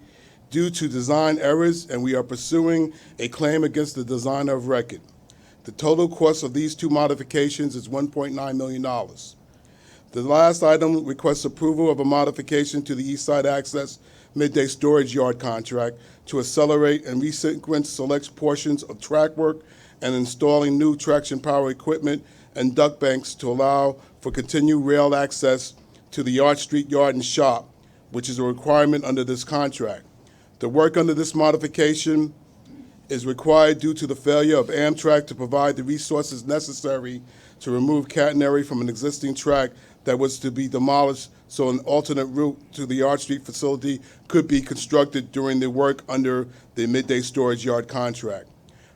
due to design errors, and we are pursuing a claim against the designer of record. The total cost of these 2 modifications is $1.9 million. The last item requests approval of a modification to the East Side Access Midday Storage Yard contract to accelerate and resequence select portions of track work and installing new traction power equipment and duct banks to allow for continued rail access to the Yard Street Yard and Shop, which is a requirement under this contract. The work under this modification is required due to the failure of Amtrak to provide the resources necessary to remove catenary from an existing track that was to be demolished, so an alternate route to the Yard Street facility could be constructed during the work under the Midday Storage Yard contract.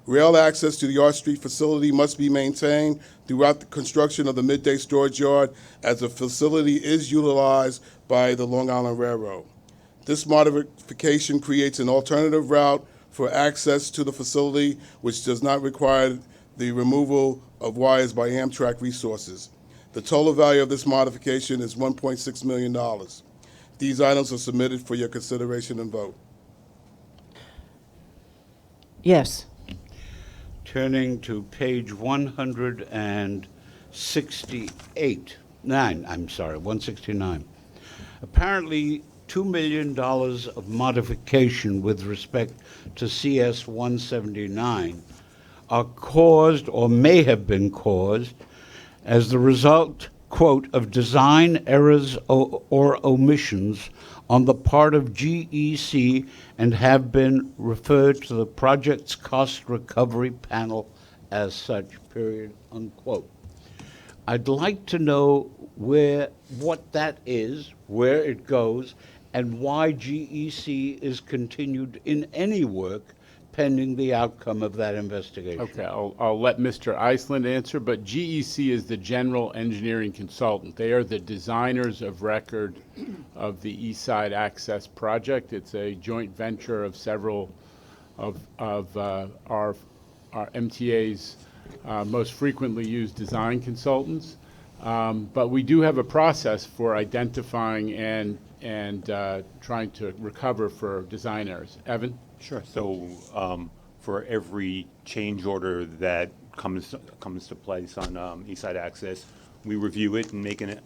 Rail access to the Yard Street facility must be maintained throughout the construction of the Midday Storage Yard, as the facility is utilized by the Long Island Railroad. This modification creates an alternative route for access to the facility, which does not require the removal of wires by Amtrak resources. The total value of this modification is $1.6 million. These items are submitted for your consideration and vote. Yes. Turning to page 169. Apparently, $2 million of modification with respect to CS 179 are caused or may have been caused as the result quote, of design errors or omissions on the part of GEC and have been referred to the project's cost recovery panel as such, period, unquote. I'd like to know what that is, where it goes, and why GEC is continued in any work pending the outcome of that investigation. Okay, I'll let Mr. Iceland answer, but GEC is the general engineering consultant. They are the designers of record of the East Side Access Project. It's a joint venture of several of our MTA's most frequently used design consultants. But we do have a process for identifying and trying to recover for design errors. Evan? Sure. So for every change order that comes to place on East Side Access, we review it and make an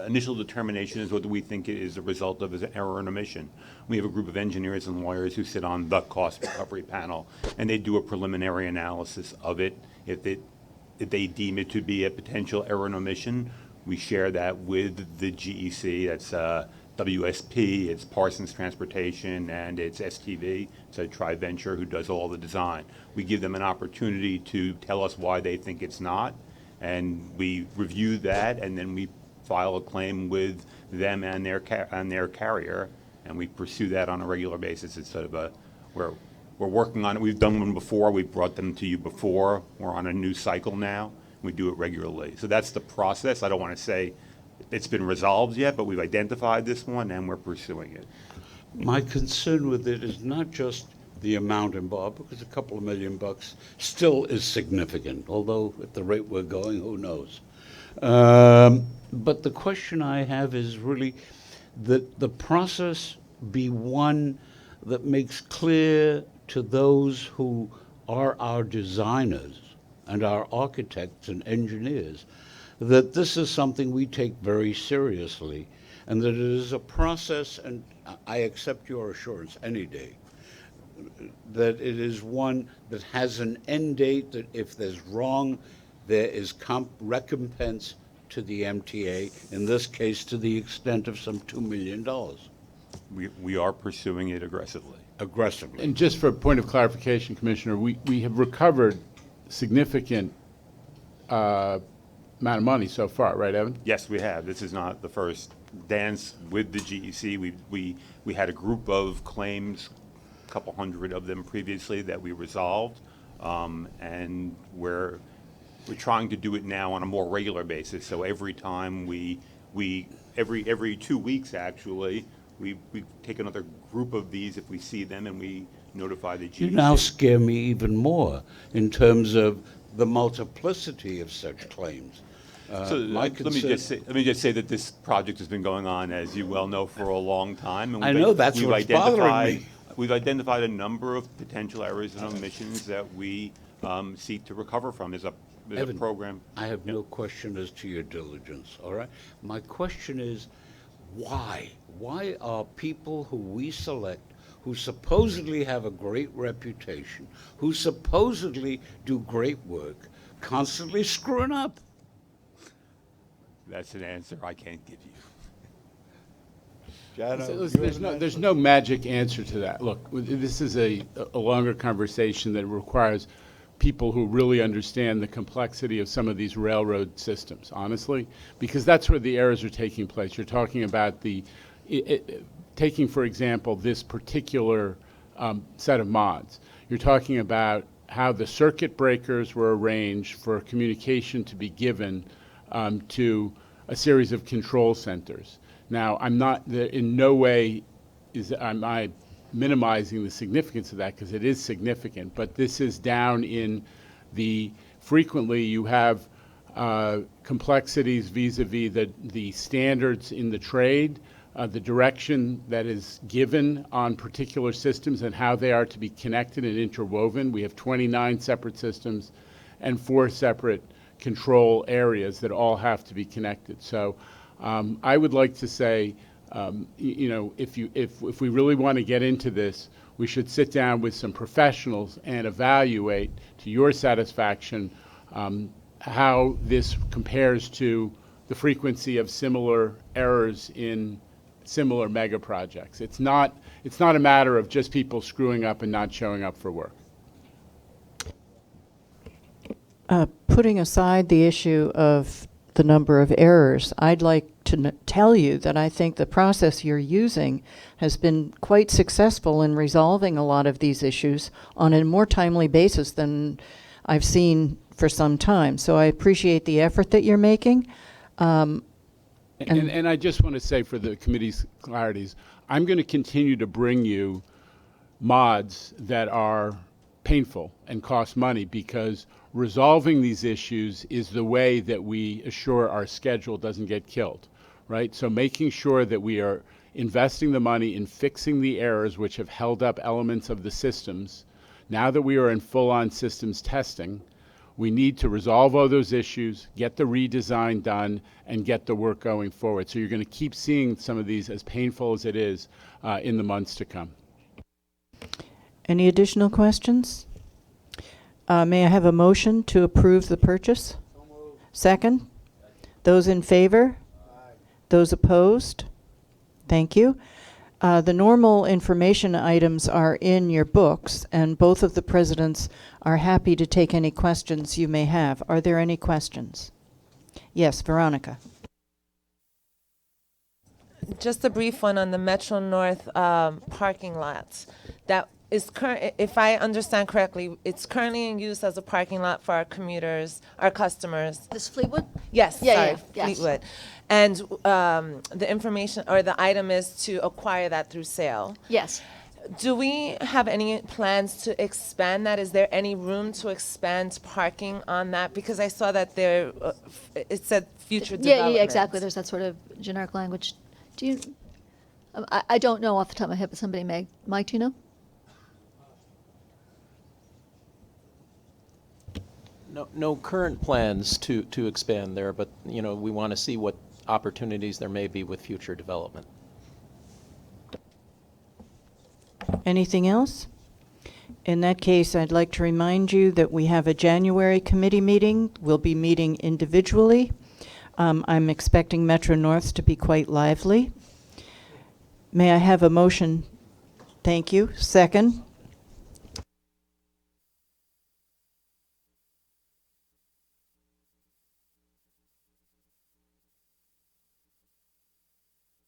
initial determination as whether we think it is a result of an error and omission. We have a group of engineers and lawyers who sit on the cost recovery panel, and they do a preliminary analysis of it. If they deem it to be a potential error and omission, we share that with the GEC. That's WSP, it's Parsons Transportation, and it's STV. It's a tri-venture who does all the design. We give them an opportunity to tell us why they think it's not, and we review that, and then we file a claim with them and their carrier, and we pursue that on a regular basis. It's sort of we're working on it. We've done one before. We've brought them to you before. We're on a new cycle now. We do it regularly. So that's the process. I don't want to say it's been resolved yet, but we've identified this one and we're pursuing it. My concern with it is not just the amount involved, because a couple of $1 million still is significant, although at the rate we're going, who knows. But the question I have is really that the process be one that makes clear to those who are our designers and our architects and engineers that this is something we take very seriously, and that it is a process, and I accept your assurance any day, that it is one that has an end date, that if there's wrong, there is recompense to the MTA, in this case to the extent of some $2 million. We are pursuing it aggressively. Aggressively. And just for a point of clarification, Commissioner, we have recovered significant amount of money so far, right, Evan? Yes, we have. This is not the first dance with the GEC. We had a group of claims, a couple hundred of them previously, that we resolved, and we're trying to do it now on a more regular basis. So every time every 2 weeks actually, we take another group of these if we see them, and we notify the GEC. You now scare me even more in terms of the multiplicity of such claims. So let me just say that this project has been going on, as you well know, for a long time. And I know that's what's bothering me. We've identified a number of potential errors and omissions that we seek to recover from. There's a program. I have no question as to your diligence, all right? My question is, why? Why are people who we select, who supposedly have a great reputation, who supposedly do great work, constantly screwing up? That's an answer I can't give you. So there's no magic answer to that. Look, this is a longer conversation that requires people who really understand the complexity of some of these railroad systems, honestly, because that's where the errors are taking place. You're talking about taking, for example, this particular set of mods. You're talking about how the circuit breakers were arranged for communication to be given to a series of control centers. Now, I'm not, in no way am I minimizing the significance of that, because it is significant, but this is down in frequently you have complexities vis-a-vis the standards in the trade, the direction that is given on particular systems and how they are to be connected and interwoven. We have 29 separate systems and 4 separate control areas that all have to be connected. So I would like to say, if we really want to get into this, we should sit down with some professionals and evaluate, to your satisfaction, how this compares to the frequency of similar errors in similar mega projects. It's not a matter of just people screwing up and not showing up for work. Putting aside the issue of the number of errors, I'd like to tell you that I think the process you're using has been quite successful in resolving a lot of these issues on a more timely basis than I've seen for some time. So I appreciate the effort that you're making. And I just want to say, for the committee's clarities, I'm going to continue to bring you mods that are painful and cost money, because resolving these issues is the way that we assure our schedule doesn't get killed, right? So making sure that we are investing the money in fixing the errors which have held up elements of the systems. Now that we are in full-on systems testing, we need to resolve all those issues, get the redesign done, and get the work going forward. So you're going to keep seeing some of these, as painful as it is, in the months to come. Any additional questions? May I have a motion to approve the purchase? Second? Those in favor? Those opposed? Thank you. The normal information items are in your books, and both of the presidents are happy to take any questions you may have. Are there any questions? Yes, Veronica. Just a brief one on the Metro North parking lots. That is if I understand correctly, it's currently in use as a parking lot for our commuters, our customers. This Fleetwood? Yes, Yeah, sorry, yeah, yes. Fleetwood. And the information or the item is to acquire that through sale. Yes. Do we have any plans to expand that? Is there any room to expand parking on that? Because I saw that there, it said future development. Yeah, exactly. There's that sort of generic language. Do you? I don't know off the top of my head, but somebody may. Mike, do you know? No current plans to expand there, but we want to see what opportunities there may be with future development. Anything else? In that case, I'd like to remind you that we have a January committee meeting. We'll be meeting individually. I'm expecting Metro North to be quite lively. May I have a motion? Thank you. Second?